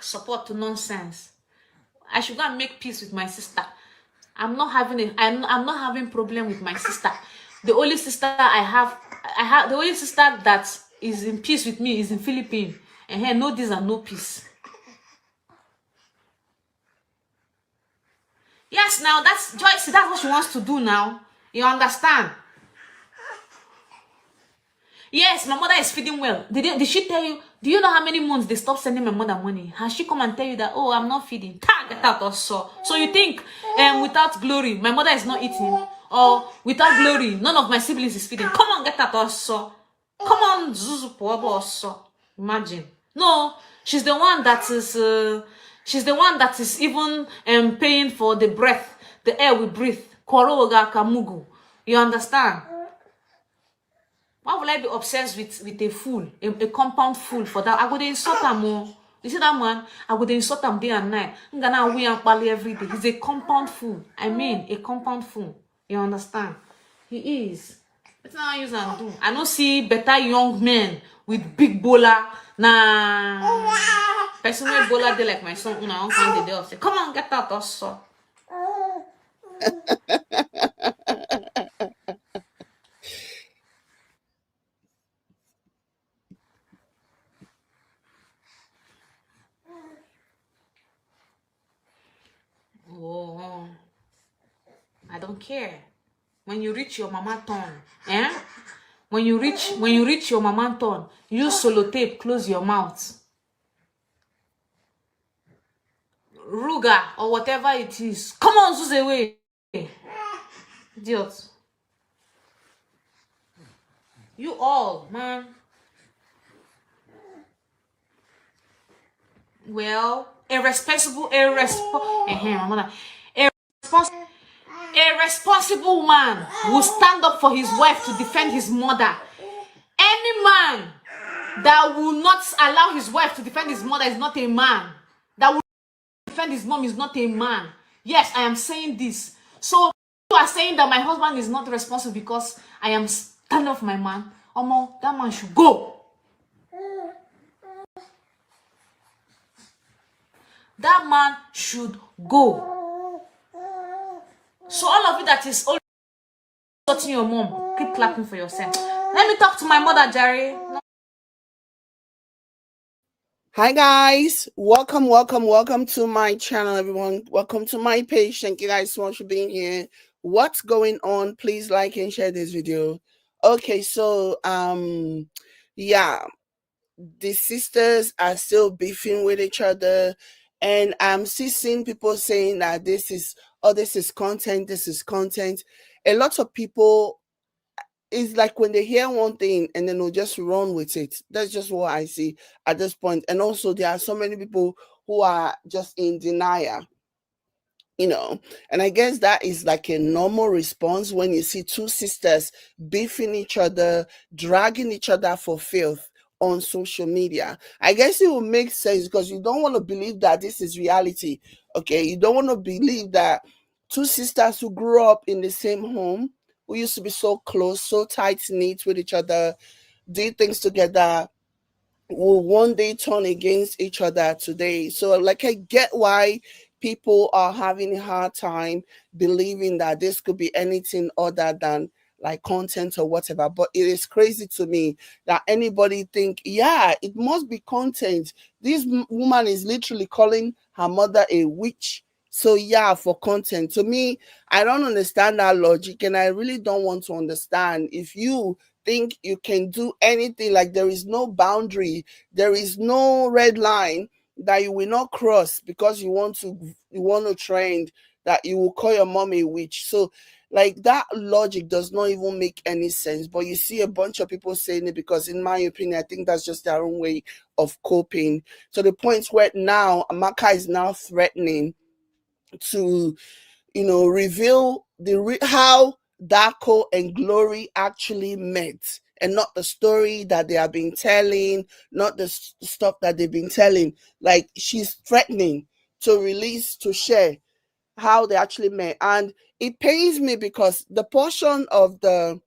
Support to nonsense. I should go and make peace with my sister. I'm not having problem with my sister. The only sister the only sister that is in peace with me is in Philippines. And here, no this and no peace. Yes, now that's Joyce. That's what she wants to do now. You understand? Yes, my mother is feeding well. Did she tell you? Do you know how many months they stopped sending my mother money? Has she come and tell you that, oh, I'm not feeding? Get out also. So you think without glory, my mother is not eating? Or without glory, none of my siblings is feeding? Come on, get out also. Come on, Zuzu Poabo also. Imagine. No, she's the one that is even paying for the breath, the air we breathe. Koroga Kamugu. You understand? Why would I be obsessed with a fool, a compound fool for that? I go to insult him more. You see that man? I go to insult him day and night. I'm gonna win and pally every day. He's a compound fool. I mean, a compound fool. You understand? He is. That's not use and do. I don't see better young men with big bowler. Nah. Person with bowler they like my son. I don't find the day of say, come on, get out also. Oh, I don't care. When you reach your mama turn, when you reach your mama turn, use solo tape, close your mouth. Ruga or whatever it is. Come on, Zuze away. Idiot. You all, man. Well, irresponsible man will stand up for his wife to defend his mother. Any man that will not allow his wife to defend his mother is not a man. That will defend his mom is not a man. Yes, I am saying this. So you are saying that my husband is not responsible because I am standing up for my man. Omo, that man should go. That man should go. So all of you that is always touching your mom, keep clapping for yourself. Let me talk to my mother, Jerry. Hi guys, welcome to my channel, everyone. Welcome to my page. Thank you guys so much for being here. What's going on? Please like and share this video. Okay, so yeah, the sisters are still beefing with each other, and I'm still seeing people saying that this is content. A lot of people, it's like when they hear one thing and then they'll just run with it. That's just what I see at this point. And also there are so many people who are just in denial, and I guess that is like a normal response when you see two sisters beefing each other, dragging each other for filth on social media. I guess it will make sense because you don't want to believe that this is reality. Okay, you don't want to believe that two sisters who grew up in the same home, who used to be so close, so tight-knit with each other, did things together, will one day turn against each other today. So like, I get why people are having a hard time believing that this could be anything other than like content or whatever. But it is crazy to me that anybody think, yeah, it must be content. This woman is literally calling her mother a witch. So yeah, for content. To me, I don't understand that logic, and I really don't want to understand. If you think you can do anything, like there is no boundary, there is no red line that you will not cross because you want to trend, that you will call your mom a witch. So like, that logic does not even make any sense. But you see a bunch of people saying it because, in my opinion, I think that's just their own way of coping. To the point where now Amaka is now threatening to, reveal how Darko and Glory actually met, and not the story that they have been telling, not the stuff that they've been telling. Like, she's threatening to share how they actually met. And it pains me because the portion of the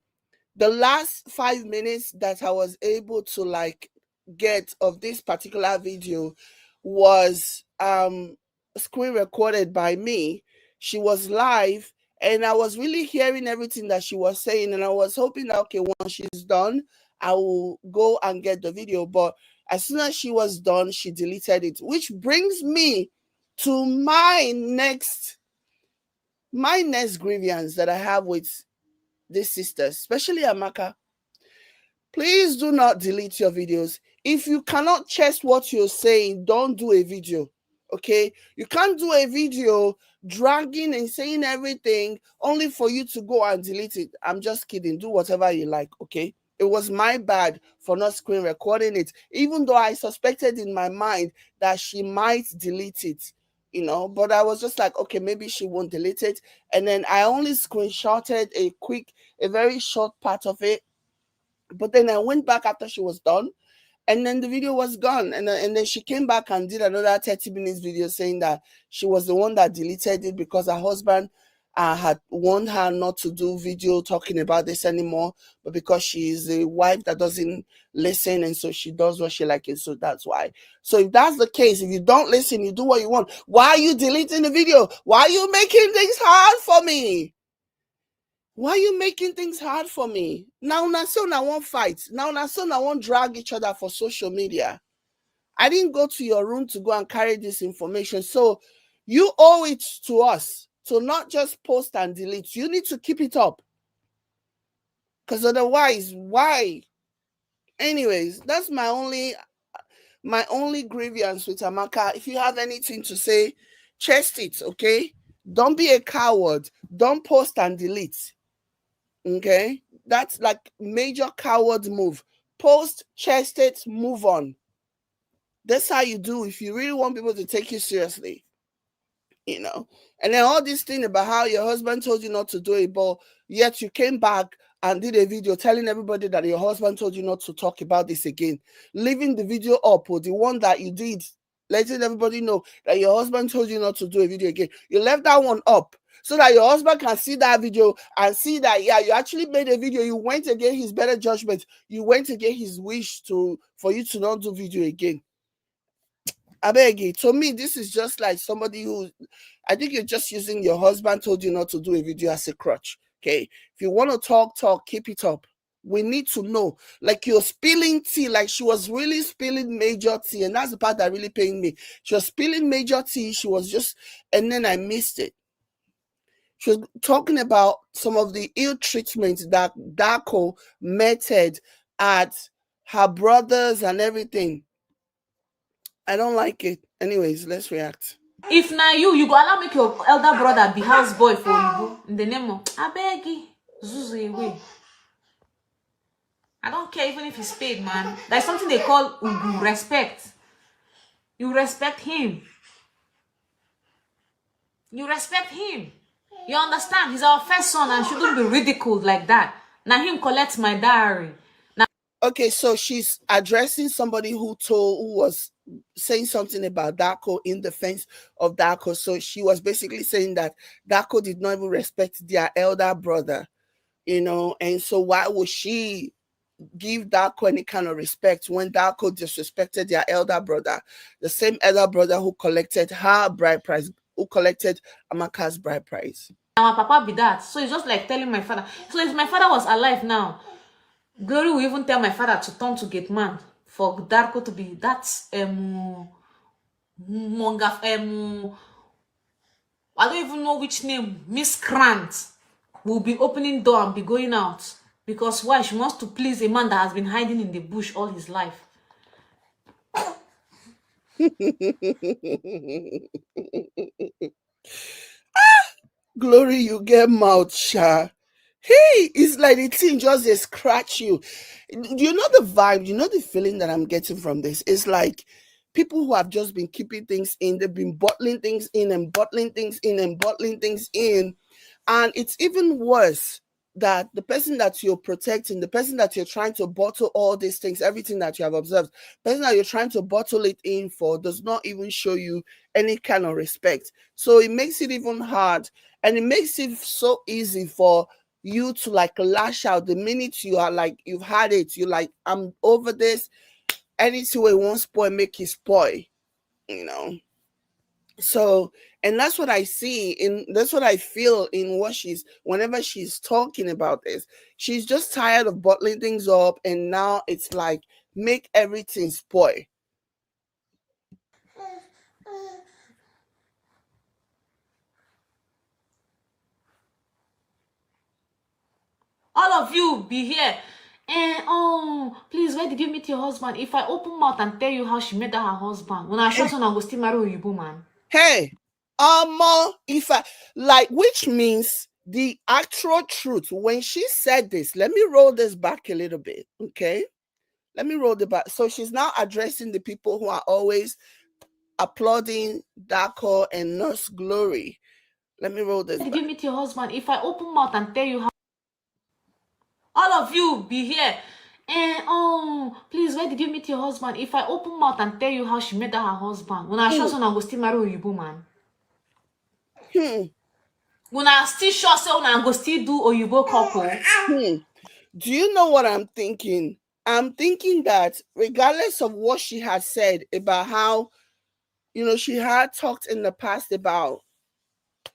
last 5 minutes that I was able to like get of this particular video was screen recorded by me. She was live, and I was really hearing everything that she was saying, and I was hoping that, okay, once she's done, I will go and get the video. But as soon as she was done, she deleted it, which brings me to my next grievance that I have with these sisters, especially Amaka. Please do not delete your videos. If you cannot chest what you're saying, don't do a video. Okay? You can't do a video dragging and saying everything only for you to go and delete it. I'm just kidding. Do whatever you like. Okay? It was my bad for not screen recording it, even though I suspected in my mind that she might delete it, but I was just like, okay, maybe she won't delete it. And then I only screenshotted a very short part of it. But then I went back after she was done, and then the video was gone. And then she came back and did another 30 minutes video saying that she was the one that deleted it because her husband had warned her not to do video talking about this anymore, but because she is a wife that doesn't listen, and so she does what she likes, and so that's why. So if that's the case, if you don't listen, you do what you want, why are you deleting the video? Why are you making things hard for me? Why are you making things hard for me? Now, so I won't fight. Now, so I won't drag each other for social media. I didn't go to your room to go and carry this information. So you owe it to us to not just post and delete. You need to keep it up. Because otherwise, why? Anyways, that's my only grievance with Amaka. If you have anything to say, chest it, okay? Don't be a coward. Don't post and delete. Okay, that's like major coward move. Post, chest it, move on. That's how you do if you really want people to take you seriously. And then all this thing about how your husband told you not to do it, but yet you came back and did a video telling everybody that your husband told you not to talk about this again, leaving the video up, or the one that you did, letting everybody know that your husband told you not to do a video again. You left that one up so that your husband can see that video and see that, yeah, you actually made a video. You went against his better judgment. You went against his wish for you to not do video again. I beg you. To me, this is just like somebody who, I think you're just using your husband told you not to do a video as a crutch. Okay. If you want to talk, keep it up. We need to know. Like, you're spilling tea, like she was really spilling major tea. And that's the part that really pained me. She was spilling major tea. She was just, and then I missed it. She was talking about some of the ill treatment that Darko meted at her brothers and everything. I don't like it. Anyways, let's react. If now you go allow make your elder brother be houseboy for you in the name of abegi zuzu away. I don't care even if he's paid, man. There's something they call ugu, respect. You respect him. You respect him. You understand? He's our first son and shouldn't be ridiculed like that. Now him collects my diary. Now, okay, so she's addressing somebody who was saying something about Darko in defense of Darko. So she was basically saying that Darko did not even respect their elder brother, and so why would she give Darko any kind of respect when Darko disrespected their elder brother, the same elder brother who collected her bride price, who collected Amaka's bride price. Now my papa be that. So it's just like telling my father. So if my father was alive now, Glory will even tell my father to turn to gate man for Darko to be that monga I don't even know which name, miscreant, will be opening door and be going out. Because why? She wants to please a man that has been hiding in the bush all his life. Glory, you get mouth, sha. Hey, it's like the thing just they scratch you. You know the vibe, you know the feeling that I'm getting from this. It's like people who have just been keeping things in, they've been bottling things in and bottling things in and bottling things in. And it's even worse that the person that you're protecting, the person that you're trying to bottle all these things, everything that you have observed, the person that you're trying to bottle it in for does not even show you any kind of respect. So it makes it even hard, and it makes it so easy for you to like lash out the minute you are like, you've had it, you're like, I'm over this. Anything we won't spoil, make it spoil. you know. So, and that's what I see in, that's what I feel in what whenever she's talking about this, she's just tired of bottling things up, and now it's like make everything spoil. All of you be here. And please, where did you meet your husband? If I open mouth and tell you how she met her husband, when I show son, I go still marry Oyibo man. Hey, if I like, which means the actual truth. When she said this, let me roll this back a little bit, okay? Let me roll the back. So she's now addressing the people who are always applauding Darko and Nurse Glory. Let me roll this. Where did you meet your husband? If I open mouth and tell you how. All of you be here. And please, where did you meet your husband? If I open mouth and tell you how she met her husband, when I show son, I go still marry Oyibo man. When I still sure say I go still do Oyibo couple. Do you know what I'm thinking? I'm thinking that regardless of what she has said about how, she had talked in the past about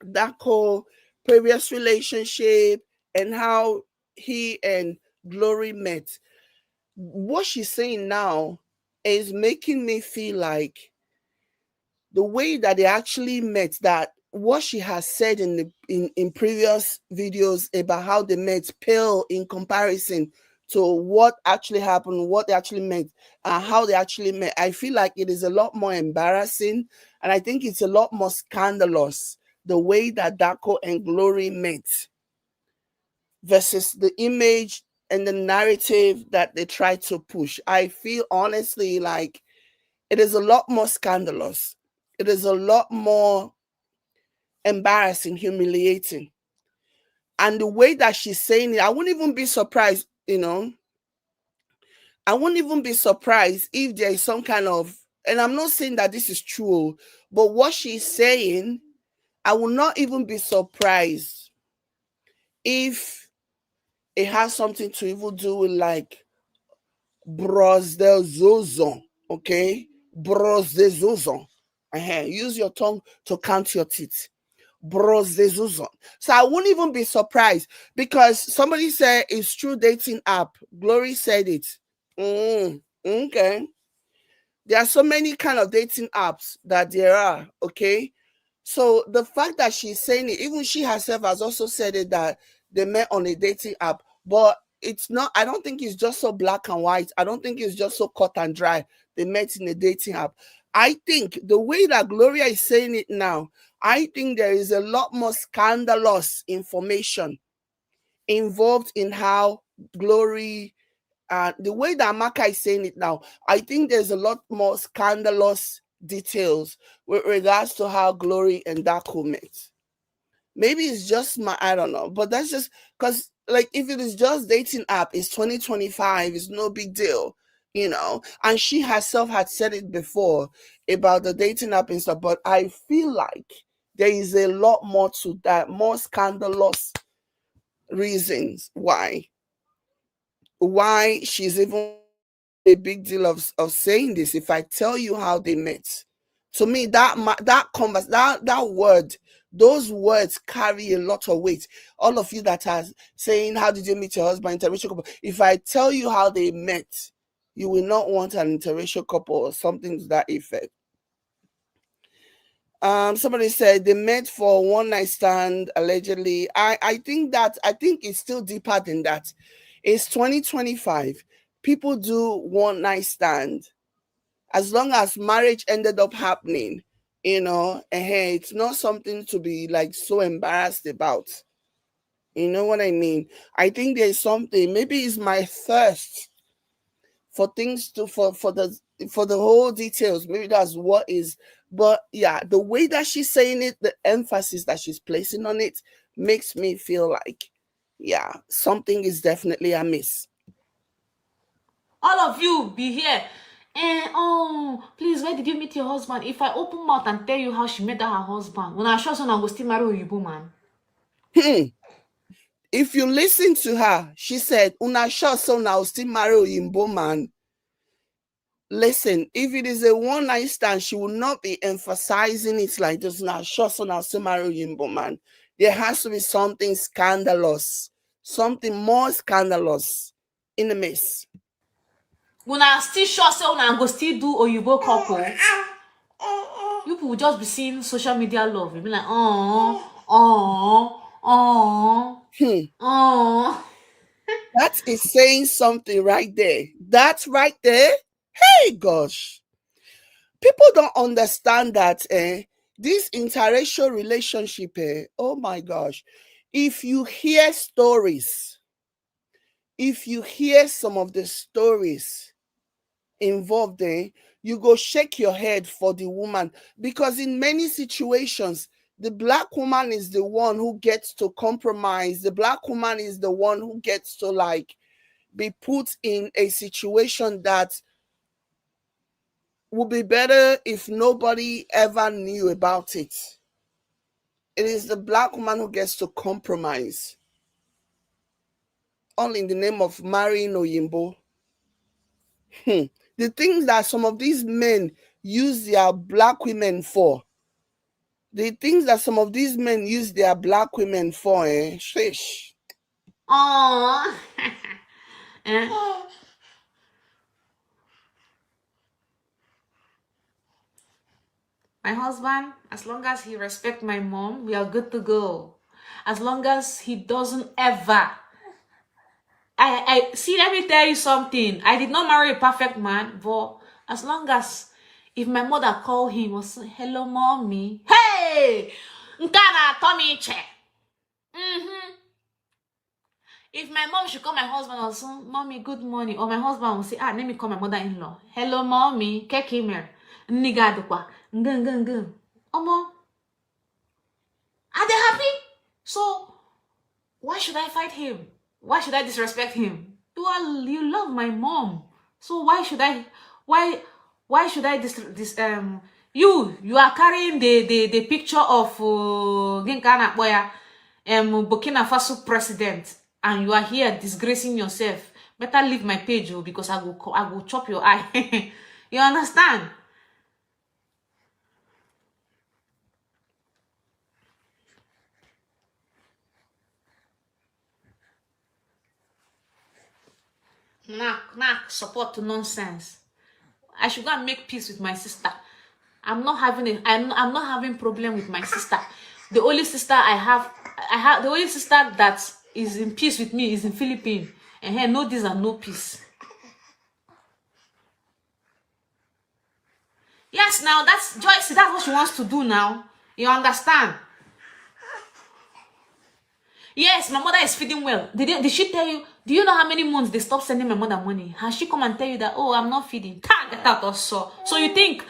that whole previous relationship and how he and Glory met. What she's saying now is making me feel like the way that they actually met, that what she has said in previous videos about how they met pale in comparison to what actually happened, what they actually met, and how they actually met. I feel like it is a lot more embarrassing, and I think it's a lot more scandalous the way that Darko and Glory met versus the image and the narrative that they try to push. I feel honestly like it is a lot more scandalous. It is a lot more embarrassing, humiliating. And the way that she's saying it, I wouldn't even be surprised, I wouldn't even be surprised if there is some kind of, and I'm not saying that this is true, but what she's saying, I will not even be surprised if it has something to even do with like bros del zozon, okay? Bros de zozon. Use your tongue to count your teeth. Bros de zozon. So I wouldn't even be surprised because somebody said it's true dating app. Glory said it. Okay. There are so many kind of dating apps that there are, okay? So the fact that she's saying it, even she herself has also said it, that they met on a dating app, but it's not, I don't think it's just so black and white. I don't think it's just so cut and dry. They met in a dating app. I think the way that Gloria is saying it now, I think there is a lot more scandalous information involved in how Glory, the way that Amaka is saying it now, I think there's a lot more scandalous details with regards to how Glory and Darko met. Maybe it's just I don't know, but that's just because, like, if it is just dating app, it's 2025, it's no big deal, and she herself had said it before about the dating app and stuff, but I feel like there is a lot more to that, more scandalous reasons why she's even a big deal of saying this. If I tell you how they met, to me that word, those words carry a lot of weight. All of you that are saying how did you meet your husband, interracial couple, if I tell you how they met, you will not want an interracial couple or something to that effect. Somebody said they met for one night stand allegedly. I think it's still deeper than that. It's 2025. People do one night stand. As long as marriage ended up happening, it's not something to be like so embarrassed about. You know what I mean? I think there's something, maybe it's my thirst for things for the whole details. Maybe that's what is, but yeah, the way that she's saying it, the emphasis that she's placing on it makes me feel like, yeah, something is definitely amiss. All of you be here. And please, where did you meet your husband? If I open mouth and tell you how she met her husband, when I show son, I go still marry Oyibo man. If you listen to her, she said, "Una sure so now still marry Oyinbo man." Listen, if it is a one night stand, she will not be emphasizing it like this. Now, shots on our marry Yimbo, man. There has to be something scandalous, something more scandalous in the mess. Una still sure say una go still do oyibo couple. You people will just be seeing social media love. You'll be like, That is saying something right there. That's right there. Hey, gosh. People don't understand that this interracial relationship, oh my gosh. If you hear stories, if you hear some of the stories involved, you go shake your head for the woman, because in many situations, the black woman is the one who gets to compromise. The black woman is the one who gets to like be put in a situation that would be better if nobody ever knew about it. It is the black woman who gets to compromise, all in the name of marrying Oyimbo. The things that some of these men use their black women for, the things that some of these men use their black women for, shish. My husband, as long as he respects my mom, we are good to go. As long as he doesn't ever. I see, let me tell you something. I did not marry a perfect man, but as long as if my mother call him or say, hello, mommy. Hey! Nkana Tommy che. If my mom should call my husband or say, mommy, good morning, or my husband will say, let me call my mother-in-law. Hello, mommy. Kekimer. Nigadukwa. Ngun. Omo. Are they happy? So, why should I fight him? Why should I disrespect him? You love my mom. So why should I you are carrying the picture of Ginkana Boya Burkina Faso president, and you are here disgracing yourself. Better leave my page, because I will chop your eye. You understand? Knock, support to nonsense. I should go and make peace with my sister. I'm not having problem with my sister. The only sister the only sister that is in peace with me is in Philippines. And here, no this and no peace. Yes, now that's Joyce. That's what she wants to do now. You understand? Yes, my mother is feeding well. Did she tell you? Do you know how many months they stopped sending my mother money? Has she come and tell you that, oh, I'm not feeding? Get out or so. So you think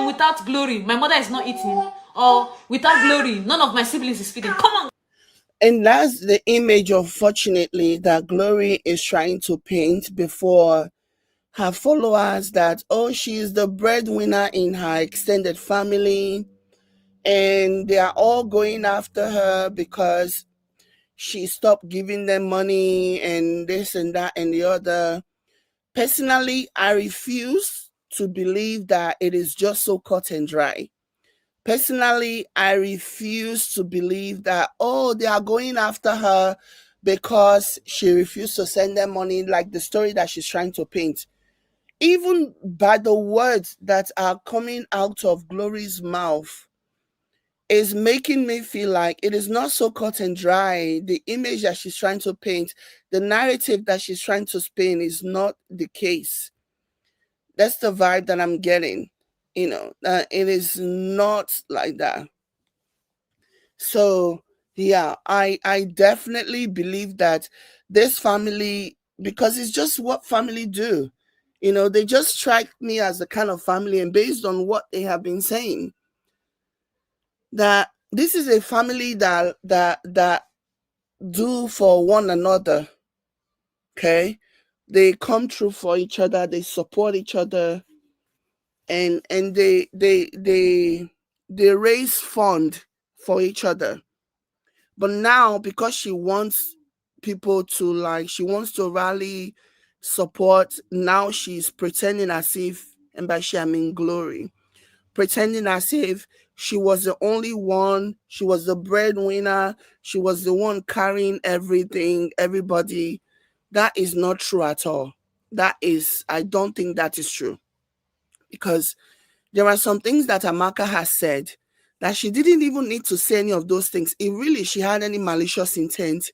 without glory, my mother is not eating? Or without glory, none of my siblings is feeding? Come on. And that's the image, unfortunately, that Glory is trying to paint before her followers, that, oh, she is the breadwinner in her extended family, and they are all going after her because she stopped giving them money and this and that and the other. Personally, I refuse to believe that it is just so cut and dry. Personally, I refuse to believe that, oh, they are going after her because she refused to send them money, like the story that she's trying to paint. Even by the words that are coming out of Glory's mouth, is making me feel like it is not so cut and dry. The image that she's trying to paint, the narrative that she's trying to spin is not the case. That's the vibe that I'm getting. It is not like that. So yeah, I definitely believe that this family, because it's just what family do. They just strike me as the kind of family, and based on what they have been saying, that this is a family that do for one another. Okay, they come through for each other, they support each other, and they raise fund for each other. But now, because she wants people to she wants to rally support, now she's pretending as if and by she I mean Glory, pretending as if she was the only one, she was the breadwinner, she was the one carrying everything, everybody. That is not true at all. I don't think that is true, because there are some things that Amaka has said that she didn't even need to say any of those things. If really she had any malicious intent,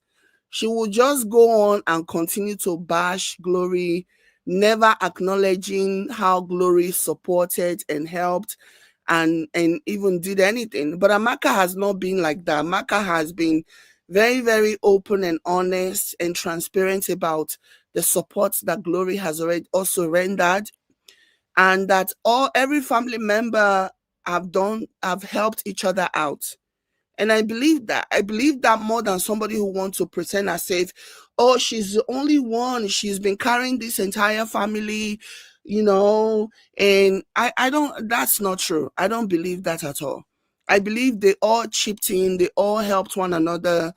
she would just go on and continue to bash Glory, never acknowledging how Glory supported and helped and even did anything. But Amaka has not been like that. Amaka has been very, very open and honest and transparent about the support that Glory has already also rendered, and that every family member have helped each other out. And I believe that more than somebody who wants to pretend as if, oh, she's the only one, she's been carrying this entire family, and I don't, that's not true. I don't believe that at all. I believe they all chipped in, they all helped one another,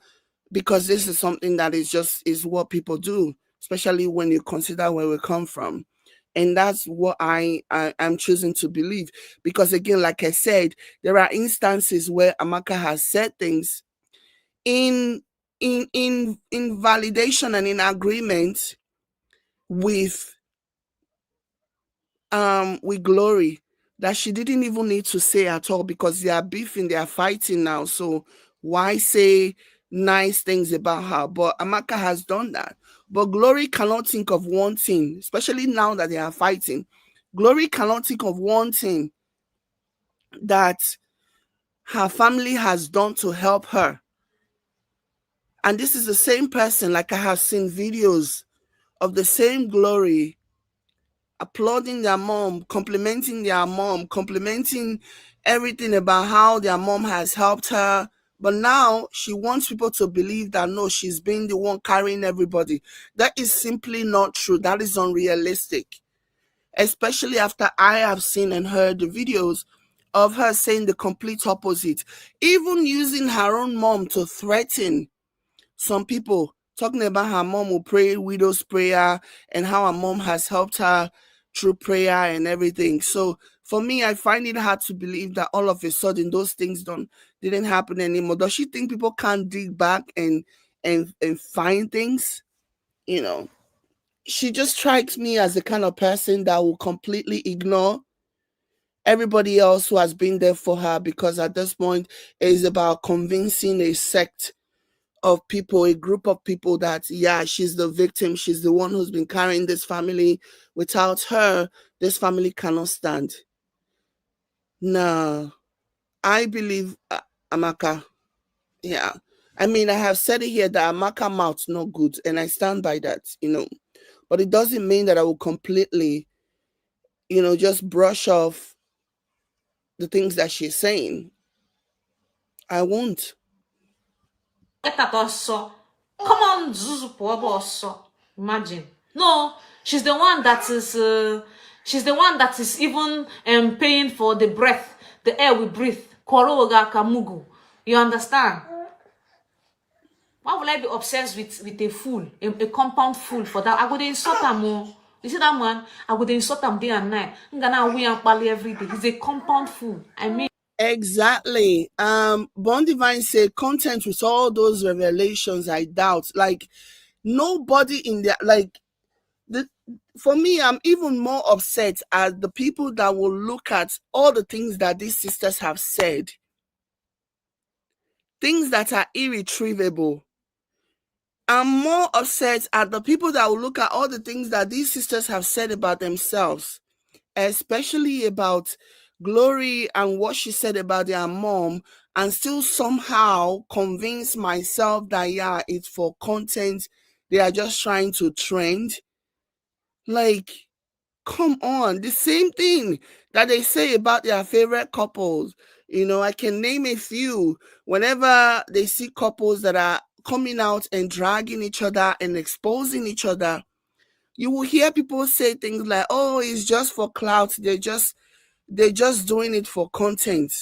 because this is something that is what people do, especially when you consider where we come from. And that's what I'm choosing to believe. Because again, like I said, there are instances where Amaka has said things in validation and in agreement with Glory, that she didn't even need to say at all, because they are beefing, they are fighting now. So why say nice things about her? But Amaka has done that. But Glory cannot think of one thing, especially now that they are fighting. Glory cannot think of one thing that her family has done to help her. And this is the same person, like I have seen videos of the same Glory applauding their mom, complimenting everything about how their mom has helped her. But now she wants people to believe that no, she's been the one carrying everybody. That is simply not true. That is unrealistic. Especially after I have seen and heard the videos of her saying the complete opposite. Even using her own mom to threaten some people, talking about her mom will pray widow's prayer and how her mom has helped her through prayer and everything. So for me, I find it hard to believe that all of a sudden those things didn't happen anymore. Does she think people can't dig back and find things? She just strikes me as the kind of person that will completely ignore everybody else who has been there for her, because at this point it is about convincing a sect of people, a group of people, that yeah, she's the victim, she's the one who's been carrying this family. Without her, this family cannot stand. No, I believe Amaka. Yeah, I mean, I have said it here that Amaka mouth not good, and I stand by that. But it doesn't mean that I will completely, just brush off the things that she's saying. I won't. Come on, Zuzu Pobo. Imagine. No, she's the one that is even paying for the breath, the air we breathe. Koroga Kamugu. You understand? Why would I be obsessed with a fool, a compound fool for that? I would insult him more. You see that man? I would insult him day and night. I'm gonna win and pally every day. He's a compound fool. I mean, exactly. Bond Divine said, content with all those revelations, I doubt. Like, nobody in there, like, for me, I'm even more upset at the people that will look at all the things that these sisters have said, things that are irretrievable. I'm more upset at the people that will look at all the things that these sisters have said about themselves, especially about Glory and what she said about their mom, and still somehow convince myself that, yeah, it's for content. They are just trying to trend. Like, come on, the same thing that they say about their favorite couples. I can name a few. Whenever they see couples that are coming out and dragging each other and exposing each other, you will hear people say things like, oh, it's just for clout. They're just doing it for content.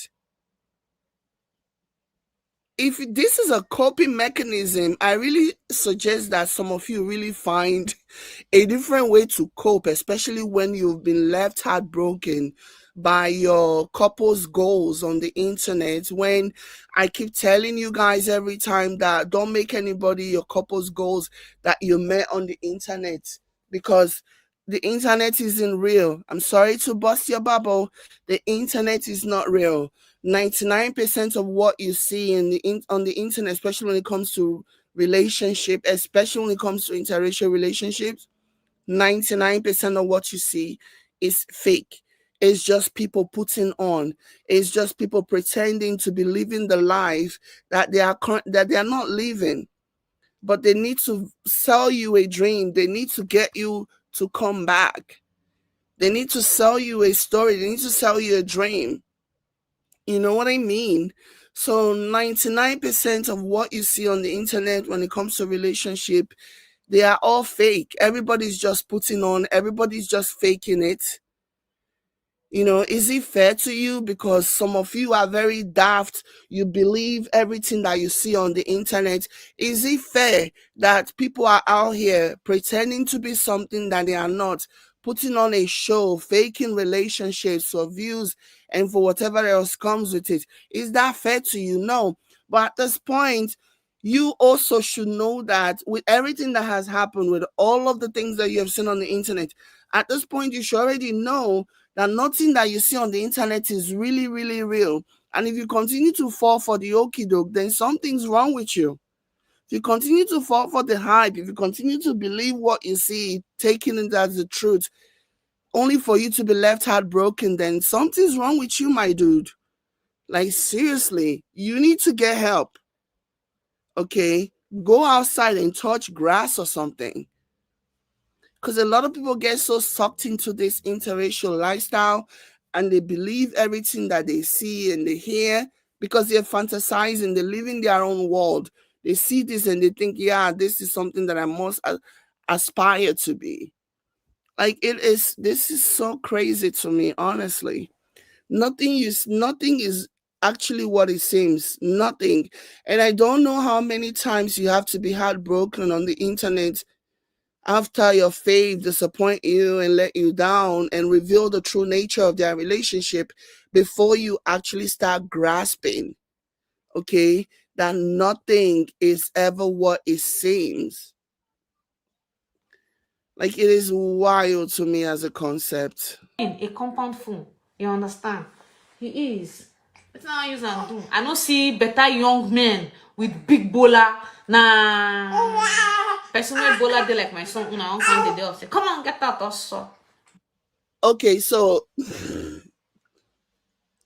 if this is a coping mechanism, I really suggest that some of you really find a different way to cope, especially when you've been left heartbroken by your couple's goals on the internet. When I keep telling you guys every time that don't make anybody your couple's goals that you met on the internet, because the internet isn't real. I'm sorry to bust your bubble. The internet is not real. 99% of what you see on the internet, especially when it comes to relationship, especially when it comes to interracial relationships, 99% of what you see is fake. It's just people putting on. It's just people pretending to be living the life that they are not living. But they need to sell you a dream. They need to get you to come back. They need to sell you a story. They need to sell you a dream. You know what I mean? So 99% of what you see on the internet when it comes to relationship, they are all fake. Everybody's just putting on, everybody's just faking it. You know, is it fair to you? Because some of you are very daft. You believe everything that you see on the internet. Is it fair that people are out here pretending to be something that they are not, putting on a show, faking relationships for views and for whatever else comes with it? Is that fair to you? No. But at this point, you also should know that with everything that has happened, with all of the things that you have seen on the internet, at this point, you should already know that nothing that you see on the internet is really, really real. And if you continue to fall for the okie doke, then something's wrong with you. If you continue to fall for the hype, if you continue to believe what you see, taking it as the truth, only for you to be left heartbroken, then something's wrong with you, my dude. Like, seriously, you need to get help. Okay? Go outside and touch grass or something. Because a lot of people get so sucked into this interracial lifestyle and they believe everything that they see and they hear because they're fantasizing, they live in their own world. They see this and they think, yeah, this is something that I must aspire to be. Like this is so crazy to me, honestly. Nothing is actually what it seems. Nothing. And I don't know how many times you have to be heartbroken on the internet after your fave disappoint you and let you down and reveal the true nature of their relationship before you actually start grasping, okay, that nothing is ever what it seems. Like, it is wild to me as a concept. A compound fool, you understand? He is. It's not use and do. I don't see better young men with big bowler. Nah, person with bowler they like my son. Una on find the day say, come on, get out also. Okay, so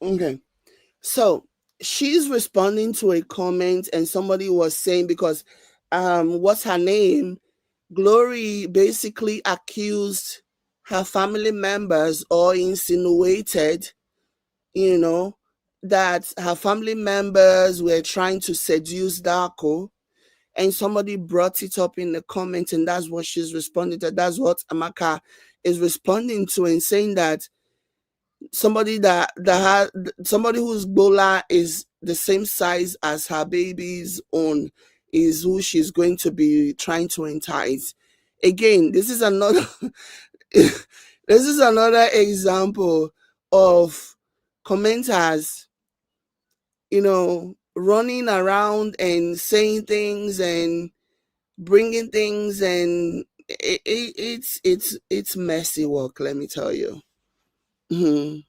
okay, so she's responding to a comment, and somebody was saying because what's her name? Glory basically accused her family members or insinuated, you know, that her family members were trying to seduce Darko. And somebody brought it up in the comments, and that's what she's responding to. That's what Amaka is responding to, and saying that somebody somebody whose bola is the same size as her baby's own is who she's going to be trying to entice. Again, this is another this is another example of commenters, you know, running around and saying things and bringing things, and it's messy work, let me tell you. Mhm.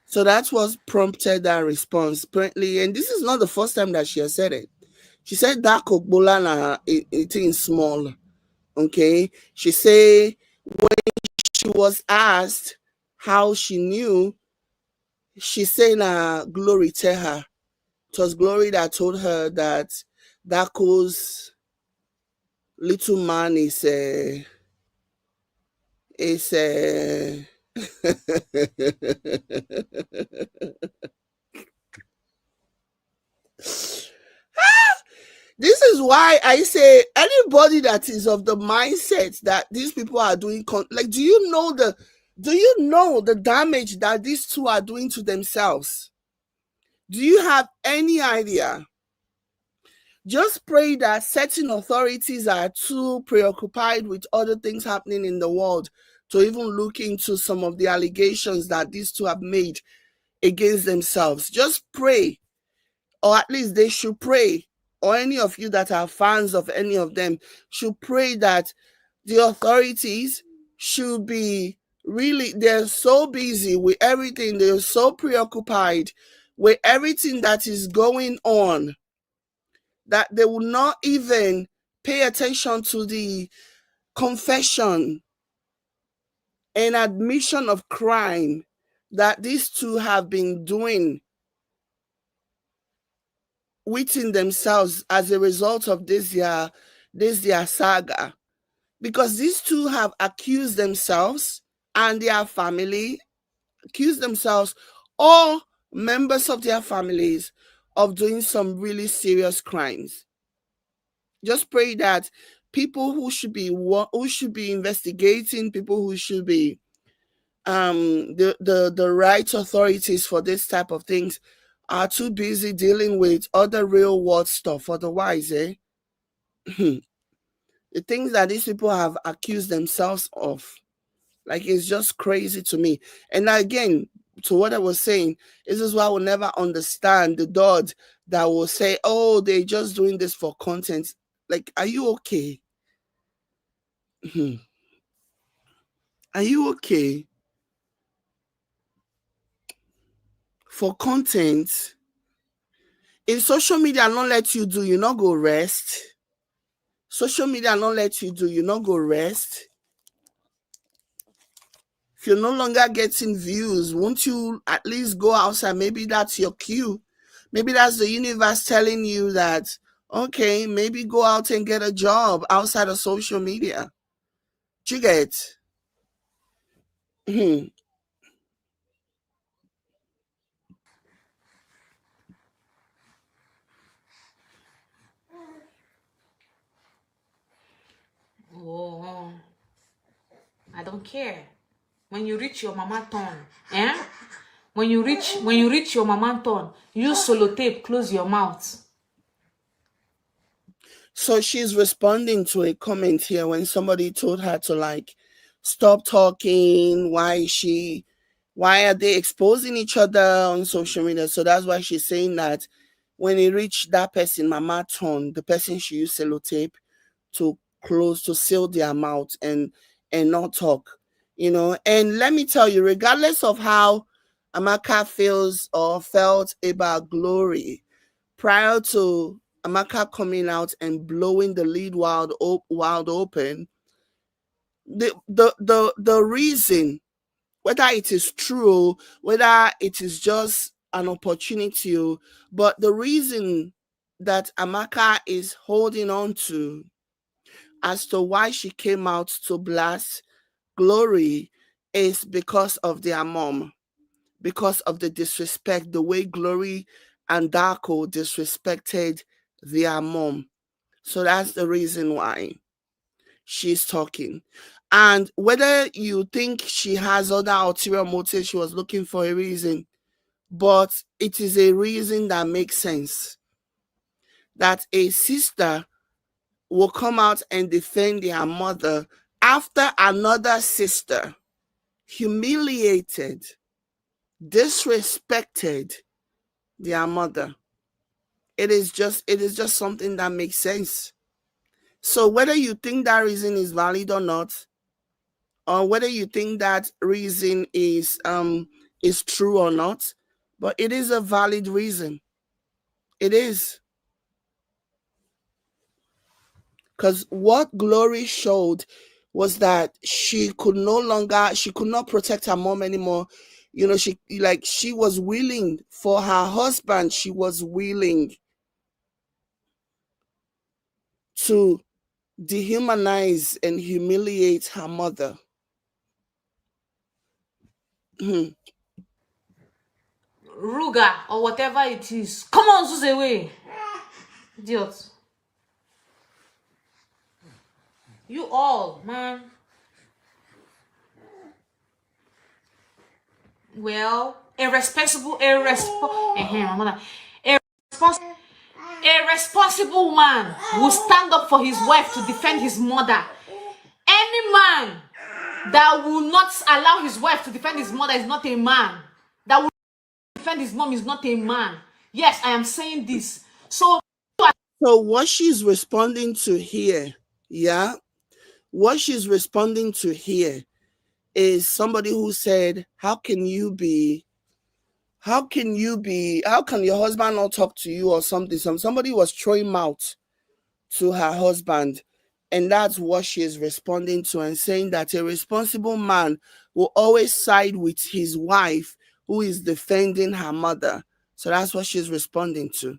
So that's what prompted that response, apparently. And this is not the first time that she has said it. She said that Kokbola it is small. Okay. She said she was asked how she knew, she said Glory tell her. It was Glory that told her that Dako's little man is this is why I say anybody that is of the mindset that these people are doing, like, do you know the damage that these two are doing to themselves? Do you have any idea? Just pray that certain authorities are too preoccupied with other things happening in the world to even look into some of the allegations that these two have made against themselves. Just pray, or at least they should pray, or any of you that are fans of any of them should pray that the authorities should be really, they're so busy with everything, they're so preoccupied with everything that is going on that they will not even pay attention to the confession and admission of crime that these two have been doing within themselves as a result of this their saga. Because these two have accused themselves and their family, accused themselves or members of their families of doing some really serious crimes. Just pray that people who should be investigating, people who should be the right authorities for this type of things are too busy dealing with other real world stuff. Otherwise, the things that these people have accused themselves of, like, it's just crazy to me. And again, to what I was saying, this is why I will never understand the dog that will say, "Oh, they're just doing this for content." Like, are you okay? Are you okay? For content, if social media not let you do, you not go rest. Social media not let you do, you not go rest. If you're no longer getting views, won't you at least go outside? Maybe that's your cue. Maybe that's the universe telling you that, okay, maybe go out and get a job outside of social media. Do you get? Hmm. Oh, I don't care. When you reach your mama turn, eh? When you reach your mama turn, use solo tape, close your mouth. So she's responding to a comment here when somebody told her to, like, stop talking. Why are they exposing each other on social media? So that's why she's saying that when it reached that person, mama turn, the person she used sellotape to close, to seal their mouth and not talk. And let me tell you, regardless of how Amaka feels or felt about Glory, prior to Amaka coming out and blowing the lead wild open, the reason, whether it is true, whether it is just an opportunity, but the reason that Amaka is holding on to as to why she came out to blast Glory is because of their mom, because of the disrespect, the way Glory and Darko disrespected their mom. So that's the reason why she's talking. And whether you think she has other ulterior motives, she was looking for a reason, but it is a reason that makes sense. That a sister will come out and defend their mother after another sister humiliated, disrespected their mother. It is just something that makes sense. So whether you think that reason is valid or not, or whether you think that reason is true or not, but it is a valid reason. It is. Because what Glory showed was that she could not protect her mom anymore. She was willing for her husband, she was willing to dehumanize and humiliate her mother. Ruga or whatever it is. Come on, Zuze away. Idiot. You all, man. Well, A responsible man will stand up for his wife to defend his mother. Any man that will not allow his wife to defend his mother is not a man. That will defend his mom is not a man. Yes, I am saying this. So what she's responding to here, yeah, what she's responding to here is somebody who said, how can your husband not talk to you or something? Somebody was throwing mouth to her husband, and that's what she is responding to, and saying that a responsible man will always side with his wife who is defending her mother. So that's what she's responding to.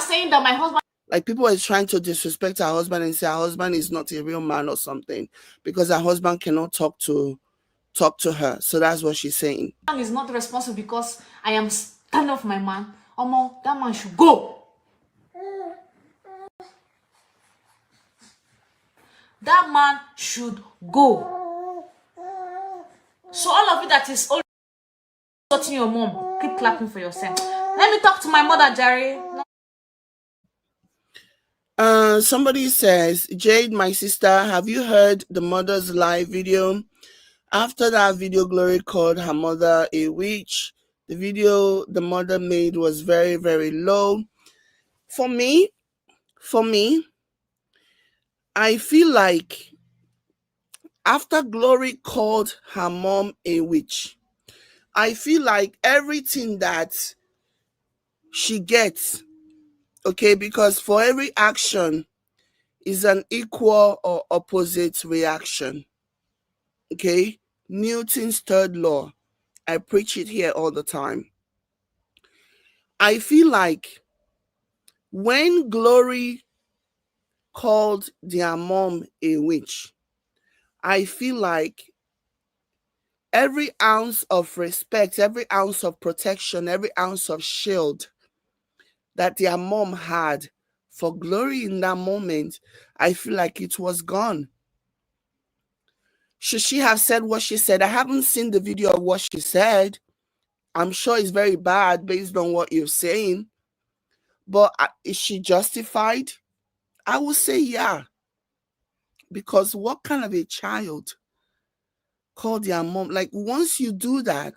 saying that my husband, like, people are trying to disrespect her husband and say her husband is not a real man or something because her husband cannot talk to her. So that's what she's saying. Is not responsible because I am standing up for my man. Omo, that man should go. That man should go. So all of you that is always touching your mom, keep clapping for yourself. Let me talk to my mother, Jerry. Somebody says, Jade, my sister, have you heard the mother's live video? After that video, Glory called her mother a witch. The video the mother made was very, very low. For me, I feel like after Glory called her mom a witch, I feel like everything that she gets, okay, because for every action is an equal or opposite reaction. Okay, Newton's third law. I preach it here all the time. I feel like when Glory called their mom a witch, I feel like every ounce of respect, every ounce of protection, every ounce of shield that their mom had for Glory in that moment, I feel like it was gone. Should she have said what she said? I haven't seen the video of what she said. I'm sure it's very bad based on what you're saying. But is she justified? I would say yeah. Because what kind of a child called their mom? Like, once you do that,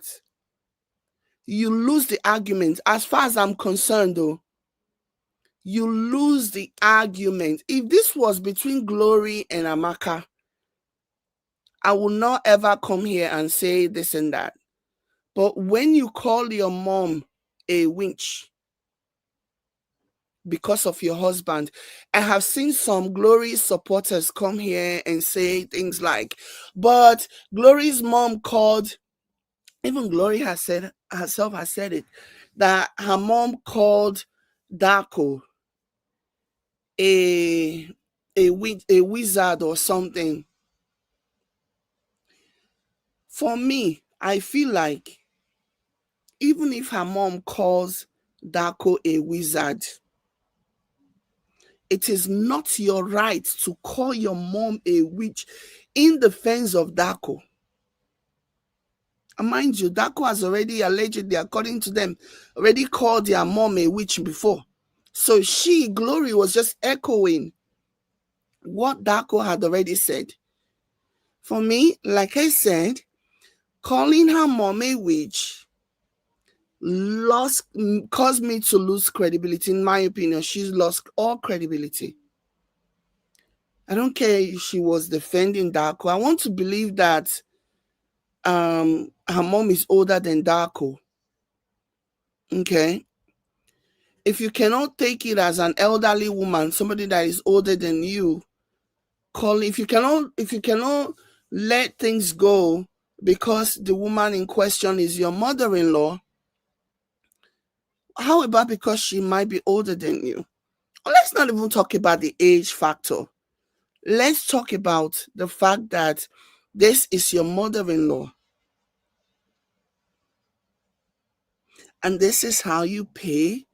you lose the argument. As far as I'm concerned, though, you lose the argument. If this was between Glory and Amaka, I will not ever come here and say this and that. But when you call your mom a witch because of your husband, I have seen some Glory supporters come here and say things like, but Glory's mom called, even Glory herself has said it, that her mom called Darko a wizard or something. For me, I feel like even if her mom calls Darko a wizard, it is not your right to call your mom a witch in defense of Darko. And mind you, Darko has already allegedly, according to them, already called their mom a witch before. So Glory, was just echoing what Darko had already said. For me, like I said, calling her mom a witch caused me to lose credibility. In my opinion, she's lost all credibility. I don't care if she was defending Darko. I want to believe that her mom is older than Darko. Okay. If you cannot take it as an elderly woman, somebody that is older than you, if you cannot let things go because the woman in question is your mother-in-law, how about because she might be older than you? Let's not even talk about the age factor. Let's talk about the fact that this is your mother-in-law. And this is how you pay.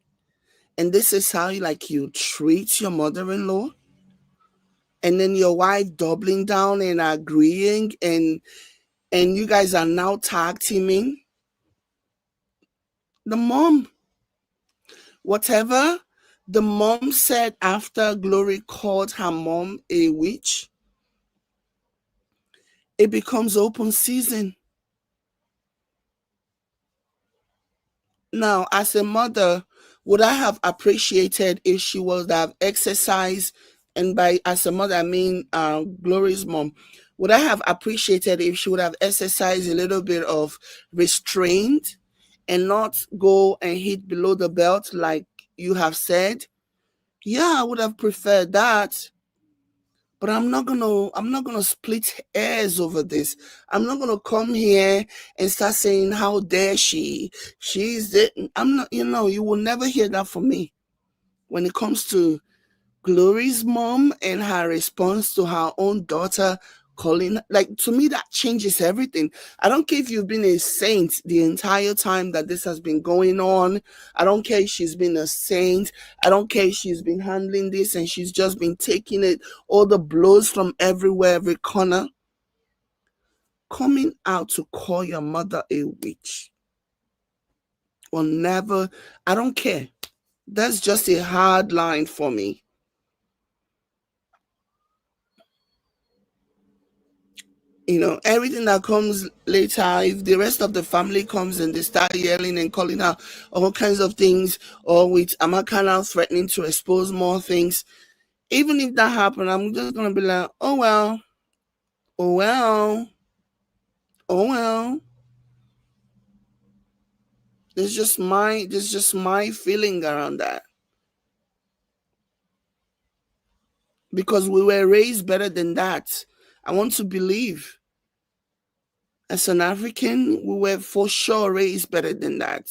And this is how you treat your mother-in-law. And then your wife doubling down and agreeing, and you guys are now tag teaming. The mom, whatever the mom said after Glory called her mom a witch, it becomes open season. Now, as a mother, would I have appreciated if she would have exercised, and by as a mother, I mean Glory's mom, would I have appreciated if she would have exercised a little bit of restraint and not go and hit below the belt like you have said? Yeah, I would have preferred that. But I'm not gonna split hairs over this. I'm not gonna come here and start saying how dare she. She's it. I'm not, you will never hear that from me. When it comes to Glory's mom and her response to her own daughter calling, like, to me that changes everything. I don't care if you've been a saint the entire time that this has been going on. I don't care if she's been a saint. I don't care if she's been handling this and she's just been taking it, all the blows from everywhere, every corner. Coming out to call your mother a witch will never, I don't care. That's just a hard line for me. Everything that comes later, if the rest of the family comes and they start yelling and calling out all kinds of things, or with Amaka now threatening to expose more things, even if that happens, I'm just going to be like, oh well, oh well, oh well. There's just my feeling around that. Because we were raised better than that. I want to believe. As an African, we were for sure raised better than that.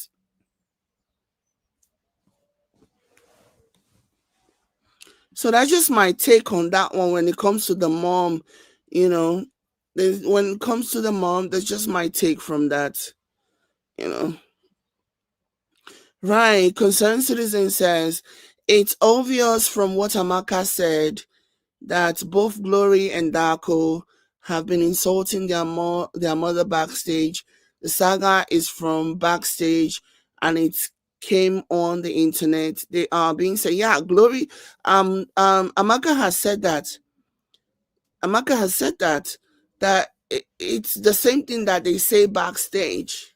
So that's just my take on that one when it comes to the mom, you know. When it comes to the mom, that's just my take from that, you know. Right. Concerned Citizen says, it's obvious from what Amaka said that both Glory and Darko have been insulting their mother backstage. The saga is from backstage and it came on the internet. They are being said, yeah, Glory, Amaka has said that. Amaka has said that it's the same thing that they say backstage.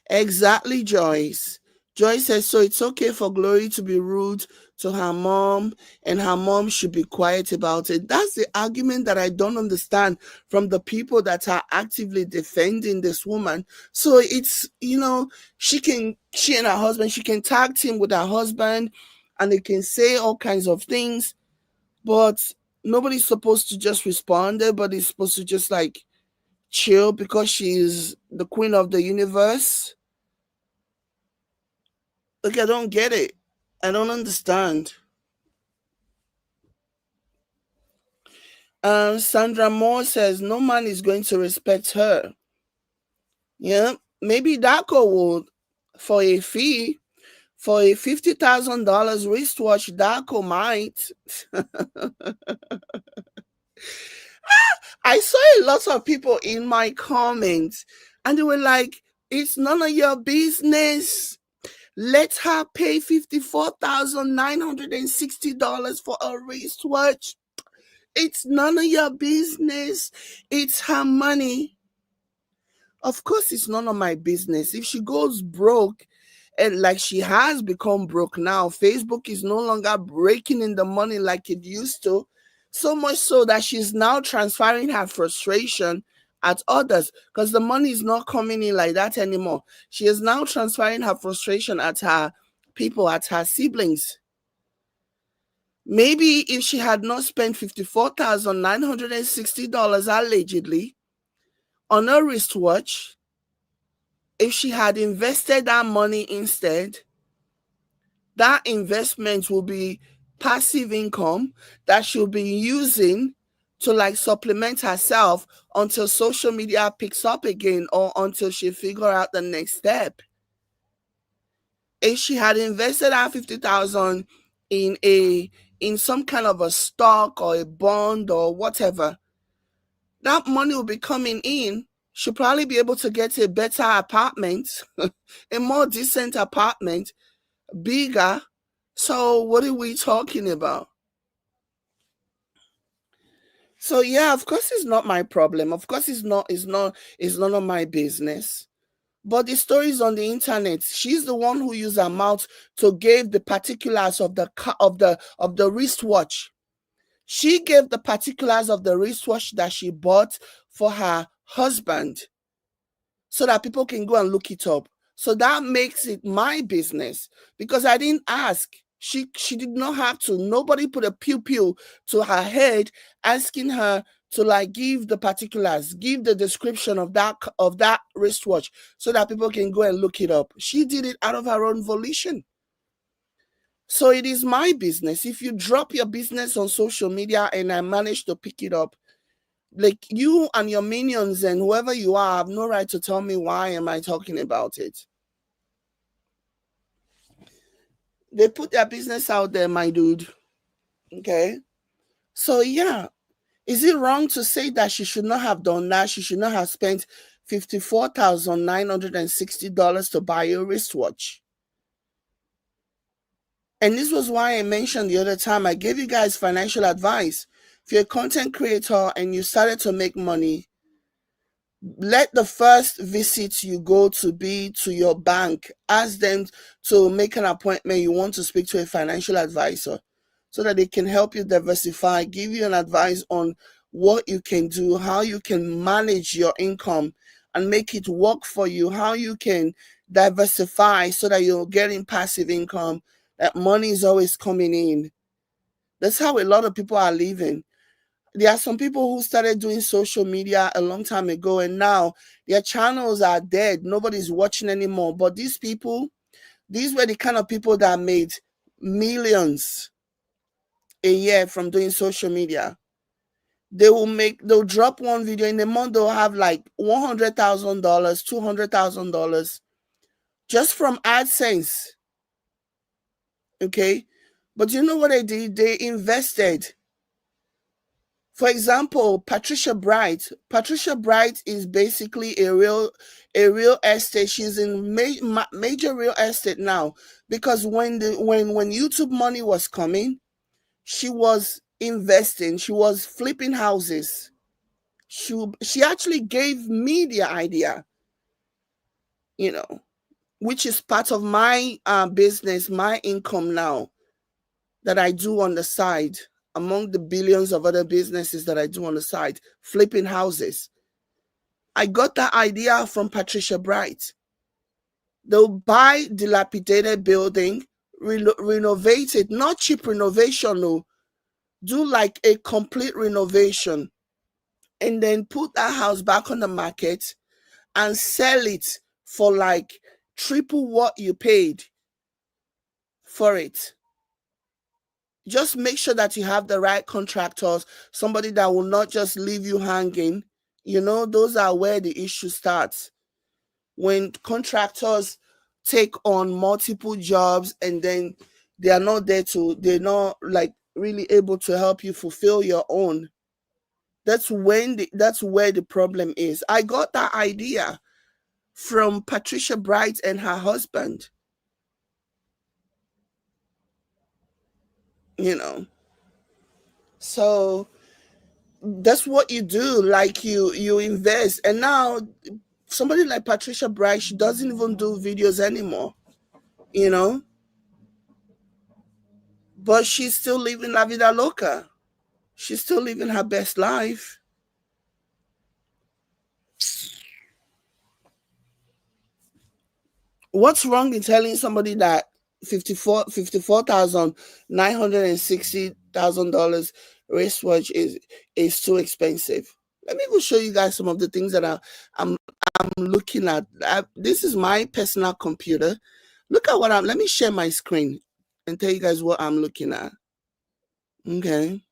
Exactly, Joyce. Joyce says, so it's okay for Glory to be rude to her mom and her mom should be quiet about it. That's the argument that I don't understand from the people that are actively defending this woman. So it's, she and her husband, she can tag team with her husband and they can say all kinds of things, but nobody's supposed to just respond. Everybody's supposed to just like chill because she's the queen of the universe. Look, I don't get it. I don't understand. Sandra Moore says no man is going to respect her. Yeah, maybe Darko would for a fee. For a $50,000 wristwatch, Darko might. I saw a lot of people in my comments and they were like, it's none of your business. Let her pay $54,960 for a wristwatch. It's none of your business. It's her money. Of course, it's none of my business. If she goes broke, and like she has become broke now, Facebook is no longer breaking in the money like it used to. So much so that she's now transferring her frustration at others because the money is not coming in like that anymore. She is now transferring her frustration at her people, at her siblings. Maybe if she had not spent $54,960 allegedly on a wristwatch, if she had invested that money instead, that investment will be passive income that she'll be using to like supplement herself until social media picks up again or until she figure out the next step. If she had invested that 50,000 in some kind of a stock or a bond or whatever, that money will be coming in. she'll probably be able to get a better apartment, a more decent apartment, bigger. So what are we talking about? So yeah, of course it's not my problem. Of course it's none of my business. But the stories on the internet, she's the one who used her mouth to give the particulars of the wristwatch. She gave the particulars of the wristwatch that she bought for her husband so that people can go and look it up. So that makes it my business because I didn't ask. She did not have to. Nobody put a pew pew to her head asking her to like give the particulars, give the description of that wristwatch so that people can go and look it up. She did it out of her own volition. So it is my business. If you drop your business on social media and I manage to pick it up, like you and your minions and whoever you are have no right to tell me why am I talking about it. They put their business out there, my dude. Okay. So yeah, is it wrong to say that she should not have done that? She should not have spent $54,960 to buy a wristwatch. And this was why I mentioned the other time I gave you guys financial advice. If you're a content creator and you started to make money, let the first visit you go to be to your bank. Ask them to make an appointment. You want to speak to a financial advisor so that they can help you diversify, give you an advice on what you can do, how you can manage your income and make it work for you, how you can diversify so that you're getting passive income, that money is always coming in. That's how a lot of people are living. There are some people who started doing social media a long time ago and now their channels are dead. Nobody's watching anymore. But these people, these were the kind of people that made millions a year from doing social media. They'll drop one video in a month, they'll have like $100,000, $200,000 just from AdSense. Okay. But you know what they did? They invested. For example, Patricia Bright. Patricia Bright is basically a real estate. She's in major real estate now because when YouTube money was coming, she was investing. She was flipping houses. She actually gave me the idea, you know, which is part of my business, my income now that I do on the side, among the billions of other businesses that I do on the side, flipping houses. I got that idea from Patricia Bright. They'll buy dilapidated building, renovate it, not cheap renovation, no, do like a complete renovation, and then put that house back on the market and sell it for like triple what you paid for it. Just make sure that you have the right contractors, somebody that will not just leave you hanging. You know, those are where the issue starts. When contractors take on multiple jobs and then they're not like really able to help you fulfill your own. That's where the problem is. I got that idea from Patricia Bright and her husband. You know. So that's what you do. Like you invest. And now somebody like Patricia Bright, she doesn't even do videos anymore. You know? But she's still living la vida loca. She's still living her best life. What's wrong in telling somebody that $54,960,000 wristwatch is too expensive? Let me go show you guys some of the things that I'm looking at. This is my personal computer. Look at let me share my screen and tell you guys what I'm looking at. Okay.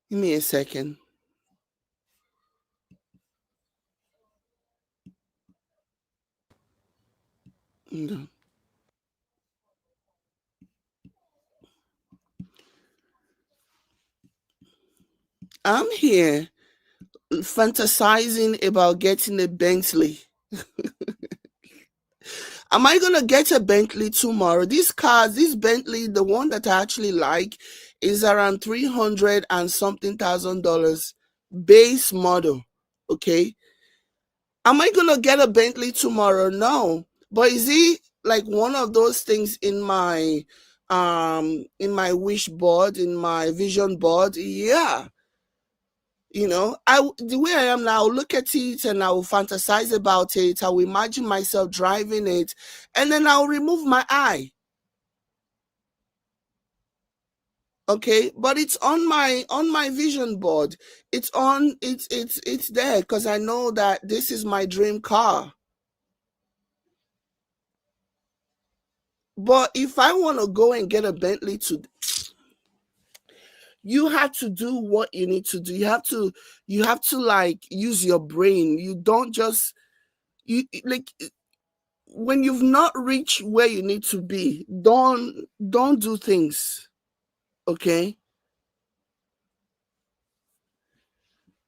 Give me a second. Okay. I'm here fantasizing about getting a Bentley. Am I gonna get a Bentley tomorrow? These cars, this Bentley, the one that I actually like, is around 300 and something $1,000 base model. Okay. Am I gonna get a Bentley tomorrow? No. But is it like one of those things in my wish board, in my vision board? Yeah. The way I am now, I'll look at it and I will fantasize about it. I will imagine myself driving it, and then I'll remove my eye. Okay, but it's on my vision board. It's there because I know that this is my dream car. But if I want to go and get a Bentley you have to do what you need to do. You have to like use your brain. You don't just you like when you've not reached where you need to be, don't do things. Okay?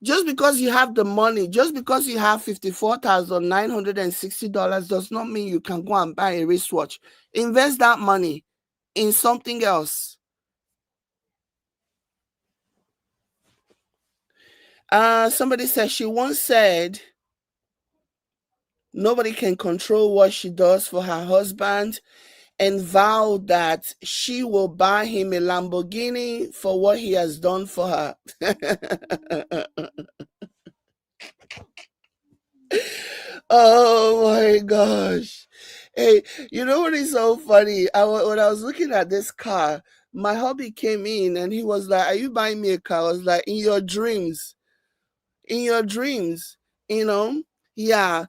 Just because you have the money, just because you have $54,960 does not mean you can go and buy a wristwatch. Invest that money in something else. Somebody said she once said nobody can control what she does for her husband and vowed that she will buy him a Lamborghini for what he has done for her. Oh my gosh. Hey, you know what is so funny? When I was looking at this car, my hubby came in and he was like, "Are you buying me a car?" I was like, "In your dreams. In your dreams." You know? Yeah.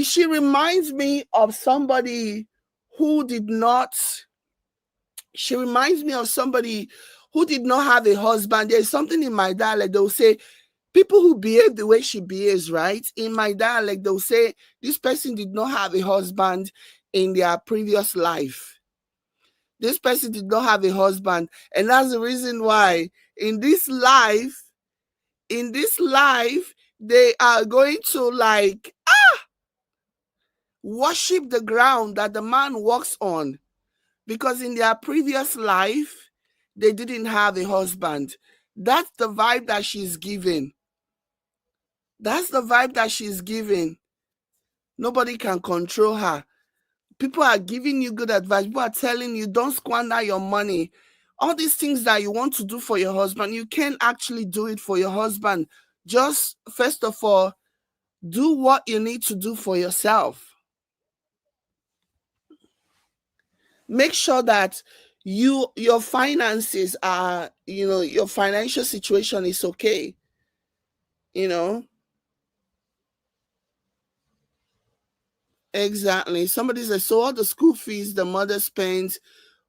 She reminds me of somebody who did not she reminds me of somebody who did not have a husband. There's something in my dialect, they'll say, people who behave the way she behaves, right? In my dialect, they'll say, this person did not have a husband in their previous life. This person did not have a husband. And that's the reason why in this life, they are going to like worship the ground that the man walks on. Because in their previous life, they didn't have a husband. That's the vibe that she's giving. That's the vibe that she's giving. Nobody can control her. People are giving you good advice. People are telling you don't squander your money. All these things that you want to do for your husband, you can't actually do it for your husband. Just first of all, do what you need to do for yourself. Make sure that your finances are, your financial situation is okay. You know, exactly. Somebody says, so all the school fees the mother spends,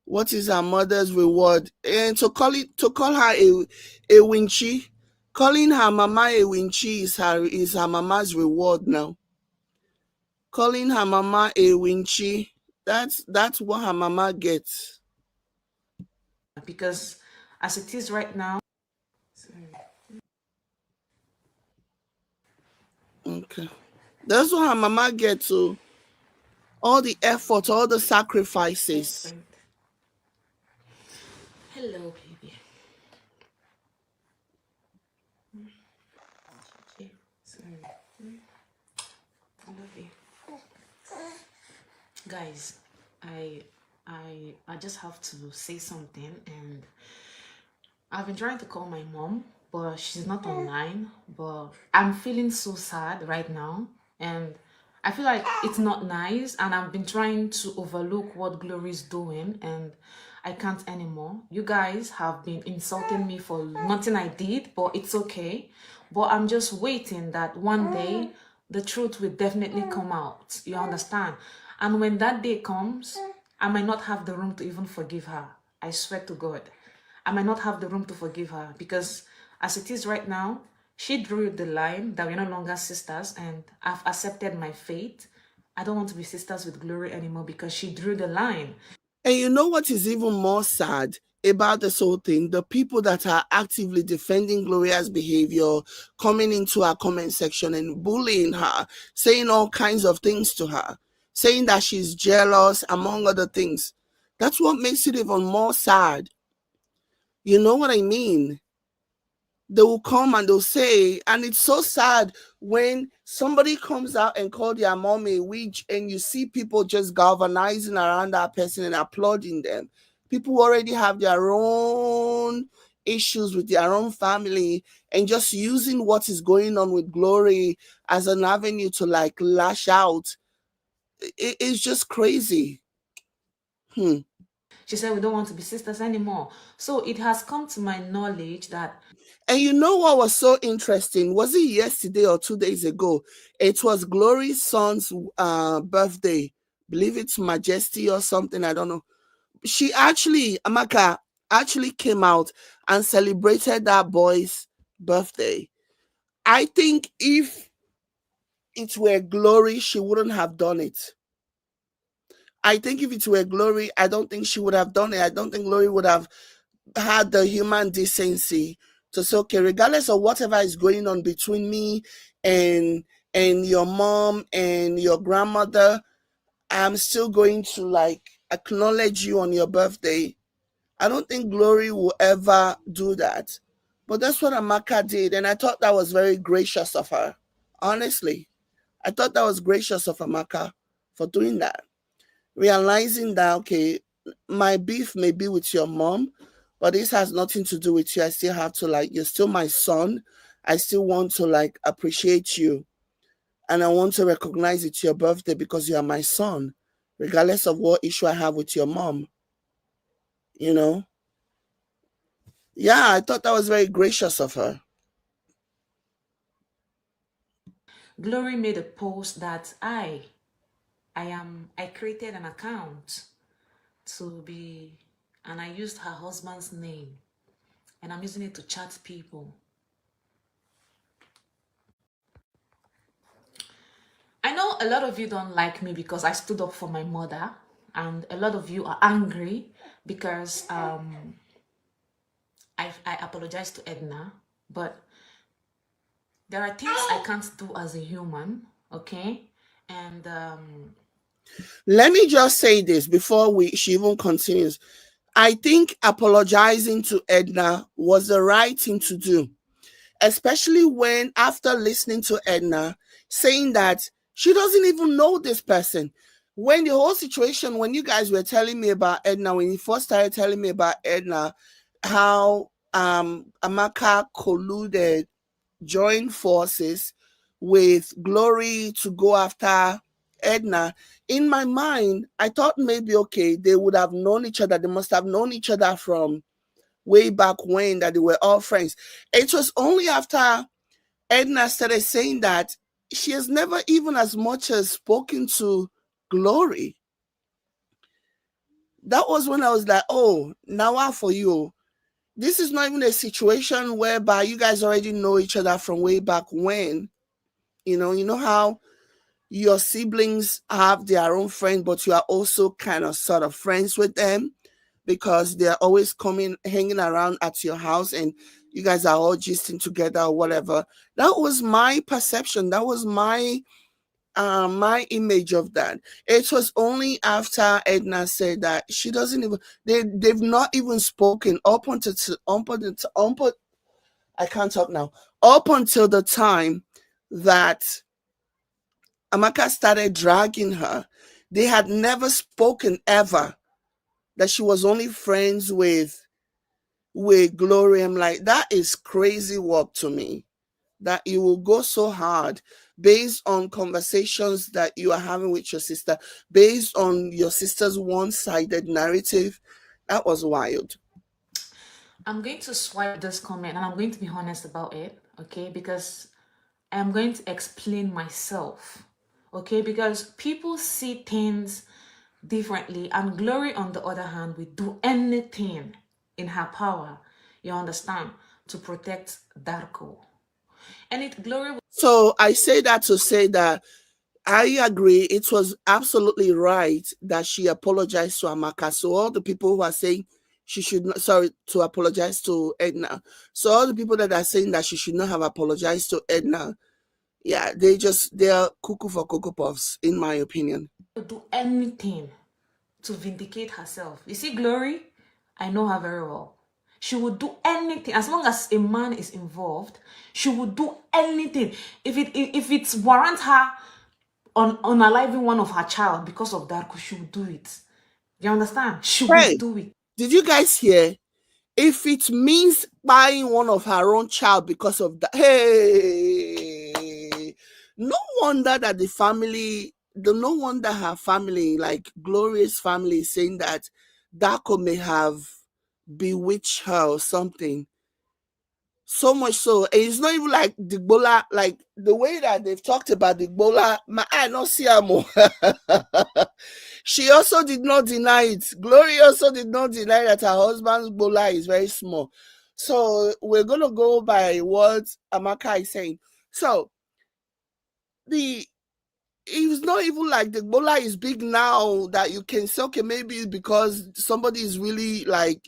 what is her mother's reward? And to call her a winchy, calling her mama a winchy is her mama's reward now. Calling her mama a winchy, that's what her mama gets. Because as it is right now, Okay. That's what her mama gets, so all the effort, all the yes, sacrifices. friend. Hello, baby. Okay, sorry. I love you. Guys, I just have to say something, and I've been trying to call my mom, but she's not online. But I'm feeling so sad right now, and I feel like it's not nice, and I've been trying to overlook what Glory is doing, and I can't anymore. You guys have been insulting me for nothing I did, but it's okay. But I'm just waiting that one day the truth will definitely come out. You understand? And when that day comes, I might not have the room to even forgive her. I swear to God. I might not have the room to forgive her, because as it is right now, she drew the line that we're no longer sisters, and I've accepted my fate. I don't want to be sisters with Glory anymore because she drew the line. And you know what is even more sad about this whole thing? The people that are actively defending Gloria's behavior, coming into her comment section and bullying her, saying all kinds of things to her, saying that she's jealous, among other things. That's what makes it even more sad. You know what I mean? They will come and they'll say, and it's so sad when somebody comes out and call their mom a witch and you see people just galvanizing around that person and applauding them. People already have their own issues with their own family and just using what is going on with Glory as an avenue to like lash out. It's just crazy. She said we don't want to be sisters anymore. So it has come to my knowledge that. And you know what was so interesting? Was it yesterday or 2 days ago? It was Glory's son's birthday. Believe it's Majesty or something. I don't know. She actually, Amaka, actually came out and celebrated that boy's birthday. I think if it were Glory, she wouldn't have done it. I think if it were Glory, I don't think she would have done it. I don't think Glory would have had the human decency to say, okay, regardless of whatever is going on between me and your mom and your grandmother, I'm still going to like acknowledge you on your birthday. I don't think Glory will ever do that. But that's what Amaka did, and I thought that was very gracious of her. Honestly, I thought that was gracious of Amaka for doing that. Realizing that, okay, my beef may be with your mom, but this has nothing to do with you. I still have to like, you're still my son. I still want to like appreciate you. And I want to recognize it's your birthday because you are my son, regardless of what issue I have with your mom. You know? Yeah, I thought that was very gracious of her. Glory made a post that I created an account to be, and I used her husband's name, and I'm using it to chat people. I know a lot of you don't like me because I stood up for my mother, and a lot of you are angry because I apologize to Edna, but there are things I can't do as a human, okay? And let me just say this before she even continues. I think apologizing to Edna was the right thing to do, especially when after listening to Edna saying that she doesn't even know this person. When the whole situation, when you guys were telling me about Edna, when you first started telling me about Edna, how Amaka colluded, joined forces with Glory to go after Edna, in my mind, I thought maybe, okay, they would have known each other. They must have known each other from way back when, that they were all friends. It was only after Edna started saying that she has never even as much as spoken to Glory. That was when I was like, oh, now for you. This is not even a situation whereby you guys already know each other from way back when. You know how your siblings have their own friend, but you are also kind of sort of friends with them because they're always coming, hanging around at your house and you guys are all gisting together or whatever. That was my perception. That was my image of that. It was only after Edna said that she doesn't even, they've not even spoken up until I can't talk now. Up until the time that Amaka started dragging her. They had never spoken ever. That she was only friends with Glory. I'm like, that is crazy work to me. That you will go so hard based on conversations that you are having with your sister, based on your sister's one-sided narrative. That was wild. I'm going to swipe this comment and I'm going to be honest about it, okay? Because I'm going to explain myself, okay? Because people see things differently, and Glory, on the other hand, will do anything in her power, you understand, to protect Darko. And it Glory. So I say that to say that I agree. It was absolutely right that she apologized to Amaka. So all the people who are saying she should not, sorry, to apologize to Edna. So all the people that are saying that she should not have apologized to Edna, yeah, they're cuckoo for Cocoa Puffs, in my opinion. Do anything to vindicate herself. You see, Glory, I know her very well. She would do anything as long as a man is involved. She would do anything if it warrants her on unaliving one of her child because of Darko. She would do it. You understand? She would Hey, do it. did you guys hear? If it means buying one of her own child because of that, hey, no wonder that no wonder her family, like Gloria's family, is saying that Darko may have bewitched her or something. So much so, and it's not even like the Bola, like the way that they've talked about the Bola. My eye not see her more. She also did not deny it. Glory also did not deny that her husband's Bola is very small. So we're gonna go by what Amaka is saying. So the it's not even like the Bola is big now that you can say, okay, maybe it's because somebody is really like,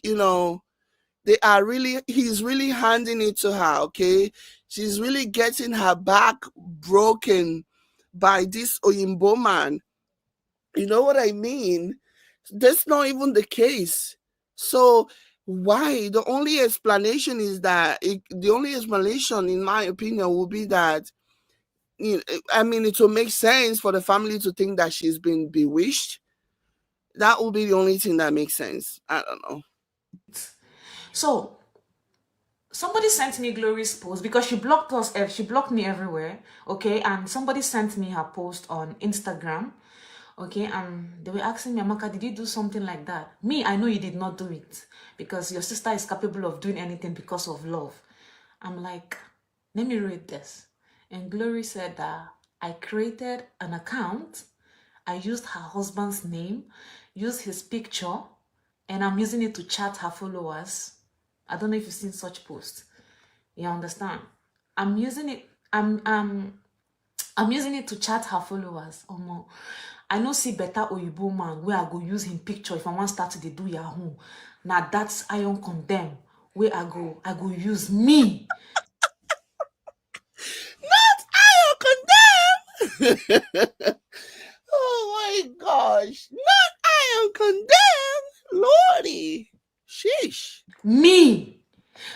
he's really handing it to her, okay? She's really getting her back broken by this Oyinbo man. You know what I mean? That's not even the case. So why? The only explanation is that the only explanation, in my opinion, will be that I mean, it will make sense for the family to think that she's been bewitched. That will be the only thing that makes sense. I don't know. So somebody sent me Glory's post because she blocked us. She blocked me everywhere. Okay, and somebody sent me her post on Instagram. Okay, and they were asking me, Amaka, did you do something like that? Me, I know you did not do it because your sister is capable of doing anything because of love. I'm like, let me read this. And Glory said that I created an account. I used her husband's name, used his picture, and I'm using it to chat her followers. I don't know if you've seen such posts. You understand? I'm using it. I'm using it to chat her followers. I know see better Oyibo man where I go use him picture if I want start to do Yahoo. Now that's iron condemn where I go use me. Not I am condemned. Oh my gosh. Not I am condemned. Lordy. Sheesh. Me.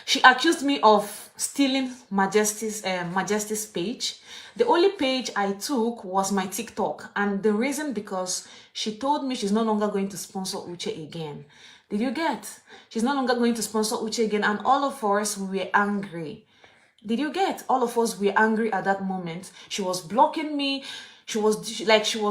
She accused me of stealing Majesty's page. The only page I took was my TikTok, and the reason because she told me she's no longer going to sponsor Uche again. Did you get? She's no longer going to sponsor Uche again, and all of us were angry. Did you get? All of us were angry at that moment. She was blocking me. She was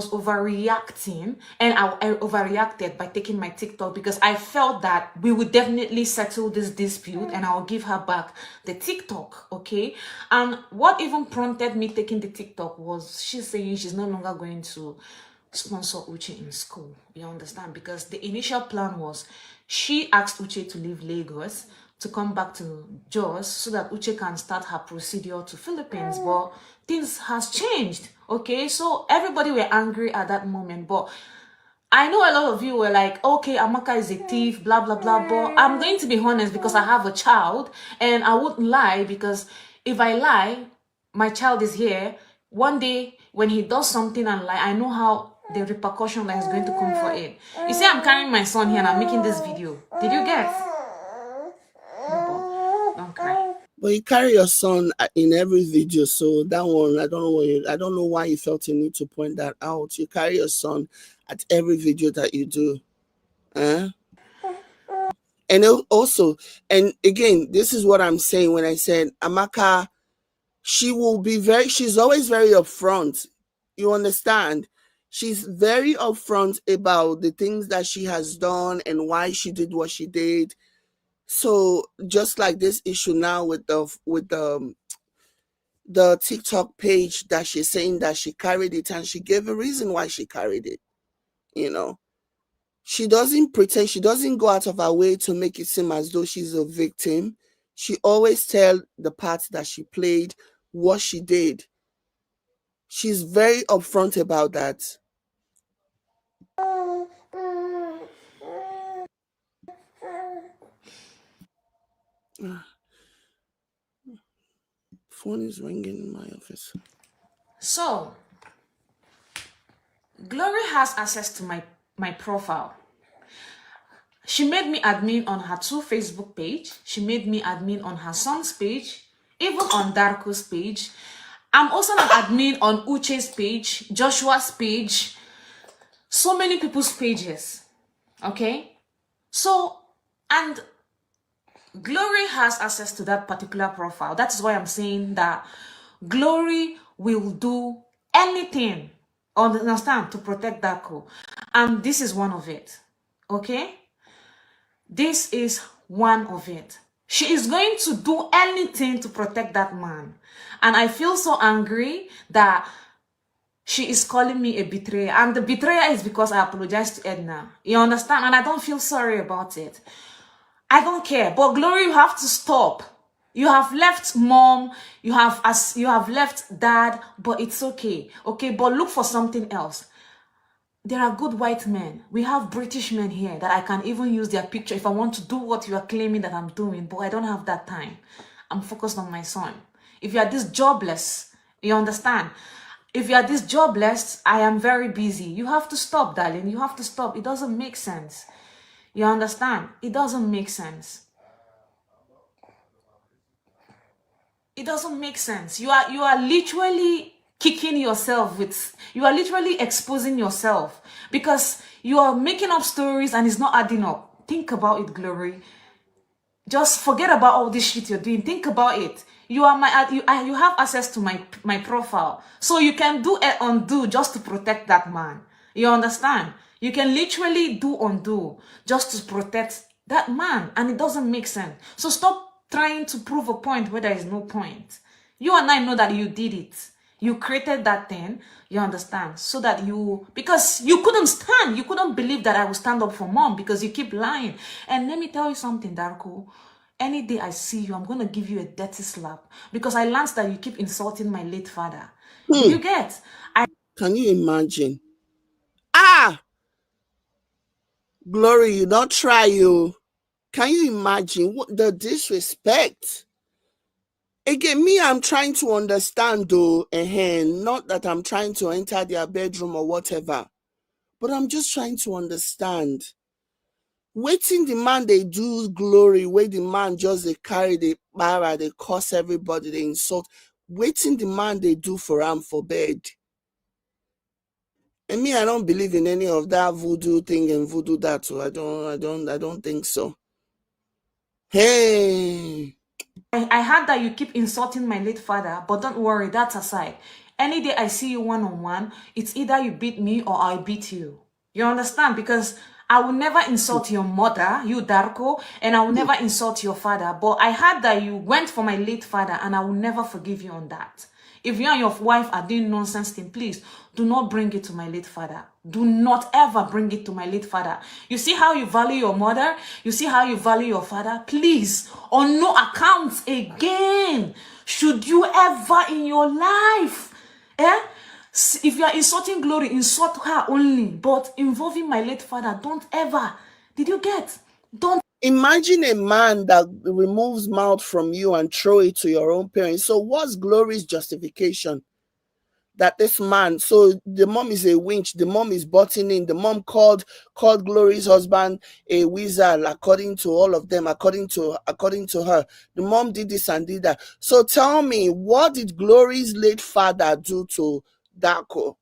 overreacting, and I overreacted by taking my TikTok because I felt that we would definitely settle this dispute and I'll give her back the TikTok, okay? And what even prompted me taking the TikTok was she saying she's no longer going to sponsor Uche in school. You understand? Because the initial plan was she asked Uche to leave Lagos to come back to Jos so that Uche can start her procedure to Philippines, but things has changed, okay? So everybody were angry at that moment, but I know a lot of you were like, okay, Amaka is a thief, blah, blah, blah, but I'm going to be honest because I have a child, and I wouldn't lie because if I lie, my child is here. One day, when he does something and lie, I know how the repercussion that is going to come for it. You see, I'm carrying my son here and I'm making this video. Did you get? Don't cry. But you carry your son in every video, so that one I don't know why you felt the need to point that out. You carry your son at every video that you do. And also, and again, this is what I'm saying when I said Amaka, she's always very upfront. You understand? She's very upfront about the things that she has done and why she did what she did. So just like this issue now with the TikTok page that she's saying that she carried it, and she gave a reason why she carried it. She doesn't pretend, she doesn't go out of her way to make it seem as though she's a victim. She always tell the part that she played, what she did. She's very upfront about that. Phone is ringing in my office. So, Glory has access to my profile. She made me admin on her 2 Facebook page. She made me admin on her son's page, even on Darko's page. I'm also an admin on Uche's page, Joshua's page, so many people's pages. Okay? So, and Glory has access to that particular profile. That's why I'm saying that Glory will do anything, understand, to protect Darko. And this is one of it. Okay? This is one of it. She is going to do anything to protect that man. And I feel so angry that she is calling me a betrayer. And the betrayer is because I apologized to Edna. You understand? And I don't feel sorry about it. I don't care. But Glory, you have to stop. You have left mom, you have left dad, but it's okay. Okay, but look for something else. There are good white men. We have British men here that I can even use their picture if I want to do what you are claiming that I'm doing, but I don't have that time. I'm focused on my son. If you are this jobless, you understand? If you are this jobless, I am very busy. You have to stop, darling. You have to stop. It doesn't make sense. You understand? It doesn't make sense. It doesn't make sense. You are literally kicking yourself with, you are literally exposing yourself because you are making up stories and it's not adding up. Think about it, Glory. Just forget about all this shit you're doing. Think about it. You are you have access to my profile, so you can do an undo just to protect that man. You understand? You can literally do undo just to protect that man, and it doesn't make sense. So stop trying to prove a point where there is no point. You and I know that you did it. You created that thing, you understand, so that because you couldn't stand, you couldn't believe that I would stand up for mom because you keep lying. And let me tell you something, Darko. Any day I see you, I'm going to give you a dirty slap because I learned that you keep insulting my late father. Do you get? Can you imagine? Glory, you don't try you. Can you imagine what the disrespect? Again, me, I'm trying to understand though, not that I'm trying to enter their bedroom or whatever, but I'm just trying to understand. Waiting the man they do Glory, wait the man just they carry the para, they curse everybody, they insult. Waiting the man they do for him for bed. And me, I don't believe in any of that voodoo thing and voodoo that, so I don't think so. Hey. I heard that you keep insulting my late father, but don't worry, that's aside. Any day I see you one-on-one, it's either you beat me or I beat you. You understand? Because I will never insult your mother, you Darko, and I will never insult your father. But I heard that you went for my late father, and I will never forgive you on that. If you and your wife are doing nonsense thing, please do not bring it to my late father. Do not ever bring it to my late father. You see how you value your mother? You see how you value your father? Please, on no account again, should you ever in your life, if you are insulting Glory, insult her only. But involving my late father, don't ever. Did you get? Don't. Imagine a man that removes mouth from you and throw it to your own parents. So what's Glory's justification? That this man, so the mom is a winch, the mom is butting in, the mom called Glory's husband a wizard, according to all of them, according to her. The mom did this and did that. So tell me, what did Glory's late father do to Darko?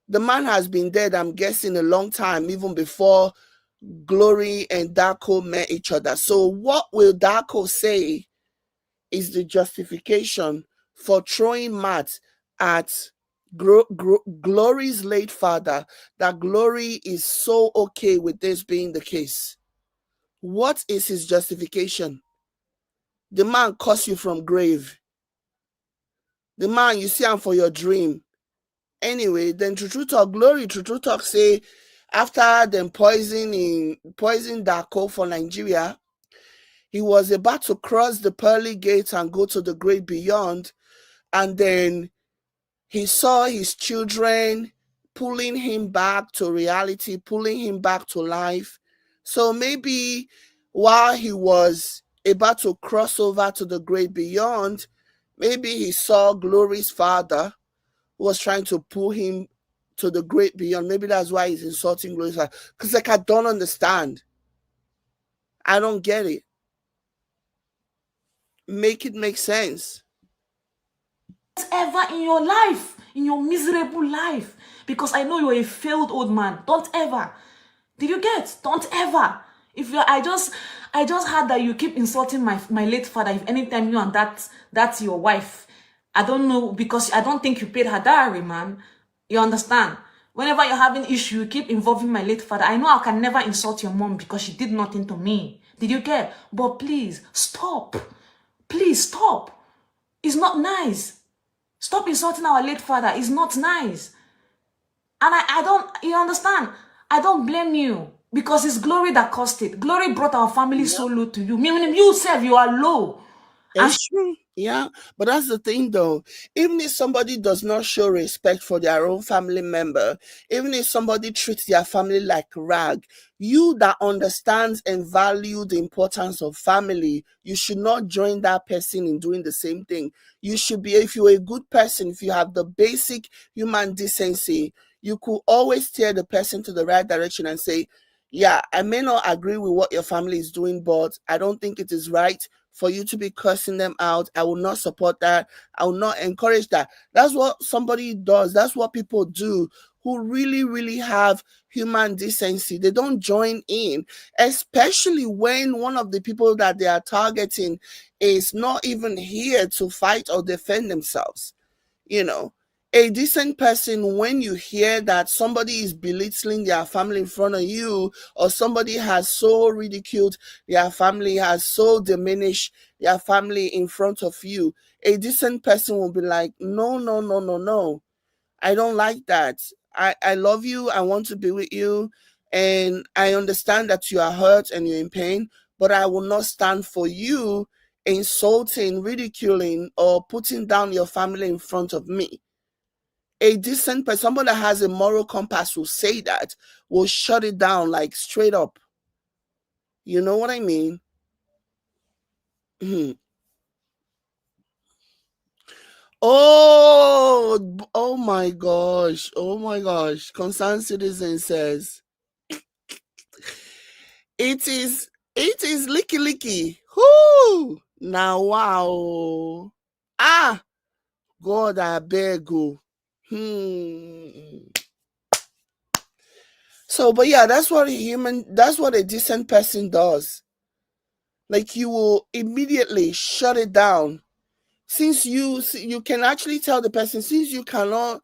The man has been dead, I'm guessing, a long time, even before Glory and Darko met each other. So what will Darko say is the justification for throwing mud at Glory's late father, that Glory is so okay with this being the case? What is his justification? The man cursed you from grave. The man, you see him for your dream. Anyway, then True Talk Glory, True Talk say, after them poison Darko for Nigeria, he was about to cross the pearly gates and go to the great beyond, and then He saw his children pulling him back to reality, pulling him back to life. So maybe while he was about to cross over to the great beyond, maybe he saw Glory's father who was trying to pull him to the great beyond. Maybe that's why he's insulting Glory's father. Because, like, I don't understand. I don't get it. Make it make sense. Ever in your life, in your miserable life, because I know you're a failed old man. Don't ever. Did you get? Don't ever. If you, I just heard that you keep insulting my late father. If anytime you and that's your wife, I don't know, because I don't think you paid her dowry, man. You understand? Whenever you're having issue, you keep involving my late father. I know I can never insult your mom because she did nothing to me. Did you get? But please stop. Please stop. It's not nice. Stop insulting our late father. It's not nice. And I don't, you understand? I don't blame you, because it's Glory that caused it. Glory brought our family so low to you. Meaning you self, you are low. It's true. Yeah. But that's the thing though. Even if somebody does not show respect for their own family member, even if somebody treats their family like rag, you that understands and value the importance of family, you should not join that person in doing the same thing. You should be, if you're a good person, if you have the basic human decency, you could always steer the person to the right direction and say, yeah, I may not agree with what your family is doing, but I don't think it is right for you to be cursing them out. I will not support that. I will not encourage that. That's what somebody does. That's what people do who really, really have human decency. They don't join in, especially when one of the people that they are targeting is not even here to fight or defend themselves. You know, a decent person, when you hear that somebody is belittling their family in front of you, or somebody has so ridiculed their family, has so diminished their family in front of you, a decent person will be like, no, no, no, no, no. I don't like that. I love you. I want to be with you. And I understand that you are hurt and you're in pain, but I will not stand for you insulting, ridiculing, or putting down your family in front of me. A decent person, someone that has a moral compass, will say that, will shut it down, like, straight up. You know what I mean? Oh my gosh. Oh my gosh. Concerned Citizen says, it is licky licky. Whoo! Now wow. Ah, God, I beg you. So, but yeah, that's what a decent person does. Like, you will immediately shut it down. Since you can actually tell the person, since you cannot,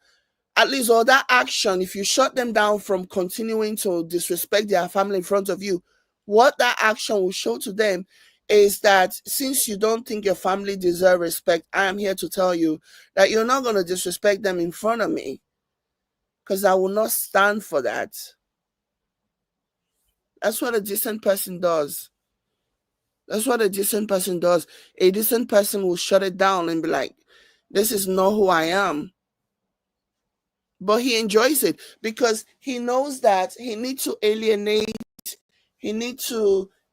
at least, or that action, if you shut them down from continuing to disrespect their family in front of you, what that action will show to them is that since you don't think your family deserve respect, I am here to tell you that you're not going to disrespect them in front of me, because I will not stand for that. That's what a decent person does. That's what a decent person does. A decent person will shut it down and be like, this is not who I am. But he enjoys it because he knows that he needs to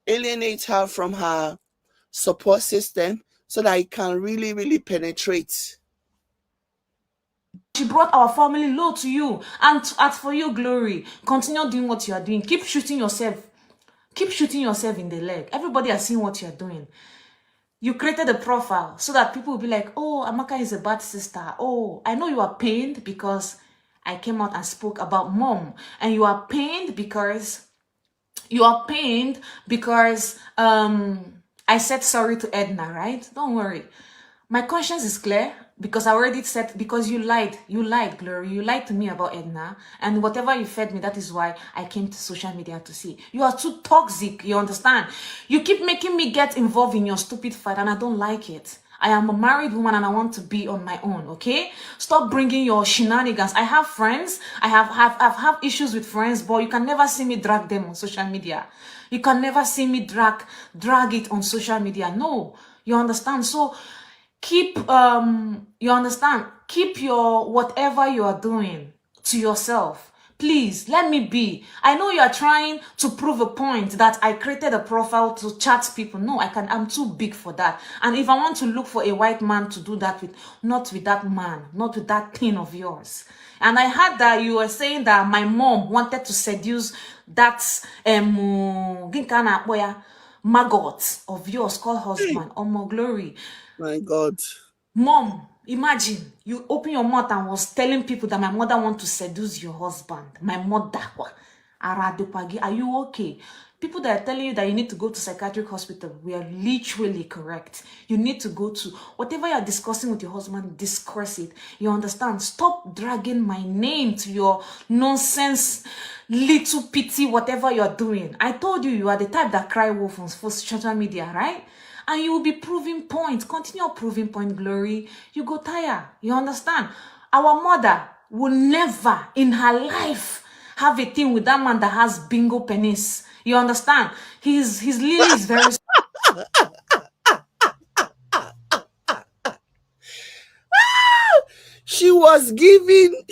alienate her from her support system so that he can really, really penetrate. She brought our family low to you. And as for you, Glory, continue doing what you are doing. Keep shooting yourself. Keep shooting yourself in the leg. Everybody has seen what you're doing. You created a profile so that people will be like, oh, Amaka is a bad sister. Oh, I know you are pained because I came out and spoke about mom. And you are pained because I said sorry to Edna, right? Don't worry. My conscience is clear because I already said, because you lied, Glory. You lied to me about Edna, and whatever you fed me, that is why I came to social media to see. You are too toxic, you understand? You keep making me get involved in your stupid fight, and I don't like it. I am a married woman and I want to be on my own, okay? Stop bringing your shenanigans. I have friends. I've had issues with friends, but you can never see me drag them on social media. You can never see me drag it on social media. No, you understand? So keep you understand, keep your whatever you are doing to yourself. Please let me be. I know you are trying to prove a point that I created a profile to chat people. No, I'm too big for that. And if I want to look for a white man to do that with, not with that man, not with that thing of yours. And I heard that you were saying that my mom wanted to seduce that maggot of yours called husband. Oh my glory. My God. Mom, imagine you open your mouth and was telling people that my mother want to seduce your husband. My mother. Are you okay? People that are telling you that you need to go to psychiatric hospital, we are literally correct. You need to go to whatever you're discussing with your husband, discuss it. You understand? Stop dragging my name to your nonsense, little pity, whatever you're doing. I told you are the type that cry wolf on social media, right? And you will be proving point. Continue proving point, Glory. You go tire. You understand? Our mother will never in her life have a thing with that man that has bingo penis. You understand? His lily is very She was giving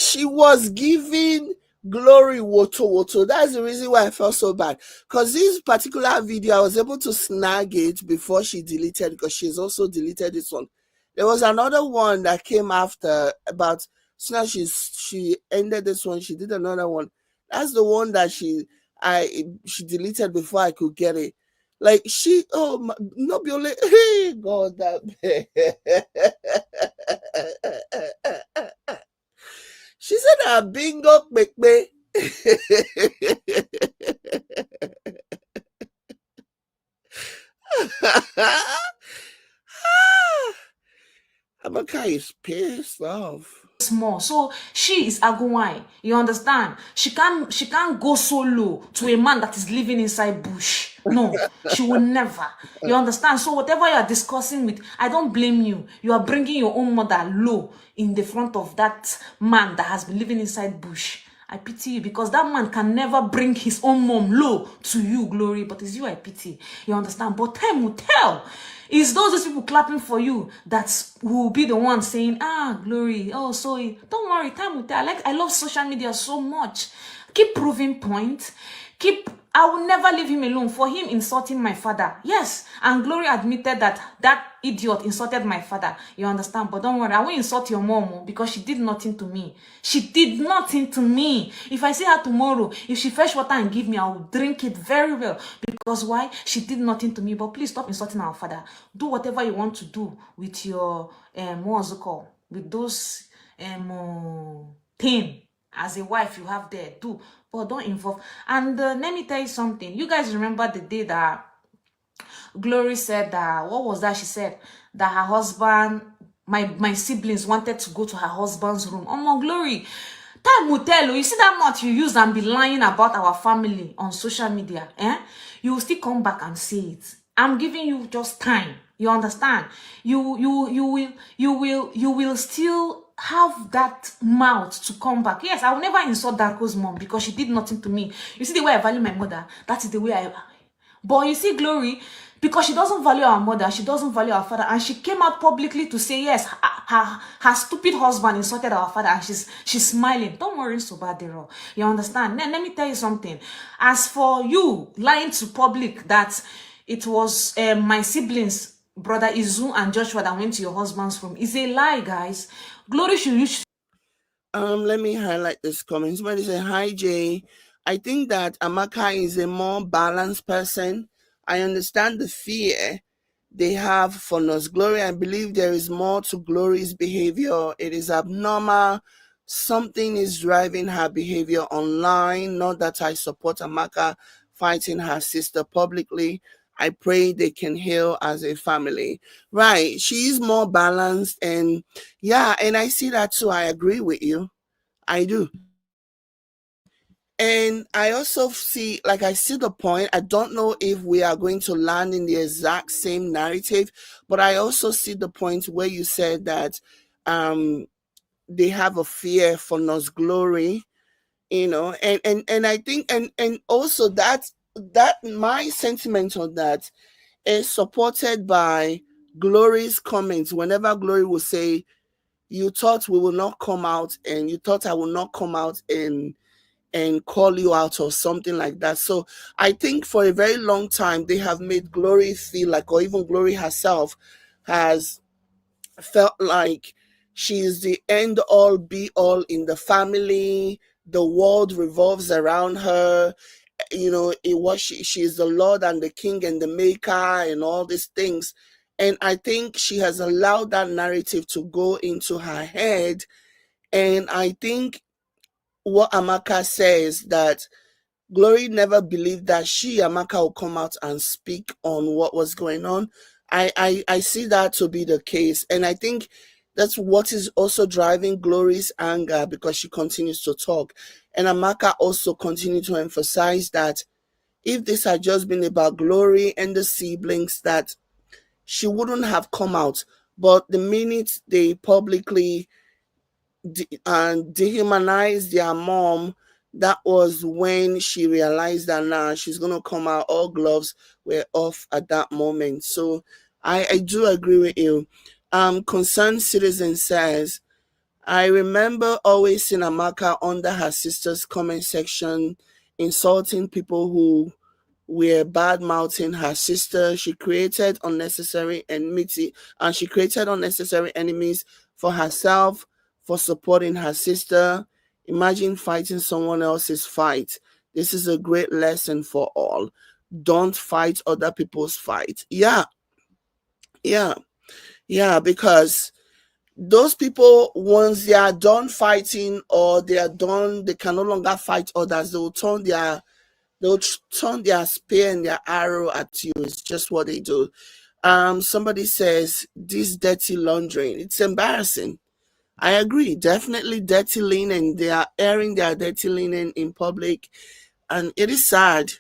Glory woto. That's the reason why I felt so bad. Because this particular video, I was able to snag it before she deleted, because she's also deleted this one. There was another one that came after, about, so now she ended this one, she did another one. That's the one that she deleted before I could get it. Like no be only, hey God, that she said bingo quick. Amaka is pissed off. small. So she is Agunwai. You understand? She can't go so low to a man that is living inside bush. No, she will never. You understand? So whatever you are discussing with, I don't blame you. You are bringing your own mother low in the front of that man that has been living inside bush. I pity you, because that man can never bring his own mom low to you, Glory. But it's you I pity. You understand? But time will tell. It's those people clapping for you that will be the one saying, Glory, oh, so don't worry, time will tell. I love social media so much. Keep proving point. I will never leave him alone for him insulting my father. Yes, and Glory admitted that idiot insulted my father. You understand? But don't worry, I won't insult your mom because she did nothing to me. She did nothing to me. If I see her tomorrow, if she fetch water and give me, I will drink it very well. Because why? She did nothing to me. But please stop insulting our father. Do whatever you want to do with your what's it called? With those thing as a wife you have there. Do. But don't involve. And let me tell you something. You guys remember the day that Glory said that, what was that? She said that her husband, my siblings wanted to go to her husband's room. Oh my Glory. Time will tell you. You see that much you use and be lying about our family on social media, you will still come back and say it. I'm giving you just time. You understand? You will still have that mouth to come back. Yes, I will never insult Darko's mom because she did nothing to me. You see the way I value my mother, that is the way I. But you see, Glory, because she doesn't value our mother, she doesn't value our father, and she came out publicly to say, yes, her stupid husband insulted our father, and she's smiling. Don't worry, Sobadero. You understand? Then let me tell you something. As for you lying to public that it was my siblings, Brother Izu and Joshua, that went to your husband's room, is a lie, guys. Glory should use. Let me highlight this comment. Somebody said, hi, Jay. I think that Amaka is a more balanced person. I understand the fear they have for Nurse Glory. I believe there is more to Glory's behavior. It is abnormal. Something is driving her behavior online. Not that I support Amaka fighting her sister publicly. I pray they can heal as a family. Right. She is more balanced, and yeah, and I see that too. I agree with you. I do. And I also see, like, I see the point. I don't know if we are going to land in the exact same narrative, but I also see the point where you said that they have a fear for Nurse Glory, and I think, and also that my sentiment on that is supported by Glory's comments, whenever Glory will say, you thought we will not come out, and you thought I will not come out and call you out or something like that. So I think for a very long time they have made Glory feel like, or even Glory herself has felt like she's the end all be all in the family. The world revolves around her. She's the Lord and the King and the Maker and all these things. And I think she has allowed that narrative to go into her head. And I think what Amaka says, that Glory never believed that Amaka, will come out and speak on what was going on. I see that to be the case. And I think that's what is also driving Glory's anger, because she continues to talk. And Amaka also continued to emphasize that if this had just been about Glory and the siblings, that she wouldn't have come out. But the minute they publicly dehumanized their mom, that was when she realized that now she's going to come out. All gloves were off at that moment. So I do agree with you. Concerned Citizen says, I remember always seeing Amaka under her sister's comment section insulting people who were bad mouthing her sister. She created unnecessary enmity, and she created unnecessary enemies for herself for supporting her sister. Imagine fighting someone else's fight. This is a great lesson for all. Don't fight other people's fight. Yeah, because those people, once they are done fighting, or they can no longer fight others, they'll turn their spear and their arrow at you. It's just what they do. Somebody says, this dirty laundering, it's embarrassing. I agree, definitely dirty linen. They are airing their dirty linen in public, and it is sad.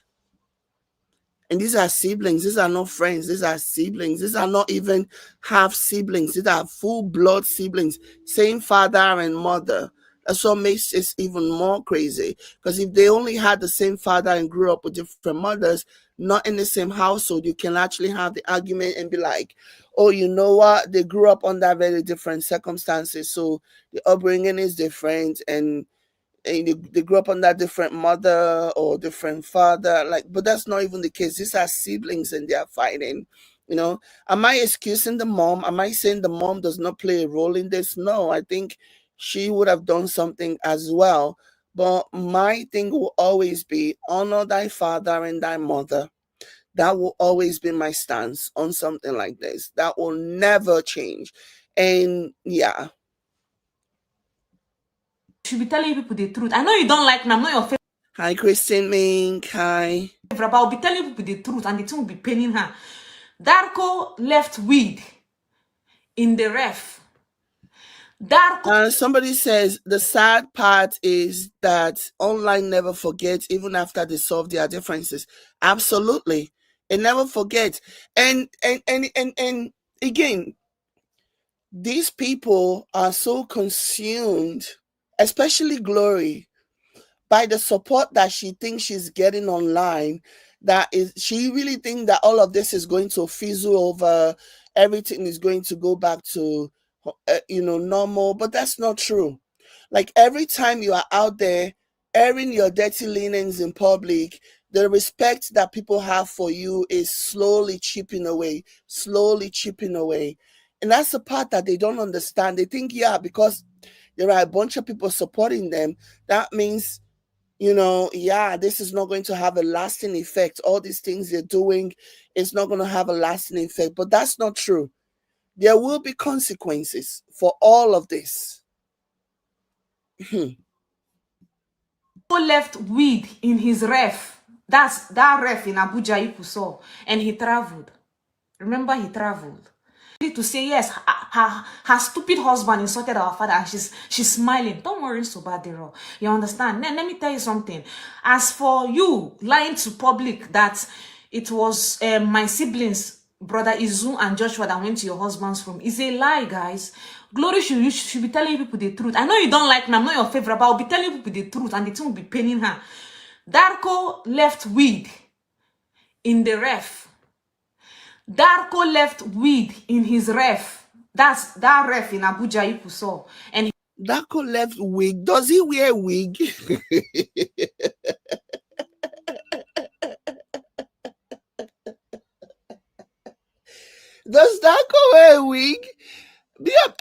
And these are siblings. These are not friends. These are siblings. These are not even half siblings. These are full blood siblings. Same father and mother. That's what makes it even more crazy. Because if they only had the same father and grew up with different mothers, not in the same household, you can actually have the argument and be like, oh, you know what? They grew up under very different circumstances. So the upbringing is different, and they grew up under different mother or different father, but that's not even the case. These are siblings and they are fighting. Am I excusing the mom? Am I saying the mom does not play a role in this? No, I think she would have done something as well. But my thing will always be, honor thy father and thy mother. That will always be my stance on something like this. That will never change. And yeah, should be telling people the truth. I know you don't like me. I'm not your favorite. Hi, Christine Mink. Hi. But I'll be telling people the truth, and the thing will be paining her. Darko left weed in the ref. Darko. Somebody says the sad part is that online never forgets, even after they solve their differences. Absolutely, it never forgets. And again, these people are so consumed, especially Glory, by the support that she thinks she's getting online, that is, she really thinks that all of this is going to fizzle over, everything is going to go back to normal. But that's not true. Like, every time you are out there airing your dirty linens in public, the respect that people have for you is slowly chipping away. And that's the part that they don't understand. They think, yeah, because there are a bunch of people supporting them, that means, this is not going to have a lasting effect. All these things they're doing is not going to have a lasting effect. But that's not true. There will be consequences for all of this. Left weed in his ref. That's that ref in Abuja you saw. And he traveled. Remember, he traveled. To say, yes, her stupid husband insulted our father, and she's smiling. Don't worry, Sobadero. You understand? Let me tell you something. As for you lying to public that it was my siblings, brother Izu and Joshua, that went to your husband's room, is a lie, guys. Glory should be telling people the truth. I know you don't like me, I'm not your favorite, but I'll be telling people the truth, and the thing will be paining her. Darko left weed in the ref. Darko left weed in his ref. That's that ref in Abuja you saw. And Darko left wig. Does he wear wig? Does Darko wear a wig?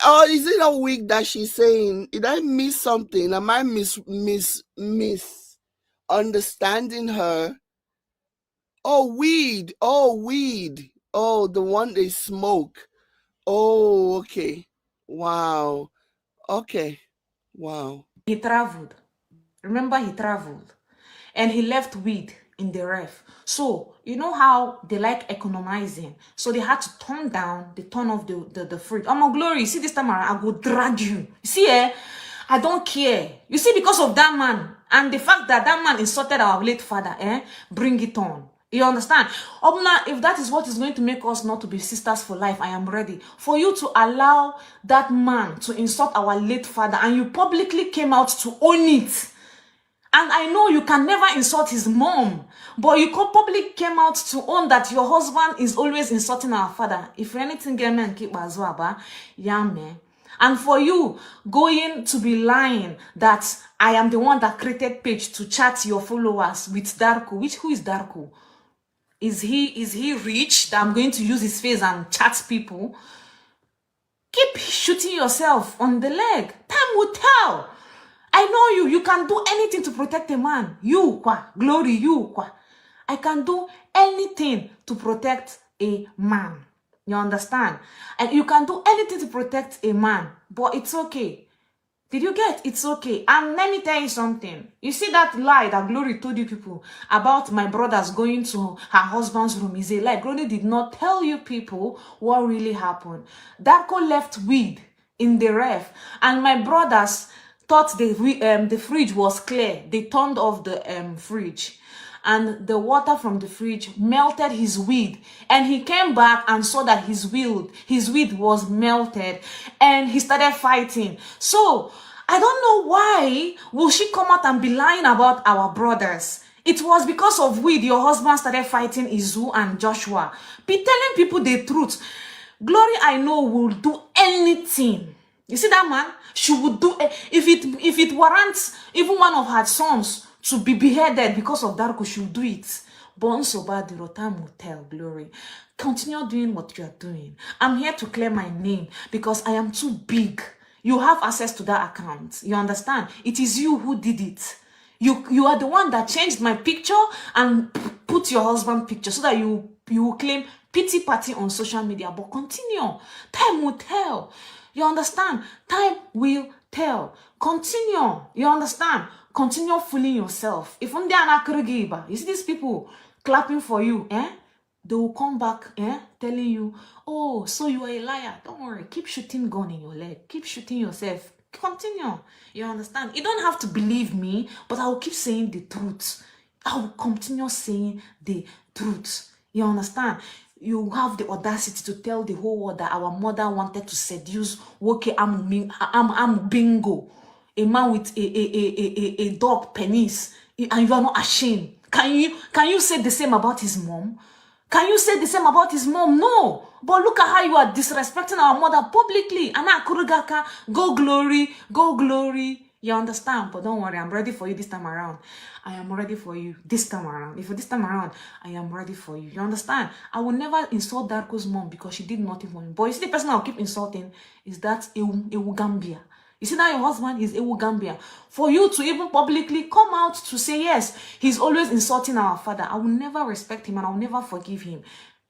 Or is it a wig that she's saying? Did I miss something? Am I understanding her? Oh, weed. Oh, weed. Oh, the one they smoke. Oh, okay. Wow. Okay. Wow. he traveled. Remember, he traveled. And he left weed in the ref. So, you know how they like economizing. So they had to turn down the turn off the fridge. Oh my glory, you see this time around, I will drag you. You see, I don't care. You see, because of that man, and the fact that that man insulted our late father, bring it on. You understand? Obna, if that is what is going to make us not to be sisters for life, I am ready. For you to allow that man to insult our late father, and you publicly came out to own it. And I know you can never insult his mom, but you probably came out to own that your husband is always insulting our father. If anything, get me and keep bazwaba, yeah, man. And for you going to be lying that I am the one that created page to chat your followers with Darko. Who is Darko? Is he rich that I'm going to use his face and chat people? Keep shooting yourself on the leg. Time will tell. I know you can do anything to protect a man. You, glory, you, I can do anything to protect a man. You understand? And you can do anything to protect a man, but it's okay. Did you get? It's okay. And let me tell you something. You see that lie that Glory told you people about my brothers going to her husband's room is a lie. Glory did not tell you people what really happened. Darko left weed in the ref, and my brothers thought the fridge was clear. They turned off the fridge, and the water from the fridge melted his weed, and he came back and saw that his weed was melted, and he started fighting. So I don't know why will she come out and be lying about our brothers. It was because of weed your husband started fighting Izu and Joshua. Be telling people the truth. Glory, I know, will do anything. You see that man? She would do if it warrants even one of her sons to be beheaded because of Darko, she will do it. Born so bad, the time will tell. Glory, continue doing what you are doing. I'm here to clear my name because I am too big. You have access to that account. You understand? It is you who did it. You are the one that changed my picture and put your husband's picture so that you will claim pity party on social media. But continue. Time will tell. You understand? Time will tell. Continue. You understand? Continue fooling yourself. If one day you see these people clapping for you, they will come back telling you, oh, so you are a liar. Don't worry. Keep shooting gun in your leg. Keep shooting yourself. Continue. You understand? You don't have to believe me, but I will keep saying the truth. I will continue saying the truth. You understand? You have the audacity to tell the whole world that our mother wanted to seduce Woke Am Bingo, a man with a dog penis, and you are not ashamed. Can you say the same about his mom? Can you say the same about his mom? No. But look at how you are disrespecting our mother publicly. Ana Kurugaka, go glory, go glory. You understand? But don't worry, I'm ready for you this time around. I am ready for you this time around. If this time around, I am ready for you. You understand? I will never insult Darko's mom because she did nothing for me. But you see, the person I'll keep insulting is that Ewu Gambia. You see that your husband is Ewu Gambia. For you to even publicly come out to say, yes, he's always insulting our father, I will never respect him and I will never forgive him.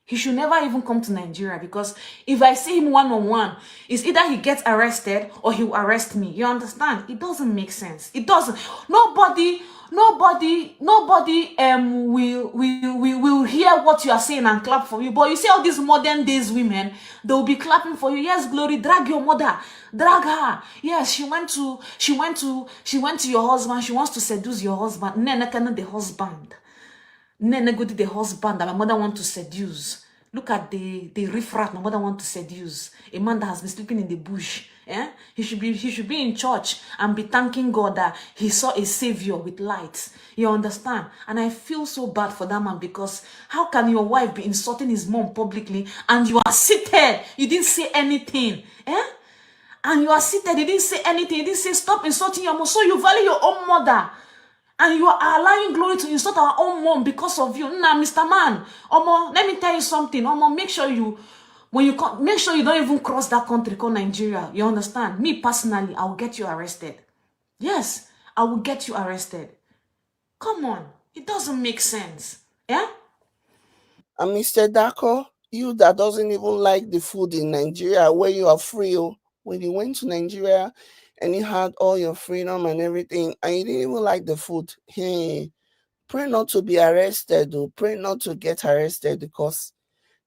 He should never even come to Nigeria, because if I see him one-on-one, it's either he gets arrested or he will arrest me. You understand? It doesn't make sense. It doesn't. Nobody will hear what you are saying and clap for you. But you see all these modern days women, they will be clapping for you. Yes, Glory, drag your mother, drag her. Yes, she went to your husband. She wants to seduce your husband. Nene the husband. Nene go to the husband that my mother wants to seduce. Look at the riffraff my mother want to seduce. A man that has been sleeping in the bush. Eh? He should be in church and be thanking God that he saw a savior with light. You understand? And I feel so bad for that man, because how can your wife be insulting his mom publicly and you are seated? You didn't say anything. Eh? And you are seated, you didn't say anything. You didn't say stop insulting your mom. So you value your own mother. And you are allowing Glory to insult our own mom because of you. Nah, Mr. Man. Omo, let me tell you something. Omo, make sure you don't even cross that country called Nigeria. You understand? Me personally, I will get you arrested. Yes, I will get you arrested. Come on. It doesn't make sense. Yeah? And Mr. Darko, you that doesn't even like the food in Nigeria where you are free, when you went to Nigeria and you had all your freedom and everything, and you didn't even like the food, hey, pray not to be arrested, or pray not to get arrested, because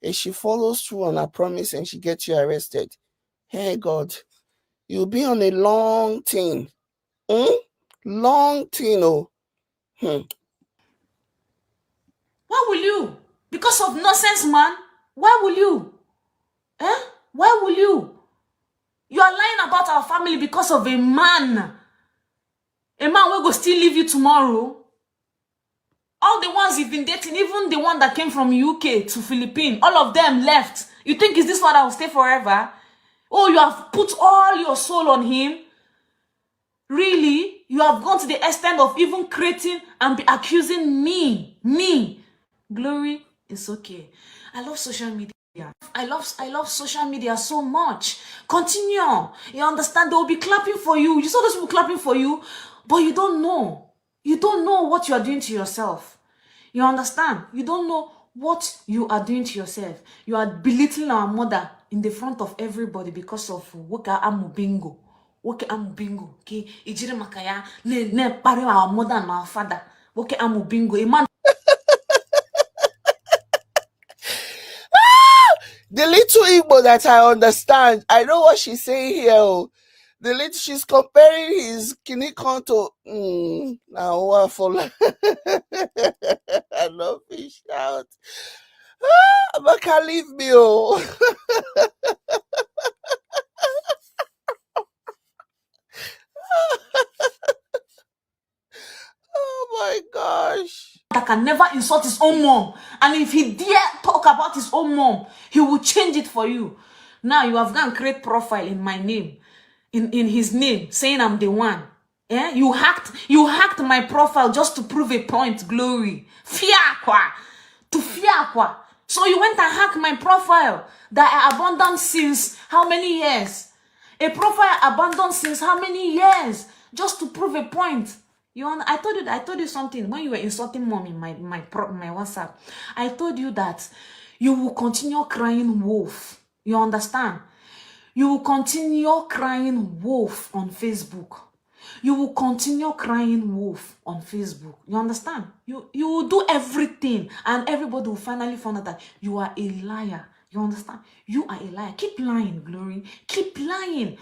if she follows through on her promise and she gets you arrested, hey God, you'll be on a long thing. Long thing, oh. Why will you? Because of nonsense, man. Why will you? Eh? Why will you? You are lying about our family because of a man. A man will go still leave you tomorrow. All the ones you've been dating, even the one that came from UK to Philippines, all of them left. You think is this one that will stay forever? Oh, you have put all your soul on him? Really? You have gone to the extent of even creating and be accusing me. Glory, it's okay. I love social media. I love social media so much. Continue. You understand? They will be clapping for you. You saw those people clapping for you, but you don't know. You don't know what you are doing to yourself. You understand? You don't know what you are doing to yourself. You are belittling our mother in the front of everybody because of Woka Amu Bingo. Woke Amu Bingo. Okay? Ijiri Makaya. Ne pare our mother and our father. Woke Amu Bingo. A man. The little Igbo that I understand, I know what she's saying here. The little, she's comparing his kinikon to now what for I love fish out. Amaka, leave me. Oh my gosh. That can never insult his own mom. And if he dare talk about his own mom, he will change it for you. Now you have gone create profile in my name, in his name, saying I'm the one. Yeah? You hacked my profile just to prove a point, Glory. Fiakwa. To fiakwa. So you went and hacked my profile that I abandoned since how many years? A profile abandoned since how many years? Just to prove a point. I told you something when you were insulting mom in my WhatsApp. I told you that you will continue crying wolf. You understand? You will continue crying wolf on Facebook. You will continue crying wolf on Facebook. You understand? You will do everything, and everybody will finally find out that you are a liar. You understand? You are a liar. Keep lying, Glory. Keep lying.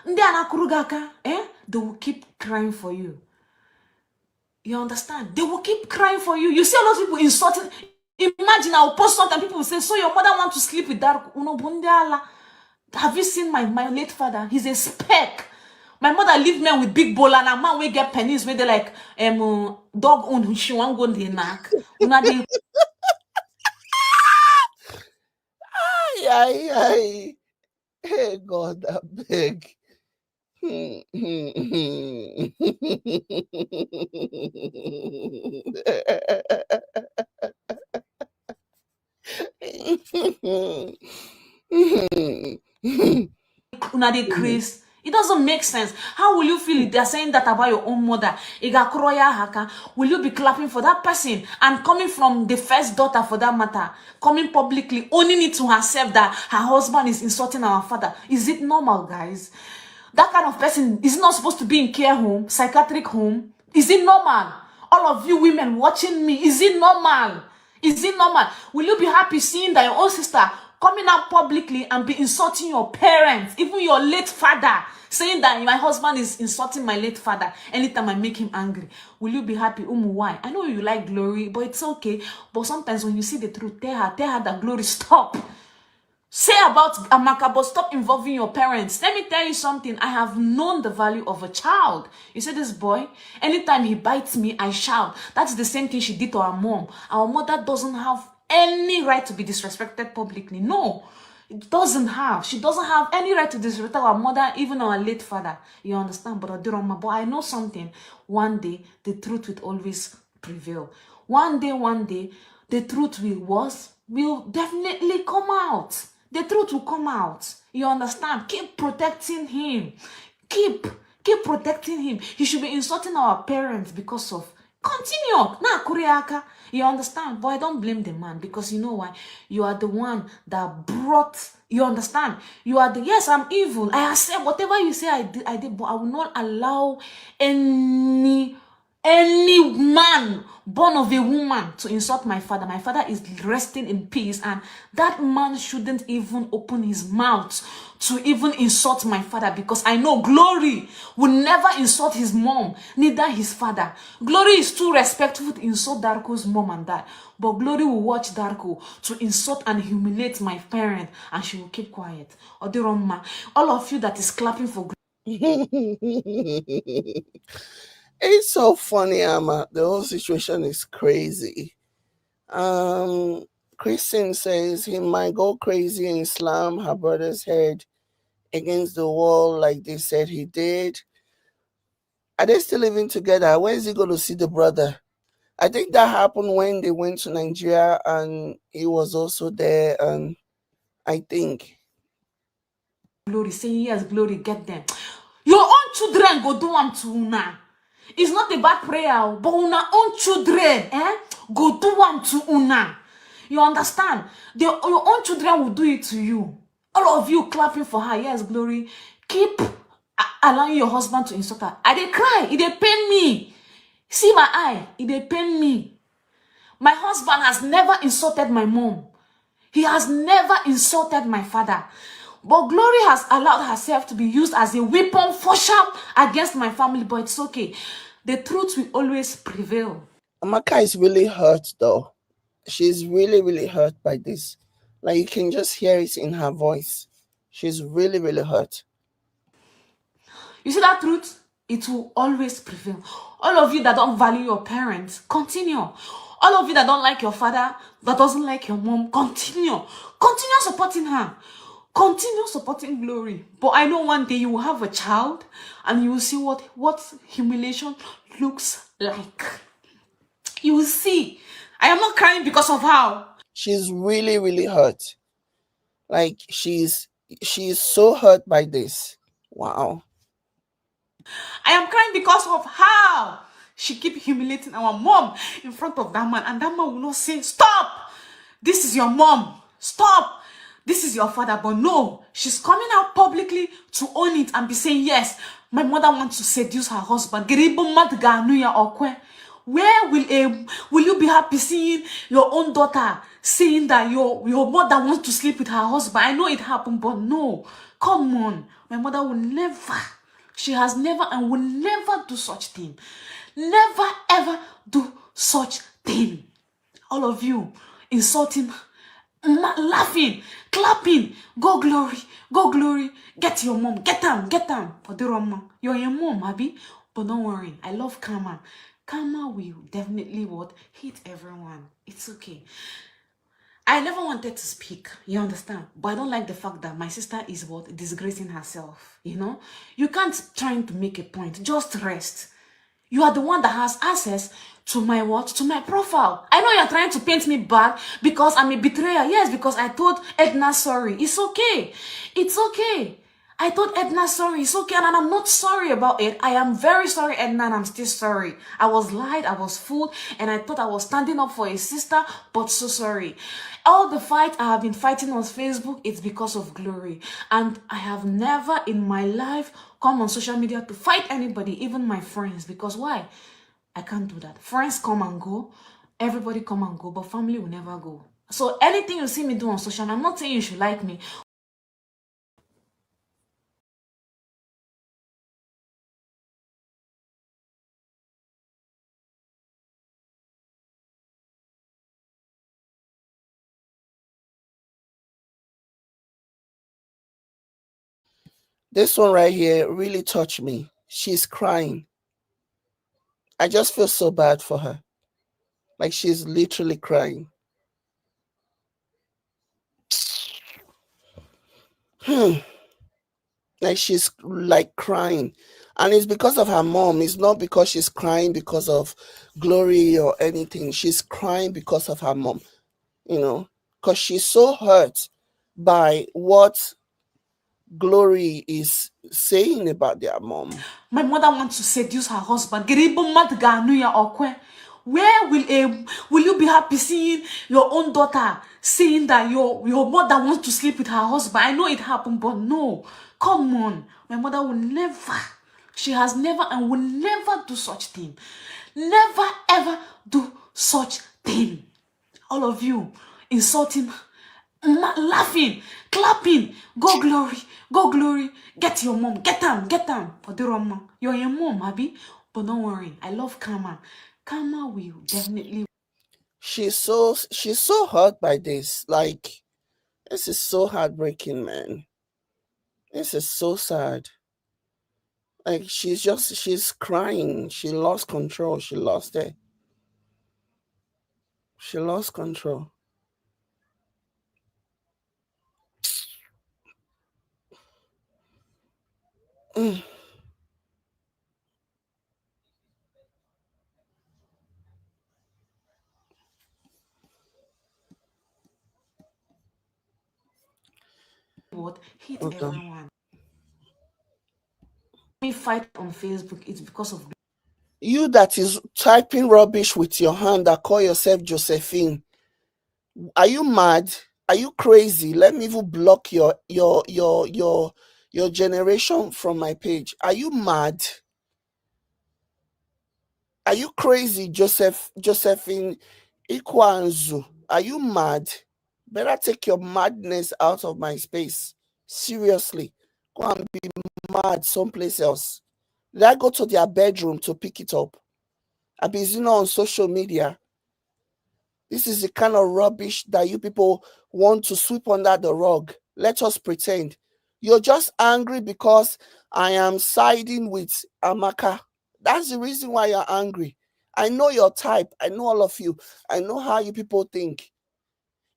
They will keep crying for you. You understand? They will keep crying for you. You see a lot of people insulting. Imagine I will post something and people will say, so your mother wants to sleep with Darko. Have you seen my late father? He's a speck. My mother leave men with big bowl, and a man will get pennies where they like dog own she won't go in the neck. Ay. Hey God, I beg. Chris. It doesn't make sense. How will you feel if they're saying that about your own mother? Will you be clapping for that person? And coming from the first daughter for that matter, coming publicly, owning it to herself that her husband is insulting our father. Is it normal, guys? That kind of person is not supposed to be in care home, psychiatric home. Is it normal? All of you women watching me, is it normal? Is it normal? Will you be happy seeing that your own sister coming out publicly and be insulting your parents, even your late father, saying that my husband is insulting my late father anytime I make him angry. Will you be happy? Why? I know you like Glory, but it's okay. But sometimes when you see the truth, tell her that Glory, stop. Say about Amaka, but stop involving your parents. Let me tell you something. I have known the value of a child. You see this boy? Anytime he bites me, I shout. That's the same thing she did to our mom. Our mother doesn't have any right to be disrespected publicly. No, it doesn't have. She doesn't have any right to disrespect our mother, even our late father. You understand? But I know something. One day, the truth will always prevail. One day, the truth will definitely come out. The truth will come out. You understand? Keep protecting him. Keep protecting him. He should be insulting our parents because of... Continue. Na kuriaka. You understand? But I don't blame the man, because you know why? You are the one that brought... You understand? You are the... Yes, I'm evil. I accept whatever you say I did, but I will not allow any man born of a woman to insult my father. My father is resting in peace, and that man shouldn't even open his mouth to even insult my father, because I know Glory will never insult his mom, neither his father. Glory is too respectful to insult Darko's mom and dad, but Glory will watch Darko to insult and humiliate my parent, and she will keep quiet. Odiroma, all of you that is clapping for It's so funny, Amma. The whole situation is crazy. Christine says he might go crazy and slam her brother's head against the wall like they said he did. Are they still living together? Where is he going to see the brother? I think that happened when they went to Nigeria and he was also there. And I think Glory, saying yes, Glory, get them. Your own children go do am to una. It's not a bad prayer, but una own children, go do am to una. You understand? Your own children will do it to you. All of you clapping for her. Yes, Glory. Keep allowing your husband to insult her. I dey cry. It dey pain me. See my eye. It dey pain me. My husband has never insulted my mom. He has never insulted my father. But Glory has allowed herself to be used as a weapon for sharp against my family. But it's okay. The truth will always prevail. Amaka is really hurt though. She's really, really hurt by this. Like you can just hear it in her voice. She's really, really hurt. You see that truth? It will always prevail. All of you that don't value your parents, continue. All of you that don't like your father, that doesn't like your mom, continue. Continue supporting her. Continue supporting Glory. But I know one day you will have a child and you will see what humiliation looks like. You will see. I am not crying because of how. She's really, really hurt. Like she's so hurt by this. Wow. I am crying because of how she keep humiliating our mom in front of that man, and that man will not say, stop, this is your mom, stop, this is your father. But no, she's coming out publicly to own it and be saying, yes, my mother wants to seduce her husband. Where will you be happy seeing your own daughter saying that your mother wants to sleep with her husband? I know it happened, but no, come on. My mother will never, she has never and will never do such thing. Never ever do such thing. All of you insulting, laughing, clapping. Go Glory, get your mom, get them. You're your mom, Abby. But don't worry, I love Karma. Karma will definitely hit everyone. It's okay. I never wanted to speak, you understand? But I don't like the fact that my sister is disgracing herself, you know? You can't try to make a point. Just rest. You are the one that has access to my to my profile. I know you're trying to paint me bad because I'm a betrayer. Yes, because I told Edna sorry. It's okay. It's okay. I told Edna sorry. It's okay, and I'm not sorry about it. I am very sorry, Edna, and I'm still sorry. I was lied, I was fooled, and I thought I was standing up for a sister, but so sorry. All the fight I have been fighting on Facebook, it's because of Glory. And I have never in my life come on social media to fight anybody, even my friends. Because why? I can't do that. Friends come and go. Everybody come and go, but family will never go. So anything you see me do on social media, I'm not saying you should like me. This one right here really touched me. She's crying. I just feel so bad for her. Like she's literally crying. Like she's like crying. And it's because of her mom. It's not because she's crying because of Glory or anything. She's crying because of her mom, because she's so hurt by what Glory is saying about their mom. My mother wants to seduce her husband. Where will you be happy seeing your own daughter saying that your mother wants to sleep with her husband? I know it happened, but no. Come on. My mother will never, she has never and will never do such thing. Never ever do such thing. All of you insulting, laughing, clapping, go Glory, get your mom, get them. You're your mom, Abby. But don't worry, I love Karma. Karma will definitely. She's so hurt by this. Like, this is so heartbreaking, man. This is so sad. Like she's crying. She lost control. She lost it. She lost control. Mm. What hit Hold on. everyone. We fight on Facebook. It's because of You that is typing rubbish with your hand that call yourself Josephine. Are you mad? Are you crazy? Let me even block your generation from my page. Are you mad? Are you crazy, Josephine Ikwanzu? Are you mad? Better take your madness out of my space. Seriously. Go and be mad someplace else. Did I go to their bedroom to pick it up? I be on social media. This is the kind of rubbish that you people want to sweep under the rug. Let us pretend. You're just angry because I am siding with Amaka. That's the reason why you're angry. I know your type. I know all of you. I know how you people think.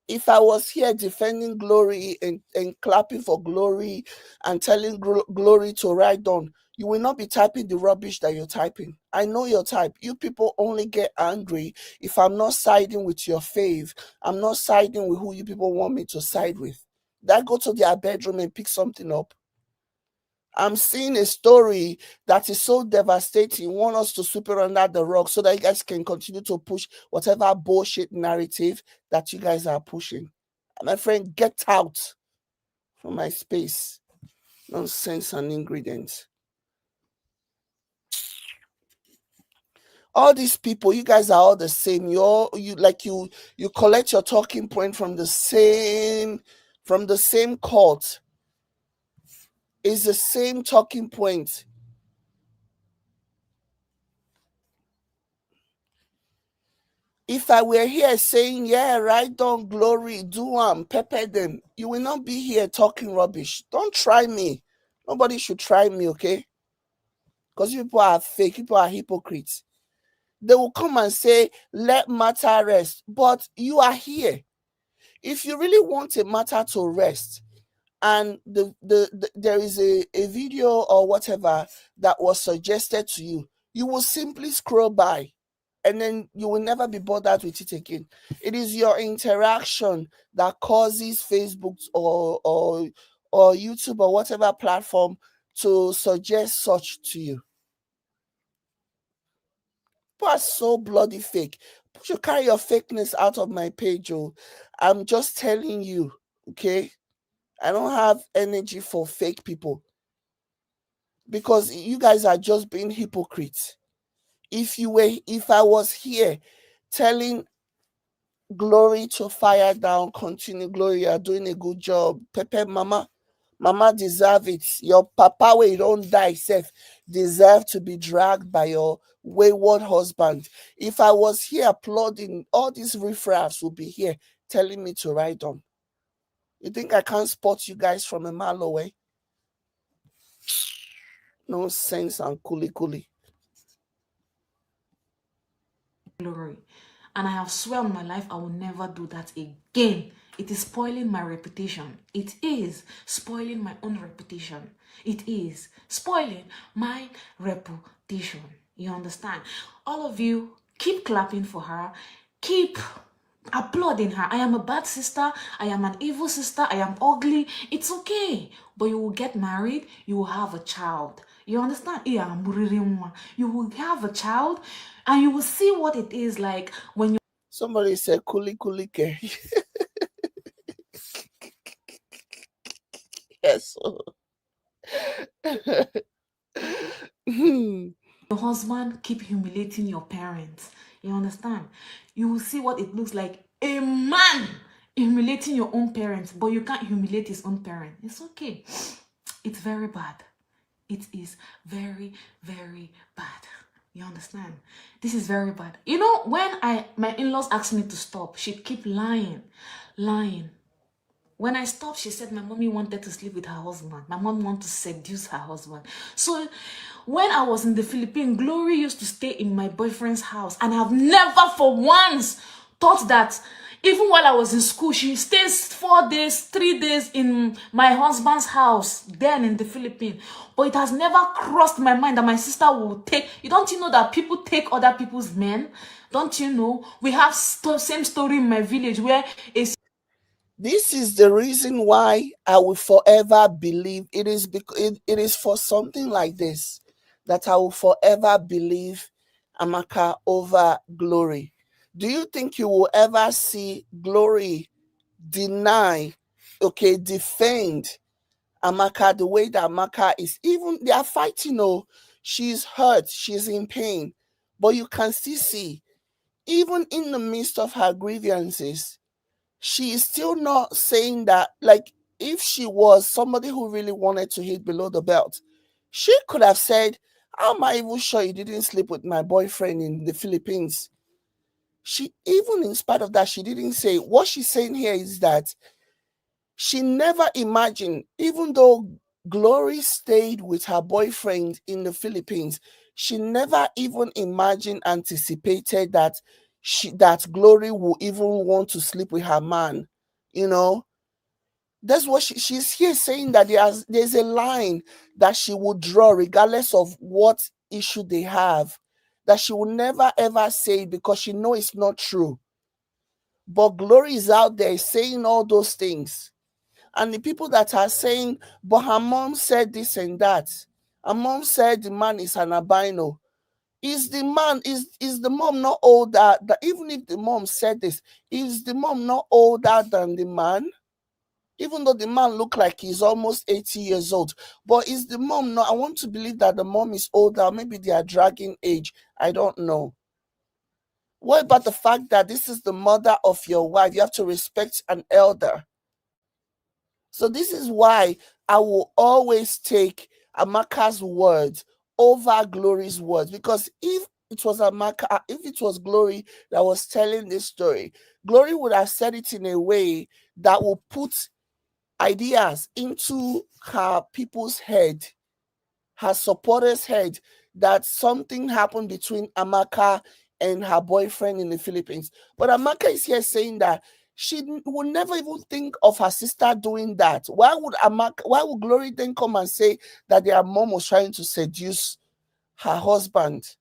If I was here defending Glory and clapping for Glory and telling Glory to write down, you will not be typing the rubbish that you're typing. I know your type. You people only get angry if I'm not siding with your fave. I'm not siding with who you people want me to side with. That go to their bedroom and pick something up. I'm seeing a story that is so devastating. You want us to sweep it under the rug so that you guys can continue to push whatever bullshit narrative that you guys are pushing. My friend, get out from my space. Nonsense and ingredients. All these people, you guys are all the same. You collect your talking point from the same cult. It's the same talking point. If I were here saying, yeah, write down Glory, do pepper them, you will not be here talking rubbish. Don't try me. Nobody should try me, okay? Because people are fake, people are hypocrites. They will come and say, let matter rest. But you are here. If you really want a matter to rest, and there is a video or whatever that was suggested to you, you will simply scroll by and then you will never be bothered with it again. It is your interaction that causes Facebook or YouTube or whatever platform to suggest such to you. People are so bloody fake. You should carry your fakeness out of my page. Oh, I'm just telling you, okay? I don't have energy for fake people because you guys are just being hypocrites. If I was here telling Glory to fire down, continue. Glory, you are doing a good job. Pepe, mama deserve it. Your papa, where you don't die, self, deserve to be dragged by your wayward husband. If I was here applauding, all these riffraffs would be here telling me to ride on. You think I can't spot you guys from a mile away? No sense and coolie. Glory. And I have sworn my life I will never do that again. It is spoiling my reputation. It is spoiling my own reputation. It is spoiling my reputation. You understand? All of you, keep clapping for her. Keep applauding her. I am a bad sister. I am an evil sister. I am ugly. It's okay. But you will get married. You will have a child. You understand? You will have a child and you will see what it is like when you. Somebody said coolie ke. Yes. Your husband keep humiliating your parents. You understand? You will see what it looks like. A man humiliating your own parents, but you can't humiliate his own parent. It's okay. It's very bad. It is very, very bad. You understand? This is very bad. You know, when my in-laws asked me to stop, she keep lying. When I stopped, she said my mommy wanted to sleep with her husband. My mom wanted to seduce her husband. So when I was in the Philippines, Glory used to stay in my boyfriend's house. And I've never for once thought that even while I was in school, she stays 4 days, 3 days in my husband's house, then in the Philippines. But it has never crossed my mind that my sister will take. Don't you know that people take other people's men? Don't you know? We have same story in my village where a. This is the reason why I will forever believe it is because it is for something like this that I will forever believe Amaka over Glory. Do you think you will ever see Glory deny, defend Amaka the way that Amaka is? Even they are fighting, she's hurt, she's in pain, but you can still see, even in the midst of her grievances, she is still not saying that. Like, if she was somebody who really wanted to hit below the belt, she could have said, how am I even sure you didn't sleep with my boyfriend in the Philippines? She, even in spite of that, she didn't say. What she's saying here is that she never imagined, even though Glory stayed with her boyfriend in the Philippines, she never even imagined, anticipated that Glory will even want to sleep with her man. You know, that's what she's here saying, that there's a line that she will draw regardless of what issue they have, that she will never ever say it because she knows it's not true. But Glory is out there saying all those things. And the people that are saying, but her mom said this and that. Her mom said the man is an albino. Is the man, is the mom not older? That even if the mom said this, is the mom not older than the man? Even though the man look like he's almost 80 years old. But is the mom not? I want to believe that the mom is older. Maybe they are dragging age. I don't know. What about the fact that this is the mother of your wife? You have to respect an elder. So this is why I will always take Amaka's words over Glory's words. Because if it was Amaka, if it was Glory that was telling this story, Glory would have said it in a way that will put ideas into her people's head, her supporters' head, that something happened between Amaka and her boyfriend in the Philippines. But Amaka is here saying that she would never even think of her sister doing that. Why would Glory then come and say that their mom was trying to seduce her husband?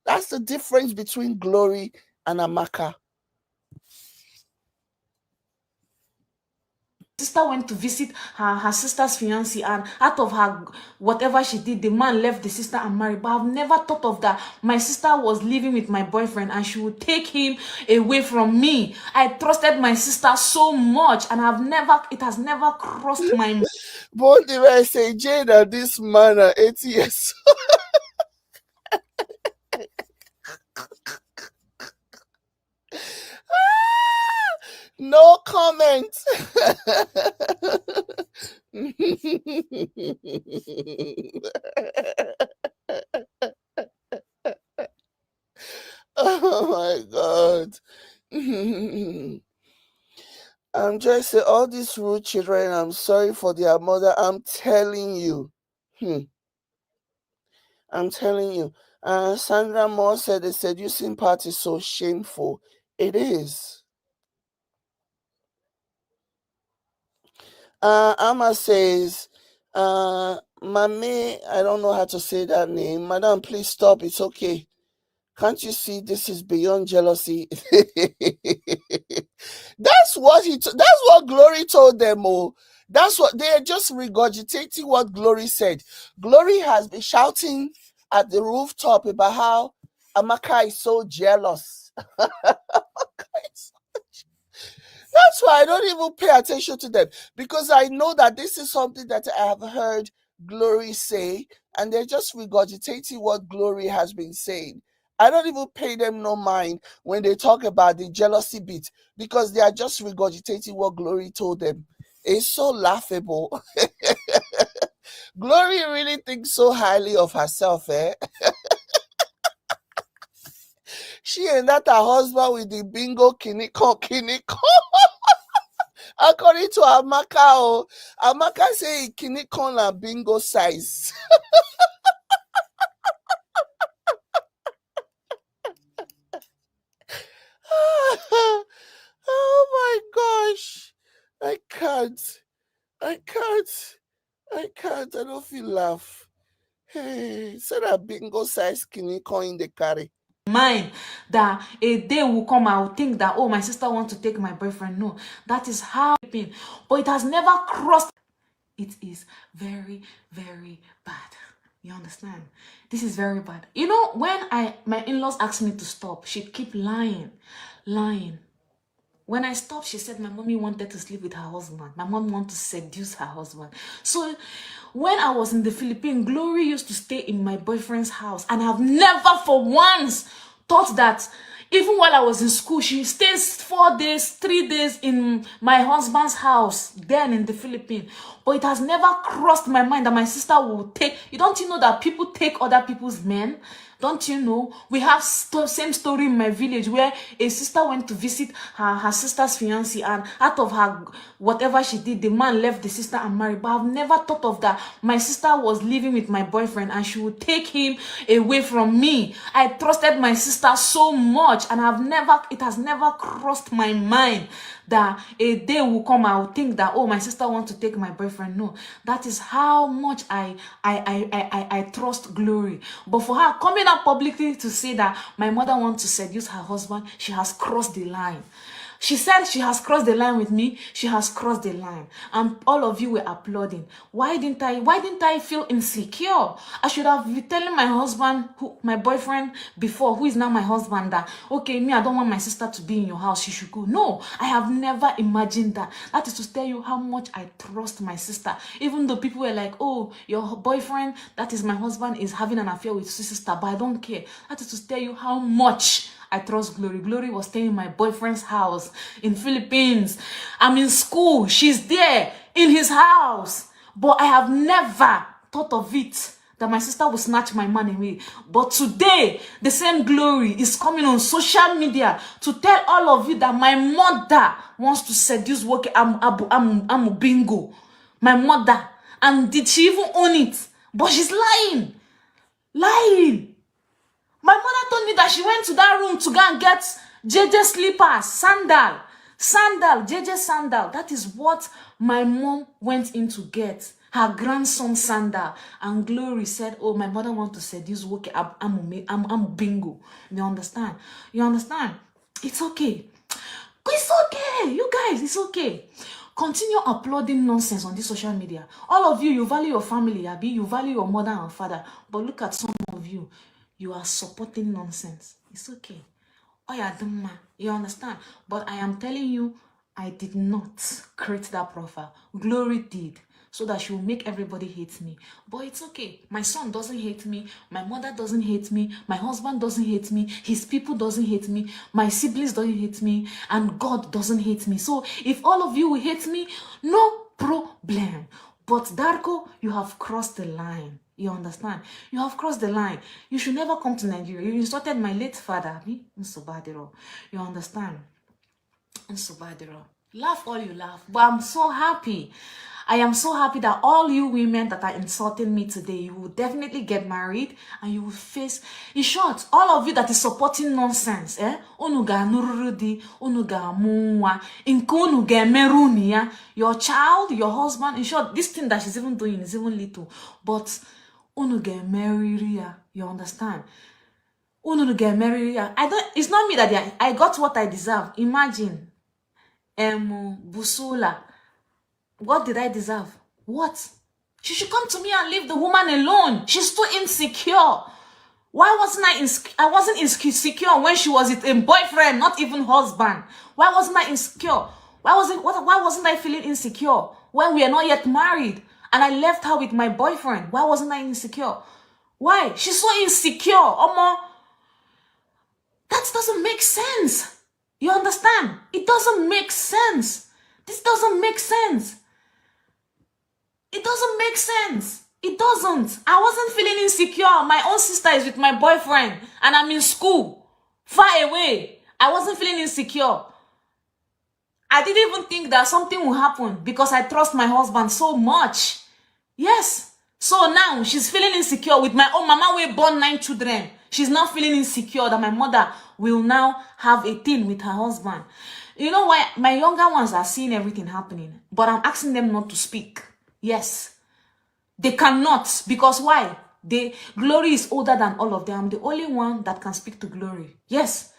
That's the difference between Glory and Amaka. Sister went to visit her sister's fiancé, and out of her whatever she did, the man left the sister and married. But I've never thought of that. My sister was living with my boyfriend and she would take him away from me. I trusted my sister so much, and it has never crossed my mind. But the I say, Jada, this man at 80 years. comment. Oh my God. I'm just saying, all these rude children, I'm sorry for their mother. I'm telling you. I'm telling you. Sandra Moore said the seducing part is so shameful. It is. Amma says, Mame, I don't know how to say that name. Madam, please stop. It's okay. Can't you see this is beyond jealousy? That's what Glory told them. Oh, that's what they're just regurgitating what Glory said. Glory has been shouting at the rooftop about how Amaka is so jealous. That's why I don't even pay attention to them, because I know that this is something that I have heard Glory say, and they're just regurgitating what Glory has been saying. I don't even pay them no mind when they talk about the jealousy bit, because they are just regurgitating what Glory told them. It's so laughable. Glory really thinks so highly of herself, eh? She and that her husband with the bingo kiniko. According to Amaka, Amaka say kiniko na bingo size. Oh my gosh. I can't. I don't feel laugh. Hey, so that bingo size kiniko in the carry. Mind that a day will come, I will think that, oh, my sister wants to take my boyfriend. No, that is how it's been. But it has never crossed. It is very, very bad. You understand? This is very bad. You know, when my in-laws asked me to stop, she'd keep lying. When I stopped, she said my mommy wanted to sleep with her husband. My mom wanted to seduce her husband. So when I was in the Philippines, Glory used to stay in my boyfriend's house. And I've never for once thought that, even while I was in school, she stays 4 days, 3 days in my husband's house, then in the Philippines. But it has never crossed my mind that my sister will take. You don't know that people take other people's men? Don't you know? We have same story in my village where a sister went to visit her sister's fiancé, and out of her whatever she did, the man left the sister and married. But I've never thought of that. My sister was living with my boyfriend and she would take him away from me. I trusted my sister so much, and it has never crossed my mind that a day will come, I will think that, oh, my sister wants to take my boyfriend. No, that is how much I trust Glory. But for her coming out publicly to say that my mother wants to seduce her husband, she has crossed the line. She said she has crossed the line with me. She has crossed the line. And all of you were applauding. Why didn't I feel insecure? I should have been telling my husband, my boyfriend before, who is now my husband, that, okay, me, I don't want my sister to be in your house. She should go. No, I have never imagined that. That is to tell you how much I trust my sister. Even though people were like, oh, your boyfriend, that is my husband, is having an affair with your sister. But I don't care. That is to tell you how much I trust Glory. Glory was staying in my boyfriend's house in Philippines. I'm in school. She's there in his house. But I have never thought of it that my sister will snatch my man away. But today, the same Glory is coming on social media to tell all of you that my mother wants to seduce Woke Amu Bingo. My mother. And did she even own it? But she's lying. Lying. My mother told me that she went to that room to go and get JJ slippers, sandal, JJ sandal. That is what my mom went in to get. Her grandson sandal. And Glory said, oh, my mother wants to seduce Woke I'm Bingo. You understand? You understand? It's okay. It's okay. You guys, it's okay. Continue uploading nonsense on this social media. All of you, you value your family, Abi. You value your mother and father. But look at some of you. You are supporting nonsense. It's okay. Oh yeah, you understand? But I am telling you, I did not create that profile. Glory did. so that she will make everybody hate me. But it's okay. My son doesn't hate me. My mother doesn't hate me. My husband doesn't hate me. His people doesn't hate me. My siblings don't hate me. And God doesn't hate me. So if all of you will hate me, no problem. But Darko, you have crossed the line. You understand? You have crossed the line. You should never come to Nigeria. You insulted my late father. You understand? Laugh all you laugh. But I'm so happy. I am so happy that all you women that are insulting me today, you will definitely get married and you will face, in short, all of you that is supporting nonsense, your child, your husband, in short, this thing that she's even doing is even little, but you understand? It's not me that I got what I deserve. Imagine, Busula. What did I deserve? What? She should come to me and leave the woman alone. She's too insecure. Why wasn't I wasn't insecure when she was with a boyfriend, not even husband. Why wasn't I insecure? Why wasn't I feeling insecure when we are not yet married and I left her with my boyfriend? Why wasn't I insecure? Why? She's so insecure. That doesn't make sense. You understand? It doesn't make sense. This doesn't make sense. It doesn't make sense. It doesn't. I wasn't feeling insecure. My own sister is with my boyfriend and I'm in school, far away. I wasn't feeling insecure. I didn't even think that something will happen because I trust my husband so much. Yes. So now she's feeling insecure with my own mama. We born 9 children. She's not feeling insecure that my mother will now have a thing with her husband. You know why? My younger ones are seeing everything happening, but I'm asking them not to speak. Yes. They cannot, because why? Glory is older than all of them. I'm the only one that can speak to Glory. Yes.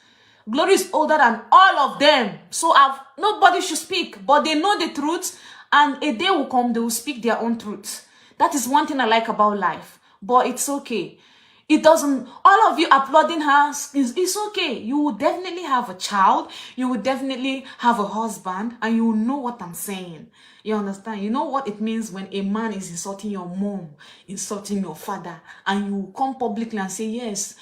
Glory is older than all of them. So nobody should speak, but they know the truth, and a day will come, they will speak their own truth. That is one thing I like about life, but it's okay. It doesn't, all of you applauding her, it's okay. You will definitely have a child. You will definitely have a husband, and you will know what I'm saying. You understand? You know what it means when a man is insulting your mom, insulting your father, and you come publicly and say, yes,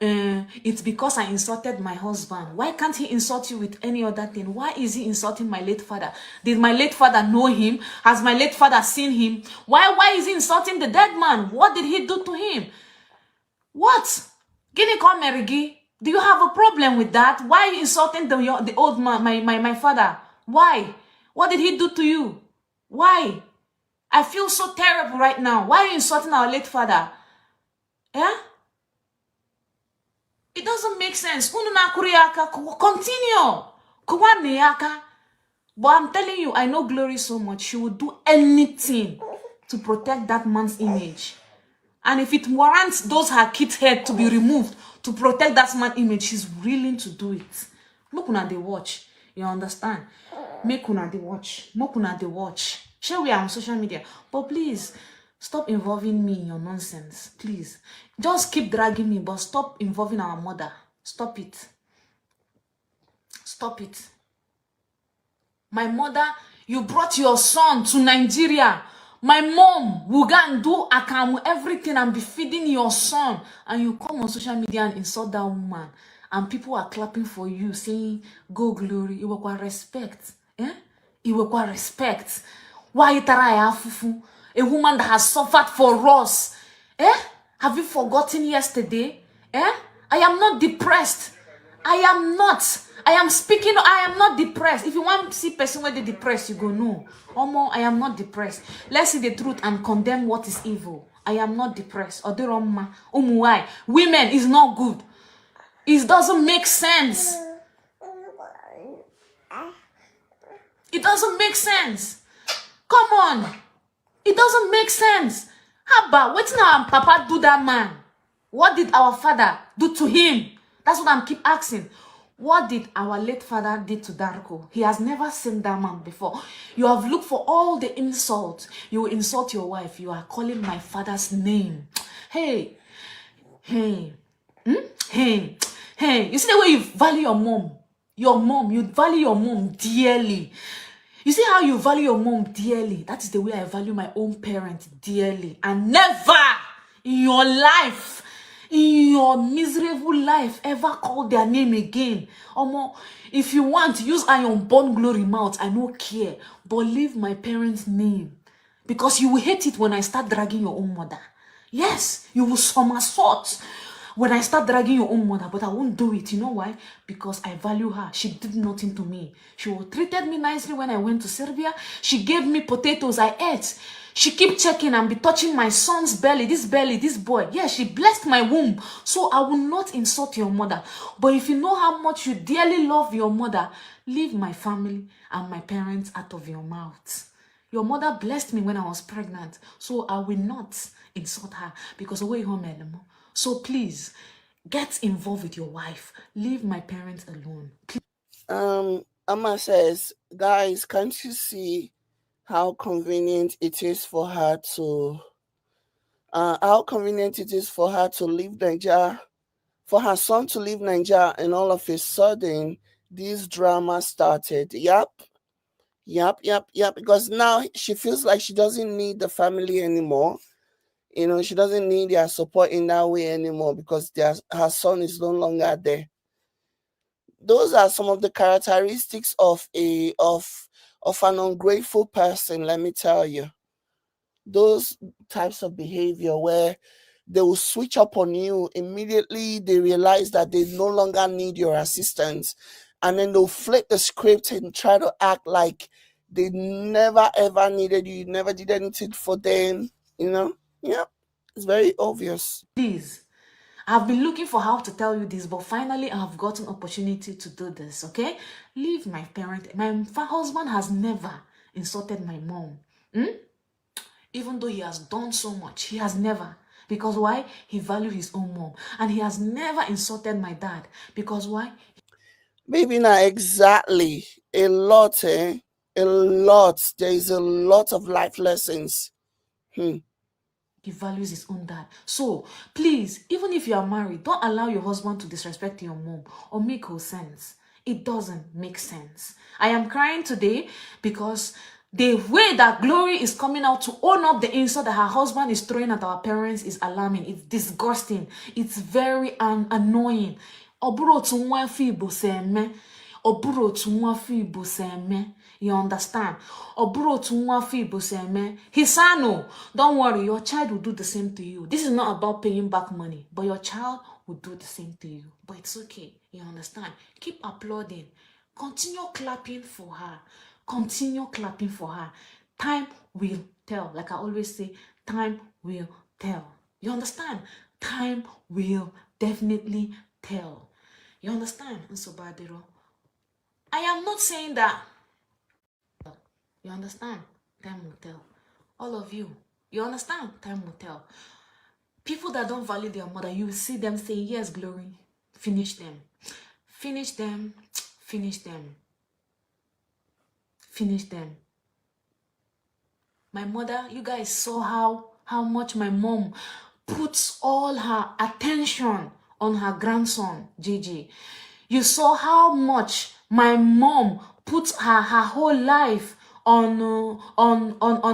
it's because I insulted my husband. Why can't he insult you with any other thing? Why is he insulting my late father? Did my late father know him? Has my late father seen him? Why is he insulting the dead man? What did he do to him? What? Guinea corn Merigi? Do you have a problem with that? Why are you insulting the old man, my father? Why? What did he do to you? Why? I feel so terrible right now. Why are you insulting our late father? Yeah? It doesn't make sense. Continue. But I'm telling you, I know Glory so much. She would do anything to protect that man's image. And if it warrants those her kids' head to be removed to protect that man's image, she's willing to do it. Make una dey watch. You understand? Make una dey watch. Make una dey watch. Share we are on social media. But please, stop involving me in your nonsense. Please. Just keep dragging me, but stop involving our mother. Stop it. Stop it. My mother, you brought your son to Nigeria. My mom will go and do akamu, everything, and be feeding your son. And you come on social media and insult that woman. And people are clapping for you, saying, go Glory. You will respect. Eh? You will respect. Why fufu? A woman that has suffered for us. Eh? Have you forgotten yesterday? Eh? I am not depressed. I am not. I am speaking. I am not depressed. If you want to see person where they depressed, you go no. Omo, I am not depressed. Let's see the truth and condemn what is evil. I am not depressed. Why? Women is not good. It doesn't make sense. It doesn't make sense. Come on. It doesn't make sense. How about what now Papa do that man? What did our father do to him? That's what I'm keep asking. What did our late father did to Darko? He has never seen that man before. You have looked for all the insults. You will insult your wife. You are calling my father's name. Hey. Hey. Hey. Hey. You see the way you value your mom. Your mom. You value your mom dearly. You see how you value your mom dearly? That is the way I value my own parent dearly. And never in your life, in your miserable life, ever call their name again. Omo, if you want, use iron born glory mouth. I no care. But leave my parents' name. Because you will hate it when I start dragging your own mother. Yes, you will somersault when I start dragging your own mother, but I won't do it. You know why? Because I value her. She did nothing to me. She treated me nicely when I went to Serbia. She gave me potatoes. I ate. She keep checking and be touching my son's belly, this boy. Yeah, she blessed my womb. So I will not insult your mother. But if you know how much you dearly love your mother, leave my family and my parents out of your mouth. Your mother blessed me when I was pregnant, so I will not insult her because away home anymore. So please, get involved with your wife. Leave my parents alone. Amma says, guys, can't you see how convenient it is for her to leave Nigeria, for her son to leave Nigeria, and all of a sudden this drama started. Yep. Because now she feels like she doesn't need the family anymore. You know, she doesn't need their support in that way anymore because her son is no longer there. Those are some of the characteristics of an ungrateful person, let me tell you. Those types of behavior where they will switch up on you immediately they realize that they no longer need your assistance, and then they'll flip the script and try to act like they never ever needed you never did anything for them, you know. Yeah, it's very obvious. Please, I've been looking for how to tell you this, but finally I've got an opportunity to do this, okay? Leave my parent. My husband has never insulted my mom. Even though he has done so much, he has never. Because why? He values his own mom. And he has never insulted my dad. Because why? Maybe not exactly. A lot, eh? A lot. There is a lot of life lessons. He values his own dad. So, please, even if you are married, don't allow your husband to disrespect your mom or make no sense. It doesn't make sense. I am crying today because the way that Glory is coming out to own up the insult that her husband is throwing at our parents is alarming. It's disgusting. It's very annoying. You understand? Hisano, don't worry, your child will do the same to you. This is not about paying back money, but your child will do the same to you. But it's okay. You understand? Keep applauding. Continue clapping for her. Continue clapping for her. Time will tell. Like I always say, time will tell. You understand? Time will definitely tell. You understand? Nsobadero. I am not saying that. You understand? Time will tell. All of you. You understand? Time will tell. People that don't value their mother, you will see them saying, yes, Glory. Finish them. Finish them. Finish them. Finish them. My mother, you guys saw how much my mom puts all her attention on her grandson, JJ. You saw how much my mom puts her whole life on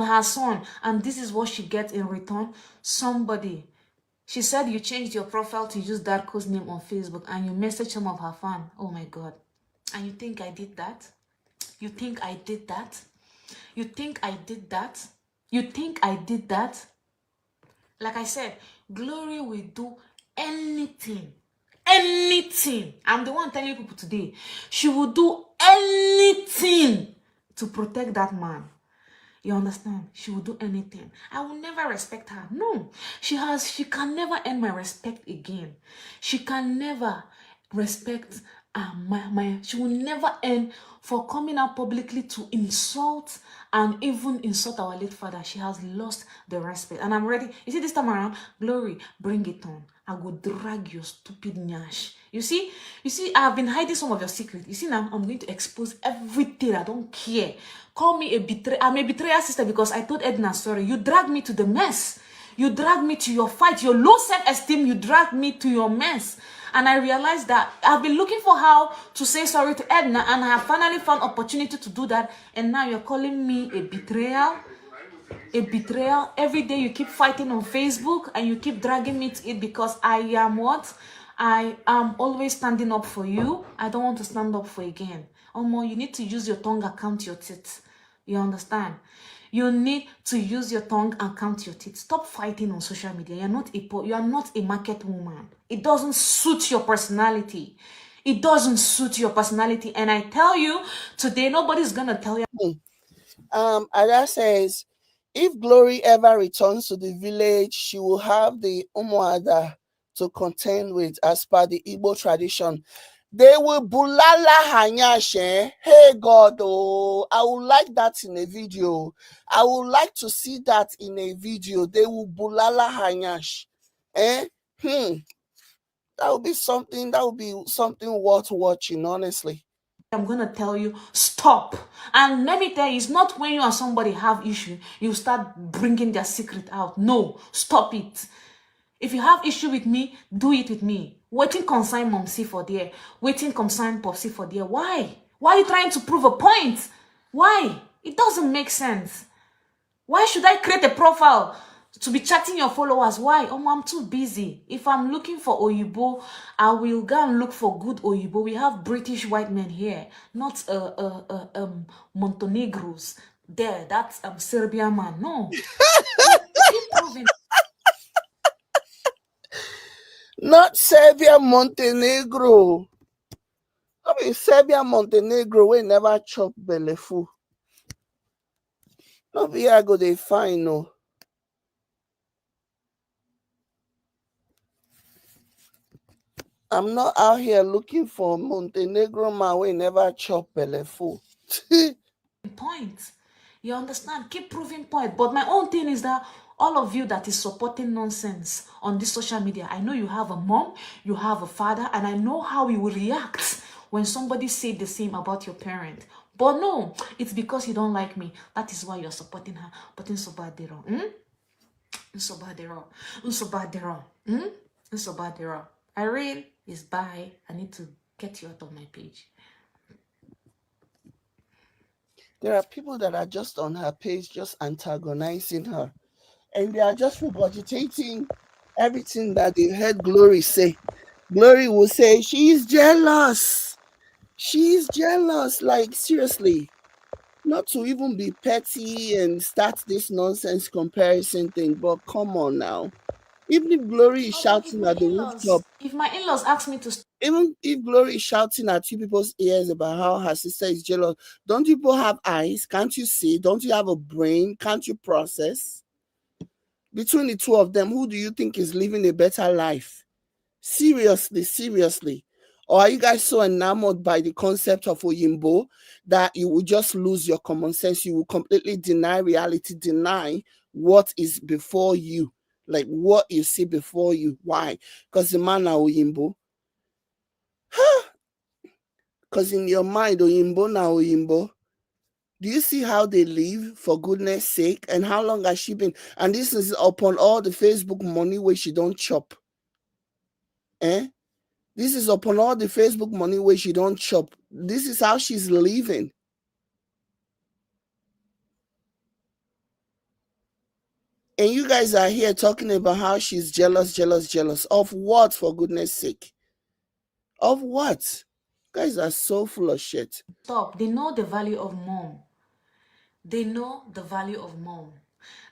her son, and this is what she gets in return. Somebody, she said you changed your profile to use Darko's name on Facebook and you messaged some of her fans. Oh my God. And you think I did that? You think I did that? You think I did that? You think I did that? Like I said, Glory will do anything. Anything. I'm the one telling people today. She will do anything to protect that man. You understand? She will do anything. I will never respect her. No. She can never earn my respect again. She can never respect she will never earn for coming out publicly to insult and even insult our late father. She has lost the respect. And I'm ready. You see, this time around, Glory, bring it on. I will drag your stupid nyash. You see, I have been hiding some of your secrets. You see, now I'm going to expose everything. I don't care. Call me a betrayer. I'm a betrayer sister because I told Edna, sorry. You dragged me to the mess. You drag me to your fight, your low self-esteem. You drag me to your mess. And I realized that I've been looking for how to say sorry to Edna, and I have finally found opportunity to do that. And now you're calling me a betrayal? A betrayal? Every day you keep fighting on Facebook and you keep dragging me to it because I am what? I am always standing up for you. I don't want to stand up for again. Omo, you need to use your tongue and count your teeth. You understand? You need to use your tongue and count your teeth. Stop fighting on social media. You are not a market woman. It doesn't suit your personality. It doesn't suit your personality. And I tell you, today, nobody's going to tell you. Ada says, if Glory ever returns to the village, she will have the Umuada to contend with as per the Igbo tradition. They will bulala hanyashe. Hey God, oh, I would like that in a video. I would like to see that in a video. They will bulala hanyash. That would be something. That would be something worth watching, honestly. I'm going to tell you, stop. And let me tell you, it's not when you and somebody have issue, you start bringing their secret out. No, stop it. If you have issue with me, do it with me. Waiting consign Momsi for there. Waiting consign Popsi for there. Why? Why are you trying to prove a point? Why? It doesn't make sense. Why should I create a profile to be chatting your followers? Why? Oh, I'm too busy. If I'm looking for Oyibo, I will go and look for good Oyibo. We have British white men here, not Montenegros. There, that's Serbian man. No. Keep proving. Not Serbia, Montenegro. I mean, Serbia, Montenegro, we never chop belefu. No be I go they find no. I'm not out here looking for Montenegro man. We never chop belefu. Point. You understand? Keep proving point. But my own thing is that all of you that is supporting nonsense on this social media, I know you have a mom, you have a father, and I know how you will react when somebody say the same about your parent. But no, it's because you don't like me. That is why you're supporting her. But in Sobadero, Irene is bye. I need to get you out of my page. There are people that are just on her page, just antagonizing her. And they are just regurgitating everything that they heard Glory say. Glory will say, she's jealous. She's jealous. Like, seriously. Not to even be petty and start this nonsense comparison thing, but come on now. Even if Glory is shouting at the rooftop, if my in-laws ask me to even if Glory is shouting at you people's ears about how her sister is jealous, don't you people have eyes? Can't you see? Don't you have a brain? Can't you process? Between the two of them, who do you think is living a better life? Seriously, seriously. Or are you guys so enamored by the concept of Oyimbo that you will just lose your common sense? You will completely deny reality, deny what is before you, like what you see before you. Why? Because the man are Oyimbo. Because in your mind, Oyimbo na Oyimbo. Do you see how they live, for goodness sake? And how long has she been? And this is upon all the Facebook money where she don't chop. This is upon all the Facebook money where she don't chop. This is how she's living. And you guys are here talking about how she's jealous, jealous, jealous. Of what, for goodness sake? Of what? You guys are so full of shit. stop. They know the value of mom. They know the value of mom.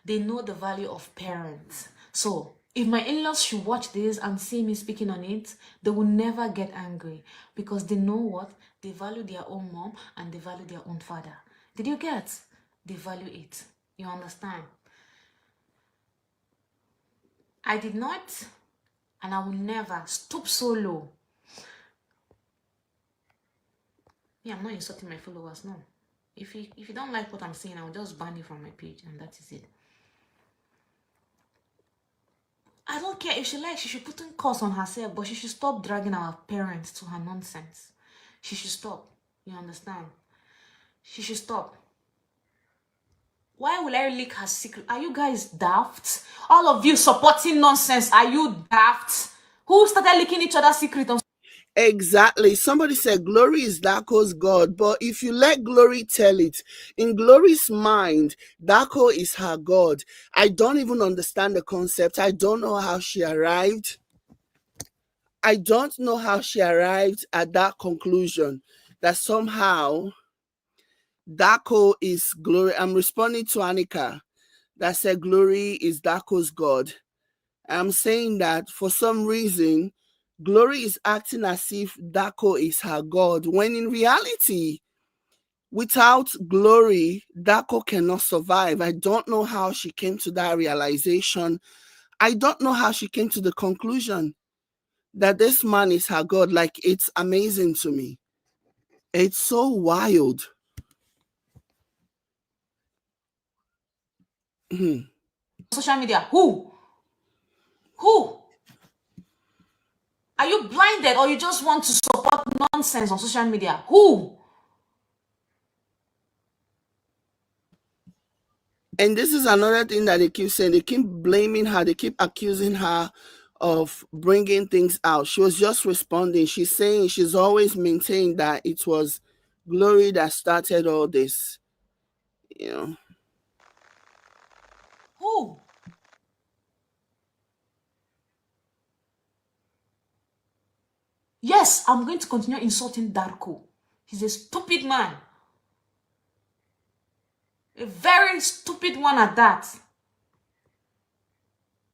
They know the value of parents. So if my in-laws should watch this and see me speaking on it, they will never get angry because they know what? They value their own mom and they value their own father. Did you get? They value it. You understand? I did not, and I will never stoop so low. Yeah, I'm not insulting my followers, no. If you don't like what I'm saying, I'll just ban you from my page, and that is it. I don't care if she likes, she should put in curse on herself, but she should stop dragging our parents to her nonsense. She should stop. You understand? She should stop. Why will I leak her secret? Are you guys daft? All of you supporting nonsense, are you daft? Who started leaking each other's secret on Exactly. Somebody said Glory is Darko's God, but if you let Glory tell it, in Glory's mind, Darko is her God. I don't even understand the concept. I don't know how she arrived. I don't know how she arrived at that conclusion that somehow Darko is Glory. I'm responding to Anika that said Glory is Darko's God. I'm saying that for some reason, Glory is acting as if Darko is her God, when in reality, without Glory, Darko cannot survive. I don't know how she came to that realization. I don't know how she came to the conclusion that this man is her God. Like, it's amazing to me. It's so wild. social media? Who? Who? Are you blinded or you just want to support nonsense on social media? Who? And this is another thing that they keep saying. They keep blaming her. They keep accusing her of bringing things out. She was just responding. She's saying she's always maintained that it was Glory that started all this. You know. Who? Yes, I'm going to continue insulting Darko. He's a stupid man. A very stupid one at that.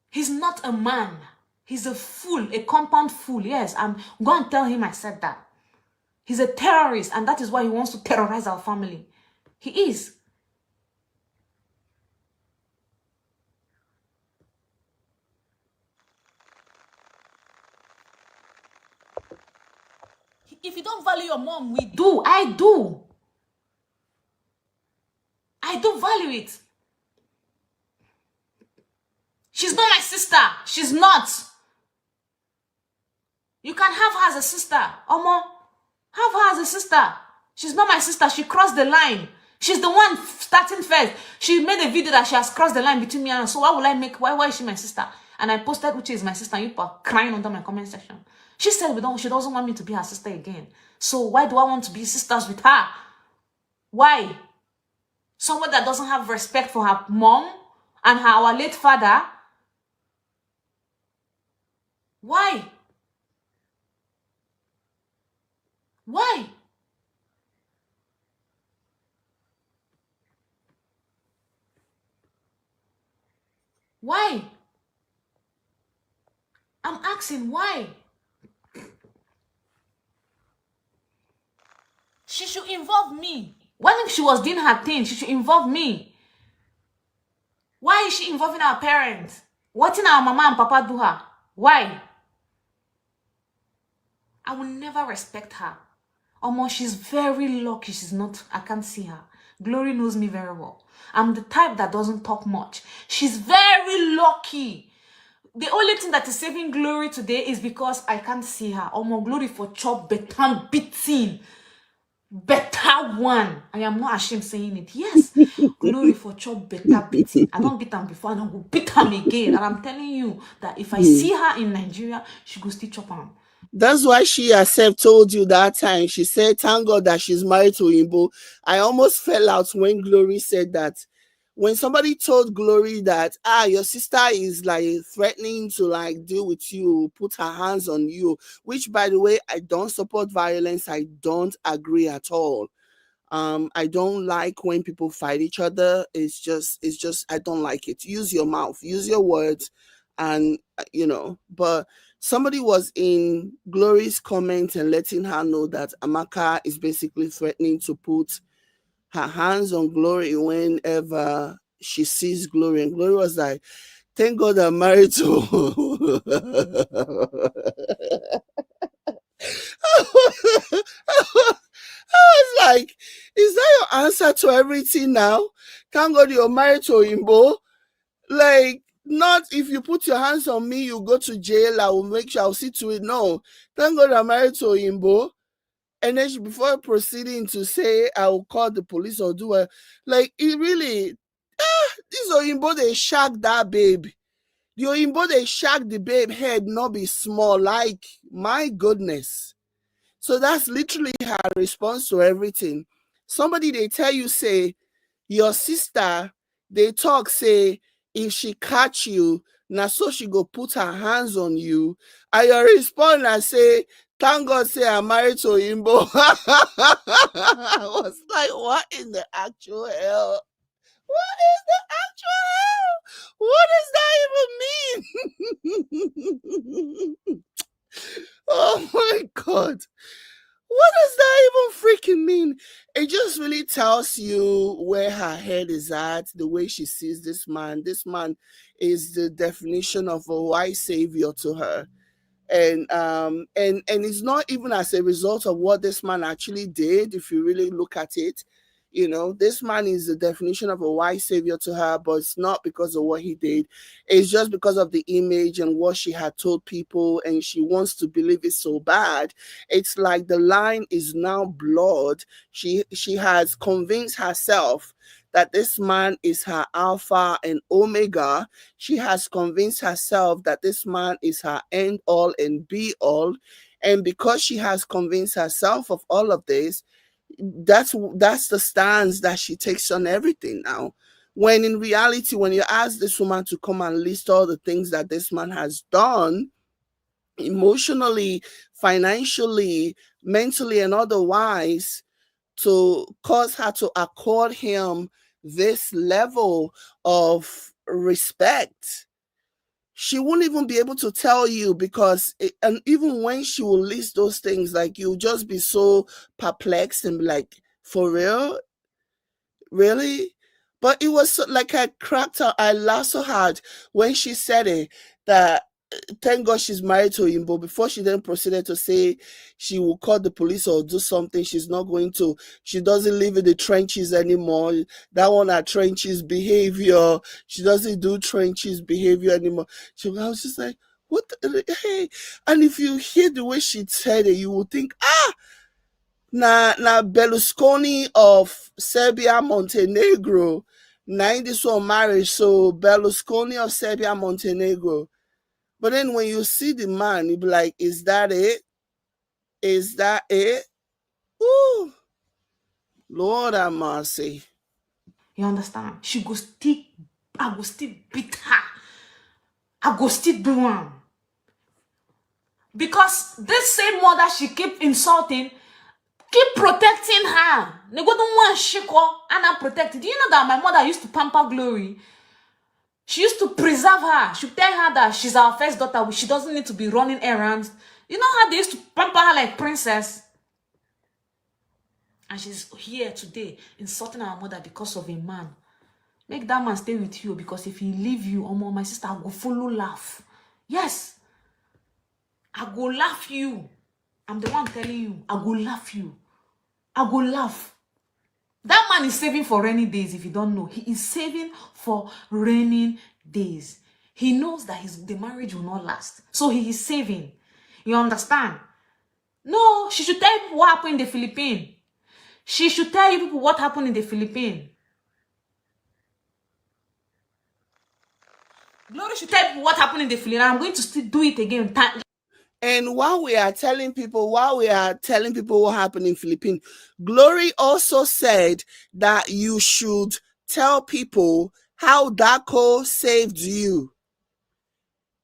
He's not a man. He's a fool, a compound fool. Yes, I'm going to tell him I said that. He's a terrorist, and that is why he wants to terrorize our family. He is. If you don't value your mom, we do. I do. I do value it. She's not my sister. She's not. You can have her as a sister. Omo, have her as a sister. She's not my sister. She crossed the line. She's the one starting first. She made a video that she has crossed the line between me and her. So why will I make, why is she my sister? And I posted Uche is my sister, and you people are crying under my comment section. She said she doesn't want me to be her sister again. So why do I want to be sisters with her? Why? Someone that doesn't have respect for her mom and our late father. Why? Why? Why? I'm asking why. She should involve me. When she was doing her thing, she should involve me. Why is she involving our parents? What did our mama and papa do her? Why? I will never respect her. Almost, she's very lucky she's not, I can't see her. Glory knows me very well. I'm the type that doesn't talk much. She's very lucky. The only thing that is saving Glory today is because I can't see her. Almost Glory for chop better beating. Better one. I am not ashamed saying it. Yes, Glory for chop better beating. I don't beat them before, I don't go beat them again. And I'm telling you that if I see her in Nigeria, she go still chop them. That's why she herself told you that time. She said, thank God that she's married to Imbo. I almost fell out when Glory said that. When somebody told Glory that, your sister is like threatening to like deal with you, put her hands on you, which by the way, I don't support violence. I don't agree at all. I don't like when people fight each other. It's just I don't like it. Use your mouth, use your words, and but somebody was in Glory's comment and letting her know that Amaka is basically threatening to put her hands on Glory whenever she sees Glory. And Glory was like, thank God I'm married to I was like, is that your answer to everything now? Thank God you're married to Imbo. Like, not if you put your hands on me, you go to jail. I will make sure I'll see to it. No. Thank God I'm married to Imbo. And then before proceeding to say I will call the police or do it, like it really this Oyinbo they shag that babe. The Oyinbo they shag the babe head not be small, like my goodness. So that's literally her response to everything. Somebody they tell you say your sister, they talk say if she catch you, now so she go put her hands on you. And your response and say, thank God say I'm married to Imbo. I was like, what in the actual hell? What is the actual hell? What does that even mean? Oh my God. What does that even freaking mean? It just really tells you where her head is at, the way she sees this man. This man is the definition of a white savior to her. And it's not even as a result of what this man actually did. If you really look at it, you know, this man is the definition of a white savior to her, but it's not because of what he did. It's just because of the image and what she had told people, and she wants to believe it so bad. It's like the line is now blurred. She has convinced herself that this man is her alpha and omega. She has convinced herself that this man is her end all and be all. And because she has convinced herself of all of this, that's the stance that she takes on everything now. When in reality, when you ask this woman to come and list all the things that this man has done, emotionally, financially, mentally, and otherwise, to cause her to accord him this level of respect, she won't even be able to tell you, because and even when she will list those things, like, you'll just be so perplexed and be like, for real, really? But it was like I cracked her, I laughed so hard when she said it, that thank God she's married to him. But before she then proceeded to say she will call the police or do something, she's not going to. She doesn't live in the trenches anymore. That one, her trenches behavior. She doesn't do trenches behavior anymore. I was just like, what? Hey. And if you hear the way she said it, you will think, na Berlusconi of Serbia, Montenegro. Now this one marriage, so Berlusconi of Serbia, Montenegro. But then when you see the man, you be like, is that it? Is that it? Ooh, Lord have mercy. You understand? She go still, I go still beat her. I go still do one. Because this same mother she keep insulting, keep protecting her. They go don't want shiko and I protect. Do you know that my mother used to pamper Glory? She used to preserve her. She tell her that she's our first daughter. She doesn't need to be running errands. You know how they used to pamper her like princess? And she's here today insulting our mother because of a man. Make that man stay with you, because if he leave you, my sister, I go follow laugh. Yes. I go laugh you. I'm the one telling you. I go laugh you. I go laugh. That man is saving for rainy days, if you don't know. He is saving for rainy days. He knows that the marriage will not last. So he is saving. You understand? No, she should tell you what happened in the Philippines. She should tell you people what happened in the Philippines. Glory should tell people what happened in the Philippines. I'm going to still do it again. And while we are telling people what happened in Philippines, Glory also said that you should tell people how Darko saved you.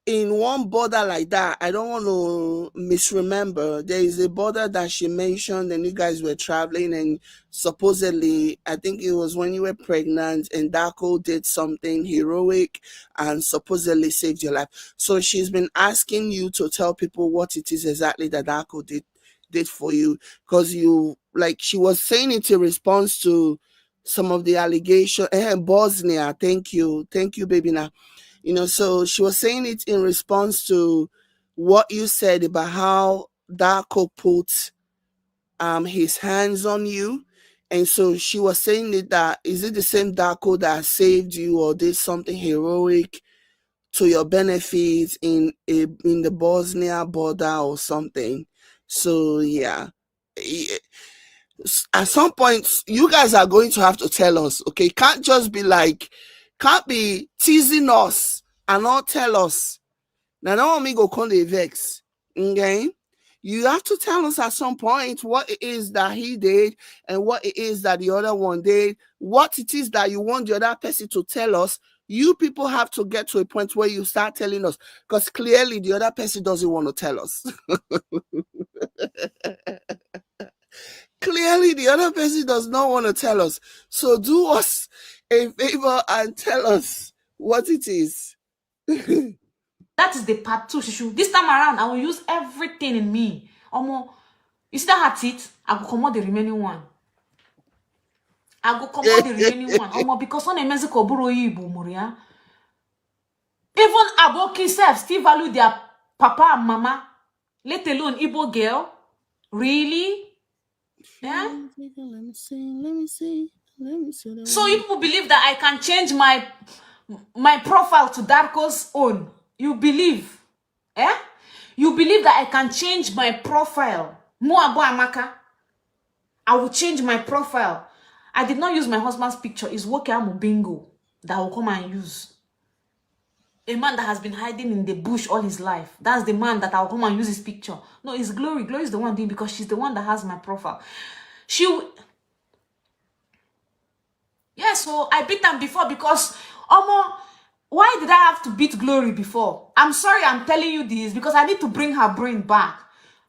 In one border like that, I don't want to misremember, there is a border that she mentioned, and you guys were traveling, and supposedly, I think it was when you were pregnant, and Darko did something heroic and supposedly saved your life. So she's been asking you to tell people what it is exactly that Darko did for you, because you, like, she was saying it in response to some of the allegations. Bosnia, thank you, baby. Now, you know, so she was saying it in response to what you said about how Darko put his hands on you. And so she was saying that is it the same Darko that saved you or did something heroic to your benefit in the Bosnia border or something? So yeah. At some point, you guys are going to have to tell us, okay? It can't just be like can't be teasing us and not tell us. Now, no me go call the vex. Okay? You have to tell us at some point what it is that he did and what it is that the other one did, what it is that you want the other person to tell us. You people have to get to a point where you start telling us, because clearly the other person doesn't want to tell us. Clearly the other person does not want to tell us. So do us a favor and tell us what it is. That is the part 2. This time around, I will use everything in me. You see that at it? I will come out the remaining one. Because on a Mexico buro Igbo Muria. Even Aboki self still value their papa and mama, let alone Igbo girl. Really? Yeah? Let me see. So you people believe that I can change my profile to Darko's own? You believe? Eh? You believe that I can change my profile? Moabo Amaka. I will change my profile. I did not use my husband's picture. It's Wokeamu Bingo that I will come and use. A man that has been hiding in the bush all his life. That's the man that I will come and use his picture. No, it's Glory. Glory is the one doing, because she's the one that has my profile. Yeah, so I beat them before because why did I have to beat Glory before? I'm sorry I'm telling you this because I need to bring her brain back.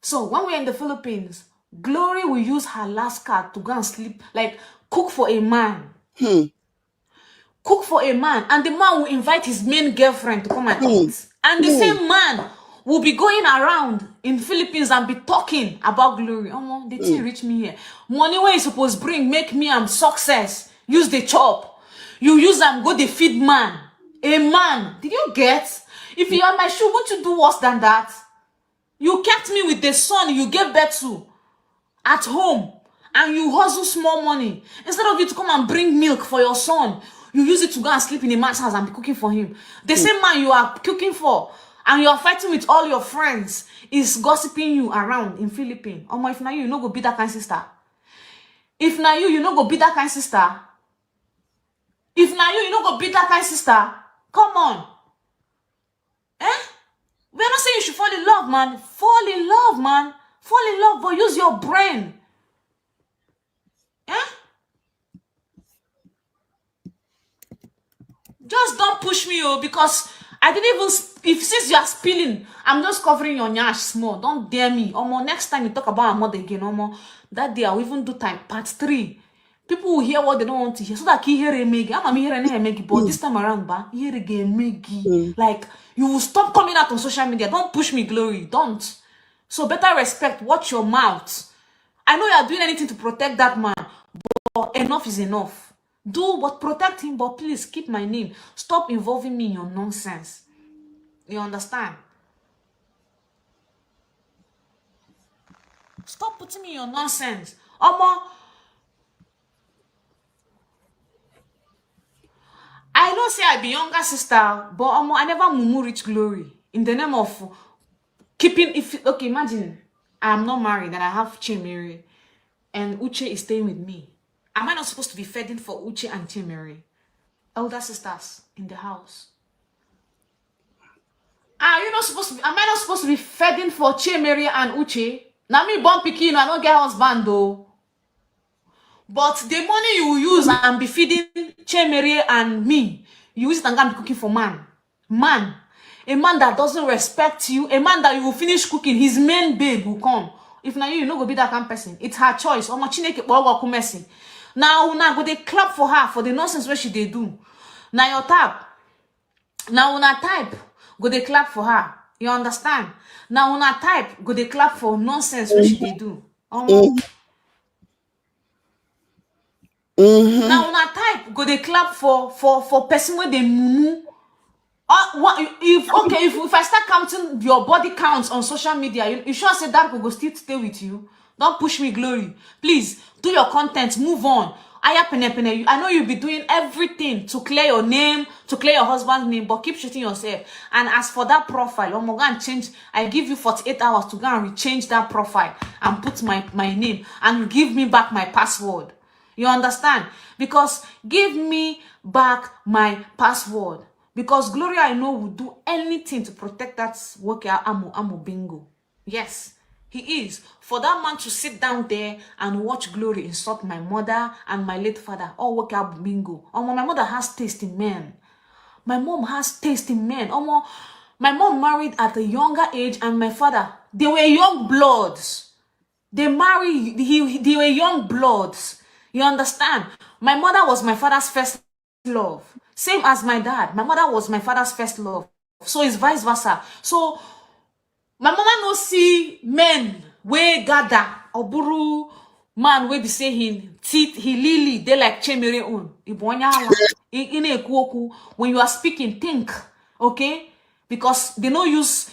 So when we're in the Philippines, Glory will use her last card to go and sleep, like cook for a man. Cook for a man, and the man will invite his main girlfriend to come and eat. And the same man will be going around in Philippines and be talking about Glory. The thing reach me here. Money where you supposed bring, make me success. Use the chop. You use them, go the feed man. A man. Did you get? If you are my shoe, won't you do worse than that? You kept me with the son you gave birth to at home, and you hustle small money. Instead of you to come and bring milk for your son, you use it to go and sleep in a man's house and be cooking for him. The same man you are cooking for and you are fighting with all your friends is gossiping you around in Philippines. If now you no go be that kind sister. If now you no go be that kind sister. If now you no go be that kind sister. Come on. We're not saying you should fall in love, man. Fall in love, man. Fall in love, but use your brain. Just don't push me, because I didn't even, since you are spilling, I'm just covering your nyash small. Don't dare me. Next time you talk about a mother again, that day I'll even do part 3. People will hear what they don't want to hear. So that he hear a Meggy. I'm hearing a Meggy, but this time around, hear again Meggy. Like, you will stop coming out on social media. Don't push me, Glory. Don't. So better respect. Watch your mouth. I know you are doing anything to protect that man, but enough is enough. Do what, protect him, but please keep my name. Stop involving me in your nonsense. You understand? Stop putting me in your nonsense. I know say I be younger sister, but I never mumu reach Glory. In the name of keeping, okay, imagine I'm not married and I have Chimere and Uche is staying with me. Am I not supposed to be feeding for Uche and Chimere? Elder sisters in the house. Am I not supposed to be feeding for Chimere and Uche? Now me born pikin, I don't get husband though. But the money you use and be feeding Chimere and me, you use it and go be cooking for man. Man. A man that doesn't respect you, a man that you will finish cooking, his main babe will come. If now you no go be that kind of person, it's her choice. Now go they clap for her for the nonsense where she they do. Now your tap. Now una type go they clap for her. You understand? Now una type go they clap for nonsense where she they do. Now una type go they clap for person where they mumu. If I start counting your body counts on social media, you sure say Darko go still stay with you? Don't push me, Glory. Please, do your content, move on. I know you'll be doing everything to clear your name, to clear your husband's name, but keep shooting yourself. And as for that profile, I'm going to change. I give you 48 hours to go and rechange that profile and put my name and give me back my password. You understand? Because give me back my password. Because Gloria, I know, would do anything to protect that worker Amu Bingo. Yes, he is. For that man to sit down there and watch Glory insult my mother and my late father, all work out Bingo. My mother has taste in men. My mom has taste in men. My mom married at a younger age, and my father, they were young bloods. They married, they were young bloods. You understand? My mother was my father's first love. Same as my dad. My mother was my father's first love. So it's vice versa. So my mama no see men wey gather oburu man wey be say he teeth he lily they like chemere own. When you are speaking, think, okay? Because they no use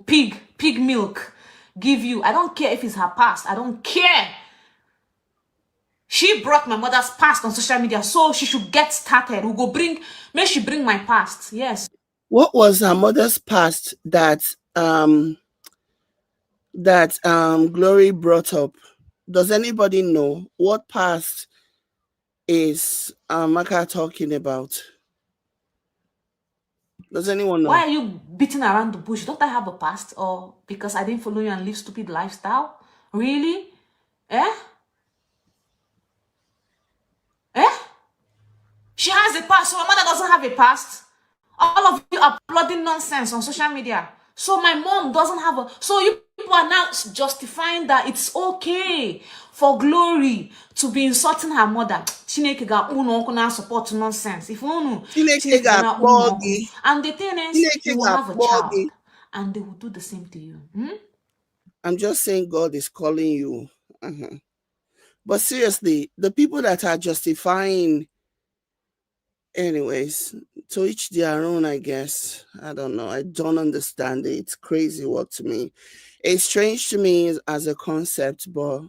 pig milk give you. I don't care if it's her past. I don't care. She brought my mother's past on social media, so she should get started. We go may she bring my past. Yes. What was her mother's past that Glory brought up? Does anybody know what past is Amaka talking about? Does anyone know? Why are you beating around the bush? Don't I have a past? Or because I didn't follow you and live stupid lifestyle? Really? She has a past, so my mother doesn't have a past. All of you are uploading nonsense on social media. So my mom doesn't have a... So you people are now justifying that it's okay for Glory to be insulting her mother. Chineke ga uno na support nonsense. If unu Chineke ga uno, and the thing is, you will have a child, and they will do the same to you. I'm just saying God is calling you. But seriously, the people that are justifying... Anyways, to each their own, I guess. I don't know. I don't understand it. It's crazy work to me. It's strange to me as a concept, but...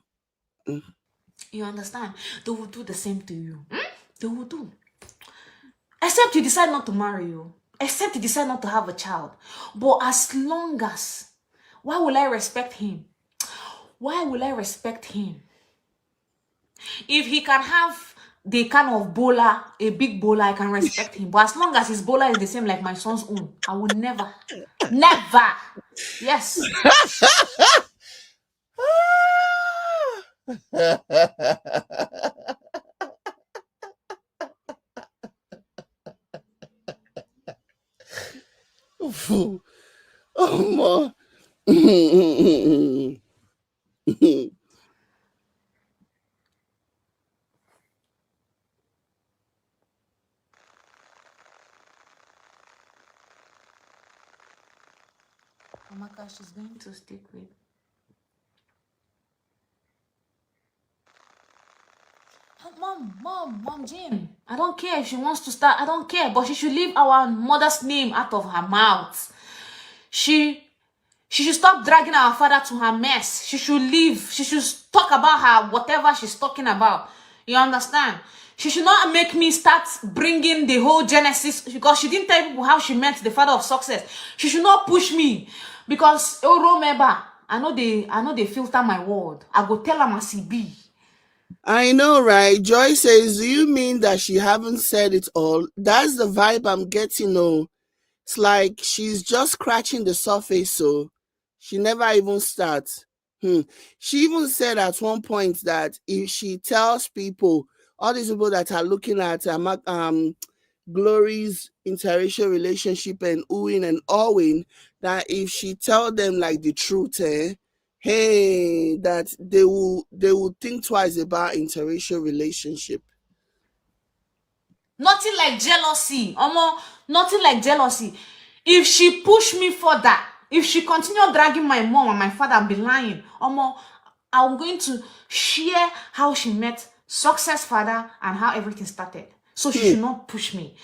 You understand? They will do the same to you. They will do. Except you decide not to marry you. Except you decide not to have a child. But as long as... Why will I respect him? Why will I respect him? If he can have the kind of bowler, a big bowler, I can respect him. But as long as his bowler is the same like my son's own, I will never. Never. Yes. Oh, ma. Amaka, she's going to stick with. Mom, Jim. I don't care if she wants to start. I don't care, but she should leave our mother's name out of her mouth. She should stop dragging our father to her mess. She should leave. She should talk about her whatever she's talking about. You understand? She should not make me start bringing the whole genesis, because she didn't tell people how she met the father of success. She should not push me, because I know they filter my word. I go tell them as he be. I know, right? Joy says, do you mean that she haven't said it all? That's the vibe I'm getting. No, it's like she's just scratching the surface, so she never even starts. She even said at one point that if she tells people, all these people that are looking at Glory's interracial relationship and oohing and awing, that if she tell them like the truth, hey, that they will think twice about interracial relationship. Nothing like jealousy. Nothing like jealousy. If she push me further, if she continue dragging my mom and my father and be lying, I'm going to share how she met success father and how everything started. So she should not push me.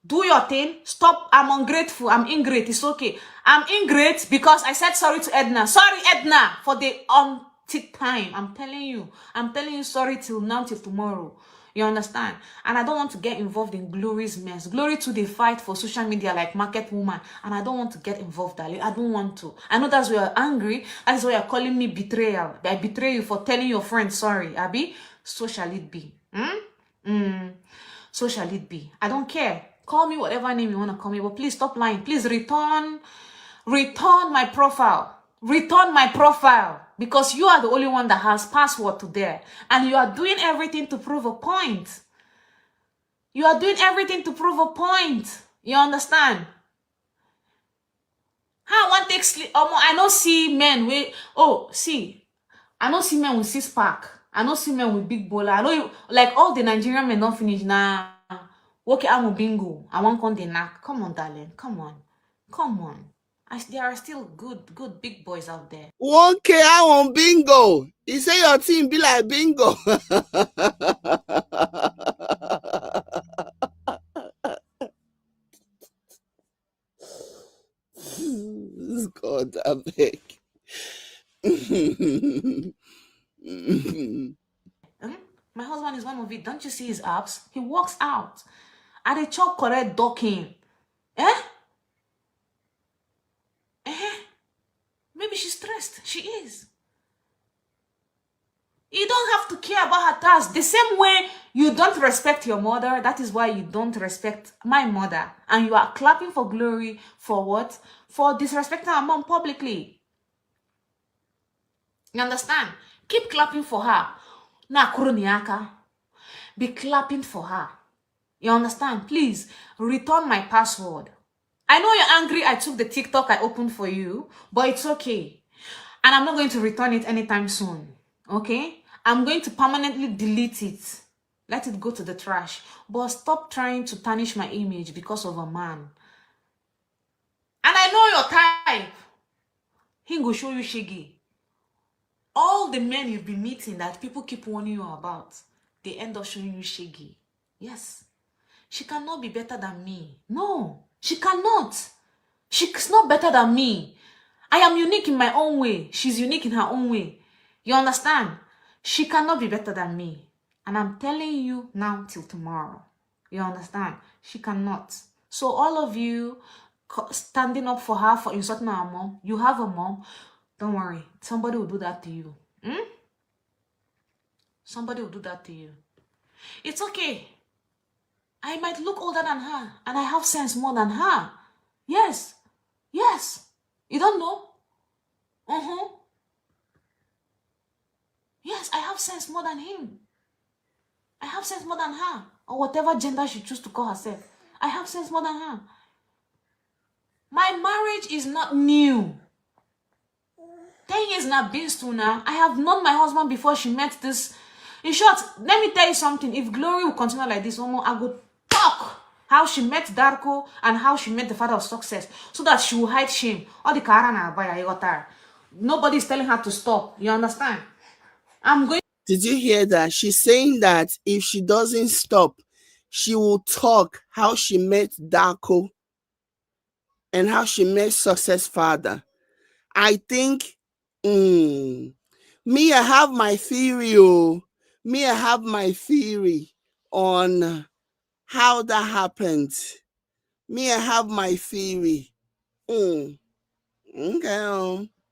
Do your thing. Stop. I'm ungrateful. I'm ingrate. It's okay. I'm ingrate because I said sorry to Edna. Sorry, Edna, for the time. I'm telling you sorry till now, till tomorrow. You understand? And I don't want to get involved in Glory's mess. Glory to the fight for social media like market woman. And I don't want to get involved, darling. I don't want to. I know that's why you're angry. That is why you're calling me betrayal. I betray you for telling your friend sorry, Abby. So shall it be. So shall it be. I don't care. Call me whatever name you want to call me. But please stop lying. Please return my profile. Return my profile. Because you are the only one that has password to there. And you are doing everything to prove a point. You are doing everything to prove a point. You understand? How I want to take sleep? I don't see men with... Oh, see. I don't see men with six-pack. I don't see men with big bowler. I know, like, all the Nigerian men don't finish now. Okay, I'm a bingo. I want to knack. Come on, darling. Come on. Come on. There are still good big boys out there. 1K, I want bingo. You say your team be like bingo. God, I beg. My husband is one of it. Don't you see his abs? He walks out. At a chop correct docking. Maybe she's stressed. She is. You don't have to care about her task. The same way you don't respect your mother, that is why you don't respect my mother. And you are clapping for Glory for what? For disrespecting her mom publicly. You understand? Keep clapping for her. Na kuruniaka. Be clapping for her. You understand? Please, return my password. I know you're angry I took the TikTok I opened for you, but it's okay. And I'm not going to return it anytime soon. Okay? I'm going to permanently delete it. Let it go to the trash. But stop trying to tarnish my image because of a man. And I know your type. He will show you shiggy. All the men you've been meeting that people keep warning you about, they end up showing you shiggy. Yes. She cannot be better than me. No, she cannot. She's not better than me. I am unique in my own way. She's unique in her own way. You understand? She cannot be better than me. And I'm telling you now till tomorrow. You understand? She cannot. So all of you standing up for her for insulting her mom, you have a mom. Don't worry. Somebody will do that to you. Somebody will do that to you. It's okay. I might look older than her, and I have sense more than her. Yes. Yes. You don't know? Yes, I have sense more than him. I have sense more than her. Or whatever gender she chooses to call herself. I have sense more than her. My marriage is not new. 10 years now, been to now. I have known my husband before she met this. In short, let me tell you something. If Glory will continue like this, I go talk how she met Darko and how she met the father of success, so that she will hide shame. All the karana by her. Nobody is telling her to stop. You understand? I'm going. Did you hear that? She's saying that if she doesn't stop, she will talk how she met Darko and how she met Success Father. I think, me, I have my theory. Me, I have my theory on how that happened. Me, I have my theory. Okay.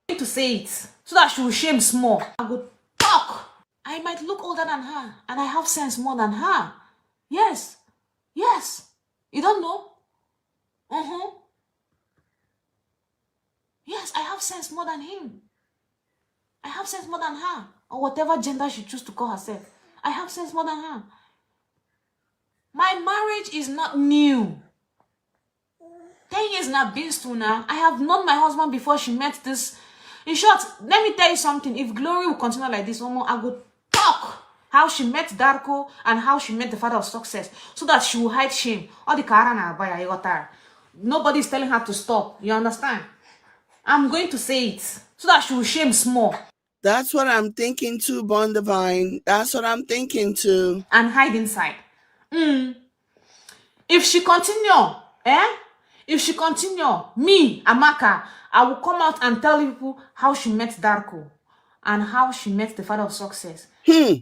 To say it so that she will shame small. I go talk. I might look older than her, and I have sense more than her. Yes. Yes. You don't know? Yes, I have sense more than him. I have sense more than her. Or whatever gender she chooses to call herself. I have sense more than her. My marriage is not new. 10 years now, been to now. I have known my husband before she met this. In short, let me tell you something. If Glory will continue like this, I go talk how she met Darko and how she met the father of success, so that she will hide shame. All the karana by her. Nobody is telling her to stop. You understand? I'm going to say it so that she will shame small. That's what I'm thinking too, Bond Divine. That's what I'm thinking too. And hide inside. If she continue, If she continue, me, Amaka, I will come out and tell people how she met Darko. and how she met the father of success. Hmm.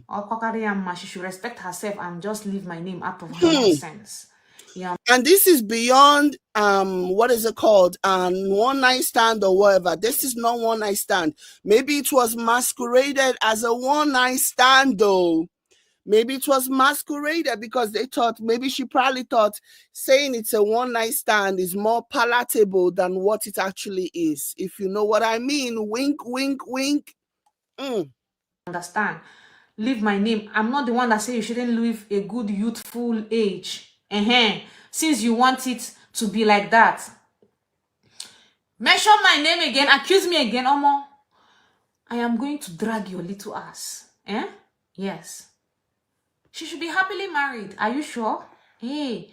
She should respect herself and just leave my name out of her nonsense. Yeah. And this is beyond what is it called? One night stand or whatever. This is not one night stand. Maybe it was masqueraded as a one night stand though. Maybe it was masqueraded because they thought, maybe she probably thought saying it's a one night stand is more palatable than what it actually is. If you know what I mean. Wink, wink, wink. Understand? Leave my name. I'm not the one that say you shouldn't live a good youthful age. Since you want it to be like that. Mention my name again. Accuse me again, Omo. I am going to drag your little ass. Yes. She should be happily married. Are you sure? Hey,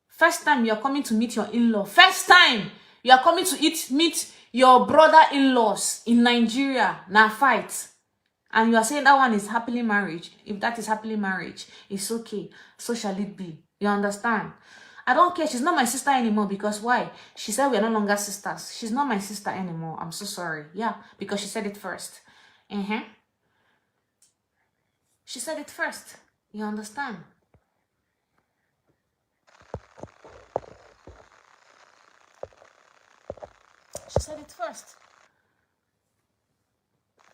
first time you are coming to meet your in-law. First time you are coming to meet your brother-in-laws in Nigeria. Now fight. And you are saying that one is happily marriage. If that is happily marriage, it's okay. So shall it be. You understand? I don't care. She's not my sister anymore because why? She said we are no longer sisters. She's not my sister anymore. I'm so sorry. Yeah, because she said it first. She said it first. You understand? She said it first.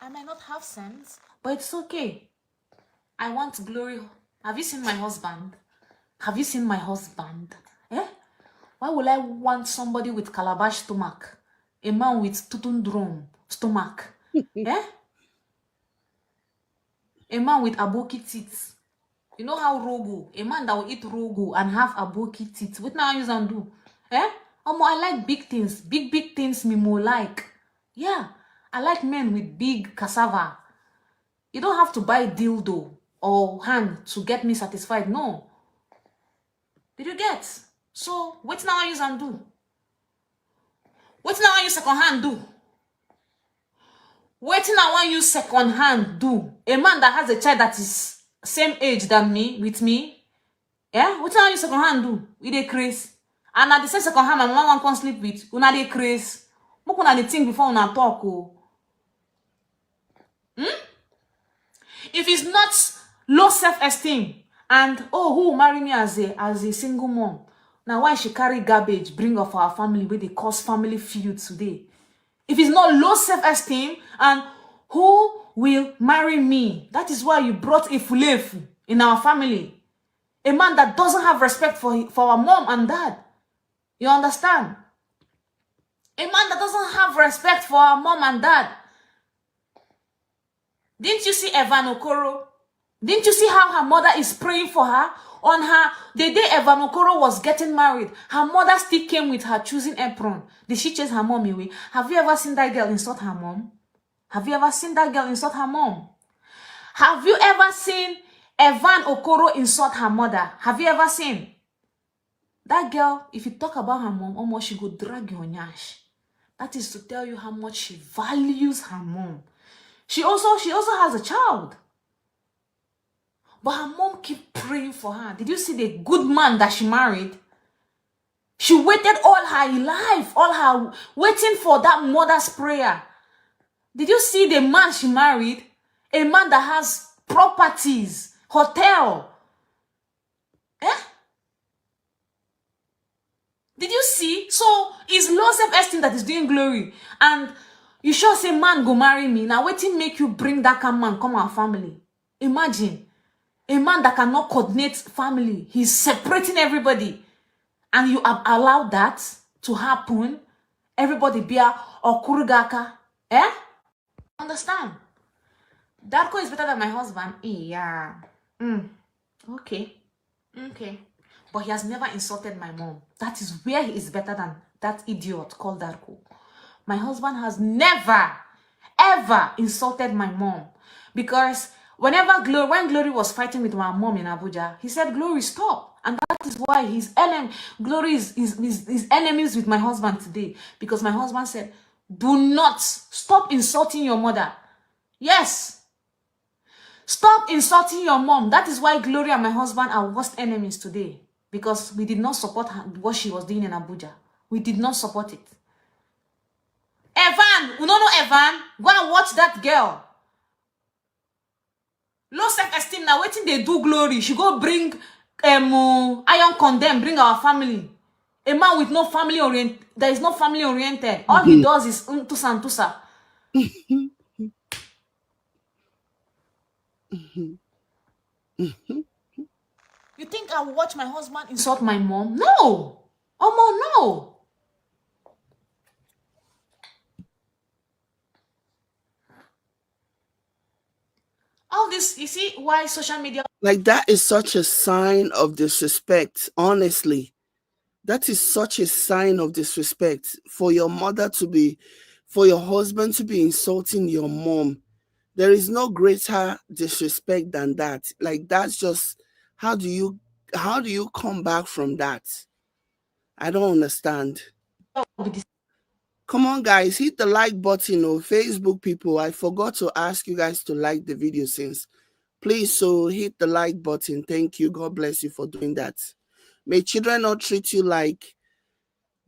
I might not have sense, but it's okay. I want glory. Have you seen my husband? Have you seen my husband? Why would I want somebody with calabash stomach? A man with tutundrum stomach? A man with aboki teeth. You know how rogo? A man that will eat rogo and have aboki teeth. What now use and do? I like big things. Big things me more like. Yeah. I like men with big cassava. You don't have to buy dildo or hand to get me satisfied. No. Did you get? So, what now I use and do? What now I use second hand do? What now I use second hand do? A man that has a child that is same age than me, with me. What now I use second hand do? We dey craze. And at the same second hand, my mama can't sleep with. Una dey craze. Moku na the thing before una talk. If it's not low self-esteem and who will marry me as a single mom? Now why she carry garbage bring of our family where they cause family feud today? If it's not low self-esteem and who will marry me? That is why you brought a fulefu in our family. A man that doesn't have respect for our mom and dad. You understand? A man that doesn't have respect for our mom and dad. Didn't you see Evan Okoro? Didn't you see how her mother is praying for her? On her, the day Evan Okoro was getting married, her mother still came with her choosing apron. Did she chase her mom away? Have you ever seen that girl insult her mom? Have you ever seen that girl insult her mom? Have you ever seen Evan Okoro insult her mother? Have you ever seen? That girl, if you talk about her mom, almost she go drag your nyash. That is to tell you how much she values her mom. She also has a child. But her mom keep praying for her. Did you see the good man that she married? She waited all her life, waiting for that mother's prayer. Did you see the man she married? A man that has properties, hotel. Did you see? So it's low self-esteem that is doing glory. And you sure say man go marry me. Now waiting make you bring that kind man come our family. Imagine. A man that cannot coordinate family. He's separating everybody. And you have allowed that to happen. Everybody be a okurugaka. Understand? Darko is better than my husband. Yeah. Okay. But he has never insulted my mom. That is where he is better than that idiot called Darko. My husband has never, ever insulted my mom. Because when Glory was fighting with my mom in Abuja, he said, Glory, stop. And that is why Glory is enemies with my husband today. Because my husband said, do not stop insulting your mother. Yes. Stop insulting your mom. That is why Glory and my husband are worst enemies today. Because we did not support her, what she was doing in Abuja. We did not support it. Evan, you don't know Evan? Go and watch that girl. Low self-esteem now. Waiting they do Glory. She go bring iron condemn, bring our family. A man with no family there is no family oriented. All he does is tusa and tusa. You think I will watch my husband insult my mom? No. Omo, no. All this, you see why social media... Like, that is such a sign of disrespect, honestly. That is such a sign of disrespect for your mother to be, for your husband to be insulting your mom. There is no greater disrespect than that. Like, that's just, how do you come back from that? I don't understand. Come on, guys, hit the like button. Oh, Facebook people, I forgot to ask you guys to like the video since. Please, so hit the like button. Thank you. God bless you for doing that. May children not treat you like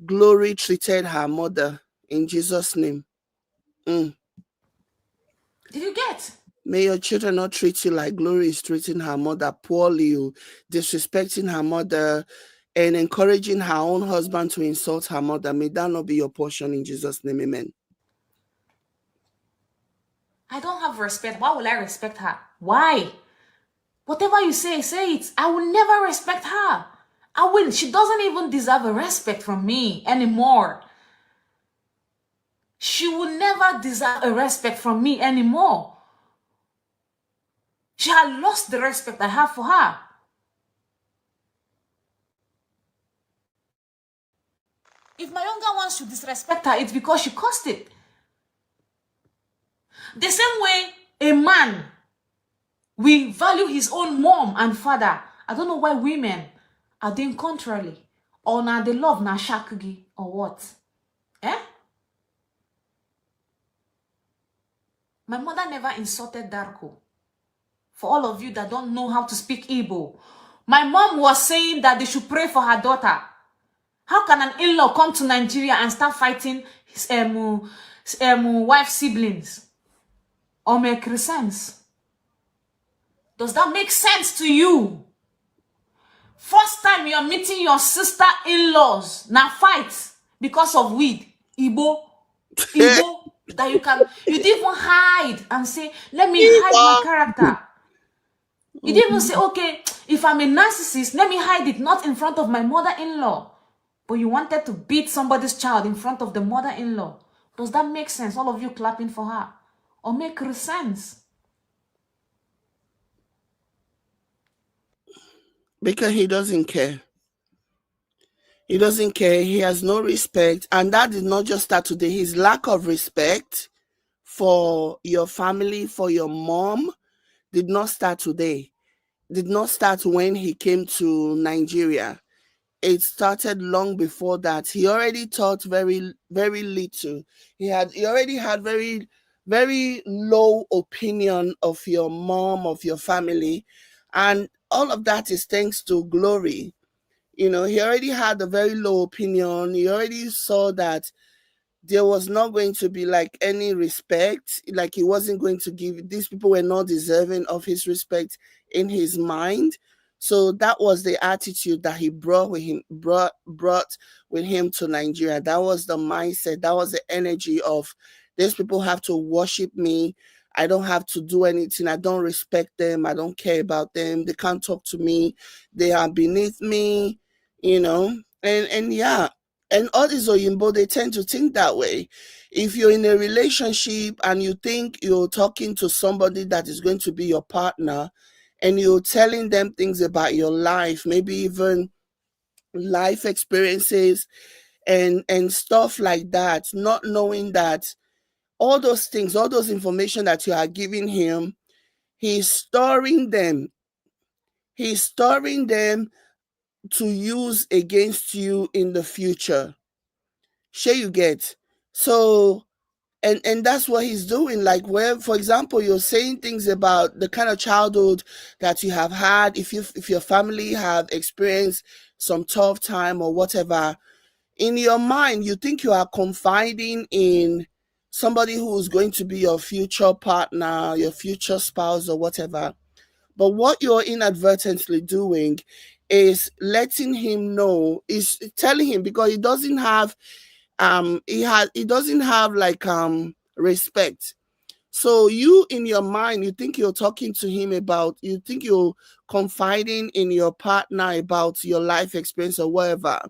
Glory treated her mother, in Jesus' name. Did you get? May your children not treat you like Glory is treating her mother poorly, disrespecting her mother, and encouraging her own husband to insult her mother. May that not be your portion, in Jesus' name. Amen. I don't have respect. Why will I respect her? Why? Whatever you say it. I will never respect her. I will. She doesn't even deserve a respect from me anymore. She will never deserve a respect from me anymore. She had lost the respect I have for her. If my younger ones should disrespect her, it's because she caused it. The same way a man we value his own mom and father. I don't know why women are doing contrarily. Or now they love na shakgi or what? Eh? My mother never insulted Darko. For all of you that don't know how to speak Igbo, my mom was saying that they should pray for her daughter. How can an in-law come to Nigeria and start fighting his wife's siblings? Or make sense? Does that make sense to you? First time you're meeting your sister-in-laws, now fight because of weed. Igbo, that you didn't even hide and say, let me hide my character. You didn't even say, okay, if I'm a narcissist, let me hide it, not in front of my mother-in-law. But you wanted to beat somebody's child in front of the mother-in-law. Does that make sense? All of you clapping for her. Or make sense? Because he doesn't care. He doesn't care. He has no respect. And that did not just start today. His lack of respect for your family, for your mom, did not start today. Did not start when he came to Nigeria. It started long before that. He already taught very, very little. He already had very, very low opinion of your mom, of your family. And all of that is thanks to Glory. He already had a very low opinion. He already saw that there was not going to be like any respect. Like, he wasn't going to give, these people were not deserving of his respect in his mind. So that was the attitude that he brought with him to Nigeria. That was the mindset. That was the energy of, these people have to worship me. I don't have to do anything. I don't respect them. I don't care about them. They can't talk to me. They are beneath me, and yeah. And all these Oyinbo, they tend to think that way. If you're in a relationship and you think you're talking to somebody that is going to be your partner, and you're telling them things about your life, maybe even life experiences and stuff like that, not knowing that all those things, all those information that you are giving him, he's storing them. He's storing them to use against you in the future. Sure, you get. So, and that's what he's doing. Like, where, for example, you're saying things about the kind of childhood that you have had, if your family have experienced some tough time or whatever, in your mind you think you are confiding in somebody who's going to be your future partner, your future spouse or whatever. But what you're inadvertently doing is letting him know, is telling him, because he doesn't have he doesn't have like respect. So you, in your mind, you think you're talking to him about, you think you're confiding in your partner about your life experience or whatever,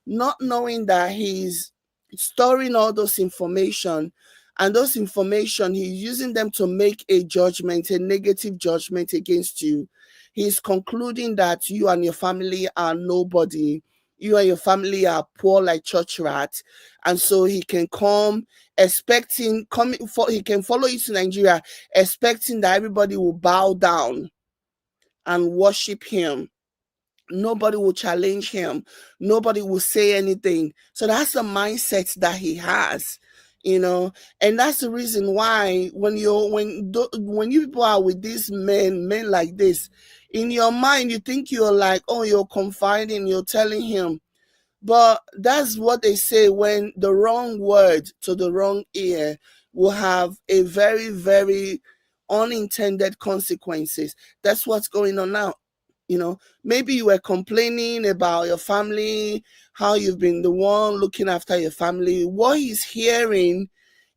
not knowing that he's storing all those information, and those information he's using them to make a judgment, a negative judgment against you. He's concluding that you and your family are nobody, you and your family are poor like church rats, and so he can come expecting, coming for, he can follow you to Nigeria expecting that everybody will bow down and worship him. Nobody will challenge him. Nobody will say anything. So that's the mindset that he has, and that's the reason why when you people are with these men like this, in your mind you think you're like, oh, you're confiding, you're telling him, but that's what they say, when the wrong word to the wrong ear will have a very, very unintended consequences. That's what's going on now. Maybe you were complaining about your family, how you've been the one looking after your family. What he's hearing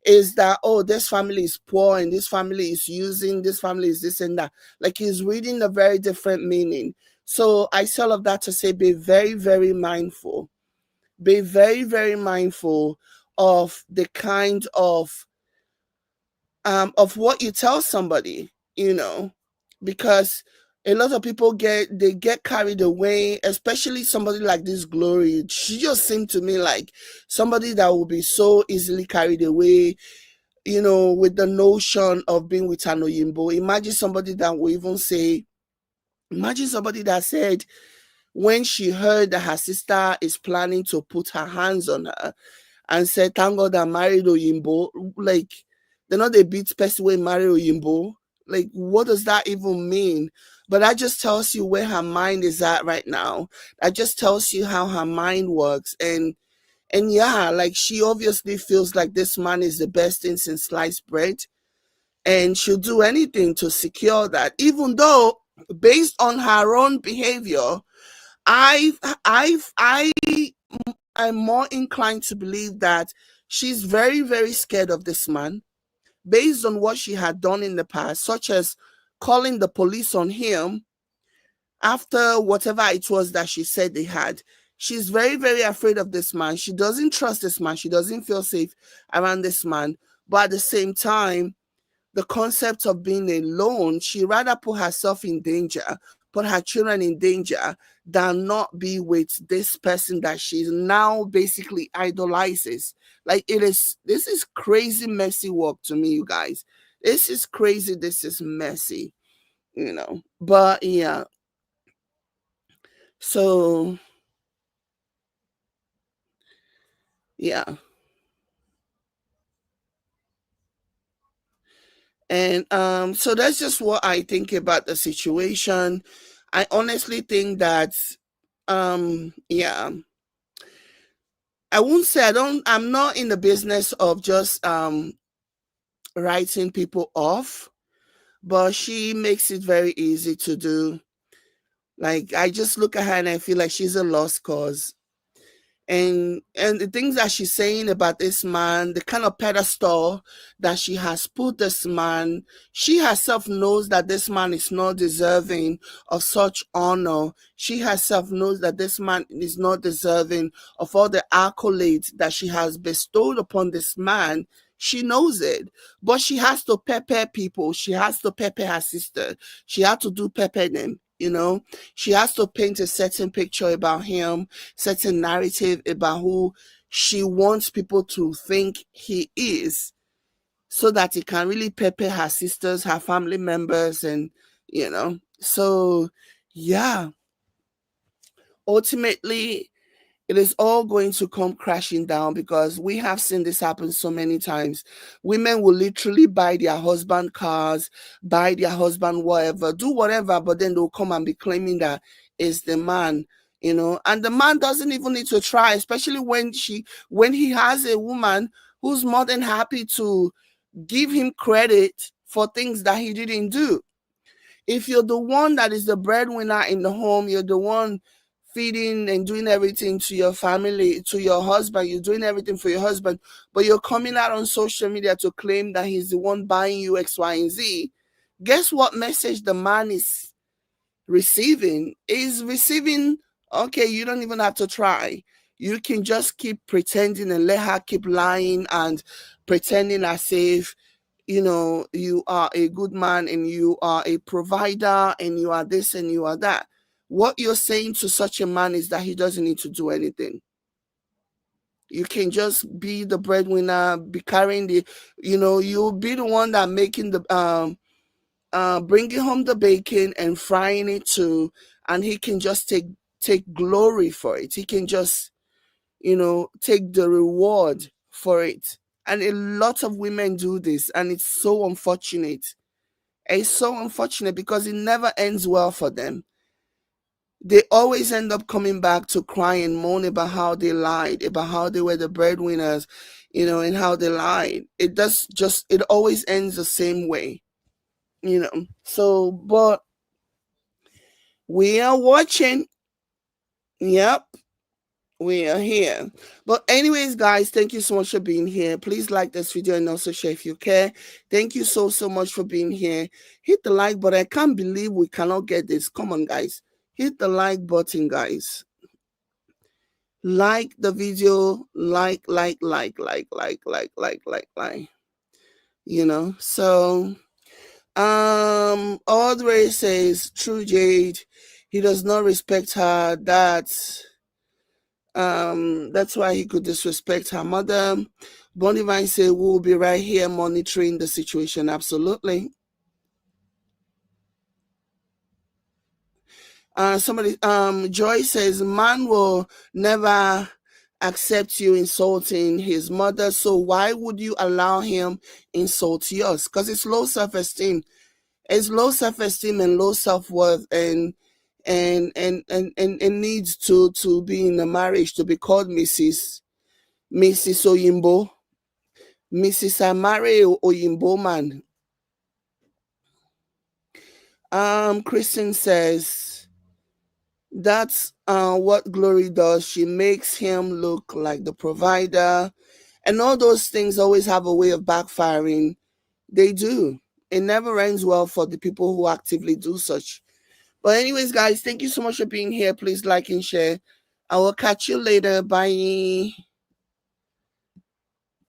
is that, oh, this family is poor and this family is using, this family is this and that. Like, he's reading a very different meaning. So I say all of that to say, be very, very mindful. Be very, very mindful of the kind of what you tell somebody, because a lot of people get carried away, especially somebody like this Glory. She just seemed to me like somebody that will be so easily carried away, with the notion of being with an Oyinbo. Imagine somebody that said, when she heard that her sister is planning to put her hands on her, and said, thank God I married Oyinbo. Like, they're not a beat person when marry Oyinbo. Like, what does that even mean? But that just tells you where her mind is at right now. That just tells you how her mind works. And yeah, like, she obviously feels like this man is the best thing since sliced bread. And she'll do anything to secure that, even though based on her own behavior, I'm more inclined to believe that she's very, very scared of this man based on what she had done in the past, such as calling the police on him after whatever it was that she said they had. She's very, very afraid of this man. She doesn't trust this man. She doesn't feel safe around this man. But at the same time, the concept of being alone, she rather put herself in danger, put her children in danger, than not be with this person that she now basically idolizes. Like, this is crazy messy work to me, you guys. This is crazy. This is messy, But yeah. So yeah. And so that's just what I think about the situation. I honestly think that yeah, I won't say I'm not in the business of just writing people off, but she makes it very easy to do. Like, I just look at her and I feel like she's a lost cause. And the things that she's saying about this man, the kind of pedestal that she has put this man, she herself knows that this man is not deserving of such honor. She herself knows that this man is not deserving of all the accolades that she has bestowed upon this man. She knows it, but she has to pepper people. She has to pepper her sister. She had to do pepper them. She has to paint a certain picture about him, certain narrative about who she wants people to think he is, so that it can really pepper her sisters, her family members, and so yeah, ultimately it is all going to come crashing down, because we have seen this happen so many times. Women will literally buy their husband cars, buy their husband whatever, do whatever, but then they'll come and be claiming that it's the man, and the man doesn't even need to try, especially when he has a woman who's more than happy to give him credit for things that he didn't do. If you're the one that is the breadwinner in the home, you're the one feeding and doing everything to your family, to your husband, you're doing everything for your husband, but you're coming out on social media to claim that he's the one buying you X, Y, and Z, guess what message the man is receiving? Is receiving, okay, you don't even have to try. You can just keep pretending and let her keep lying and pretending as if, you are a good man and you are a provider and you are this and you are that. What you're saying to such a man is that he doesn't need to do anything. You can just be the breadwinner, be carrying the, you'll be the one that making the bringing home the bacon and frying it too, and he can just take glory for it. He can just, take the reward for it. And a lot of women do this, and it's so unfortunate. It's so unfortunate because it never ends well for them. They always end up coming back to cry and moan about how they lied, about how they were the breadwinners, and how they lied. It always ends the same way. So, but we are watching. Yep, we are here. But anyways, guys, thank you so much for being here. Please like this video and also share if you care. Thank you so much for being here. Hit the like button. I can't believe we cannot get this. Come on, guys. Hit the like button, guys. Like the video. Like. So Audrey says, true Jade, he does not respect her. That's why he could disrespect her mother. Bonivine say, we'll be right here monitoring the situation. Absolutely. Joy says, man will never accept you insulting his mother, so why would you allow him insult yours? Because it's low self-esteem. It's low self-esteem and low self-worth, and needs to be in a marriage to be called Mrs. Oyimbo. Mrs. Amare Oyimbo man. Kristen says, that's what Glory does. She makes him look like the provider, and all those things always have a way of backfiring. They do. It never ends well for the people who actively do such. But anyways, guys, thank you so much for being here. Please like and share. I will catch you later. Bye.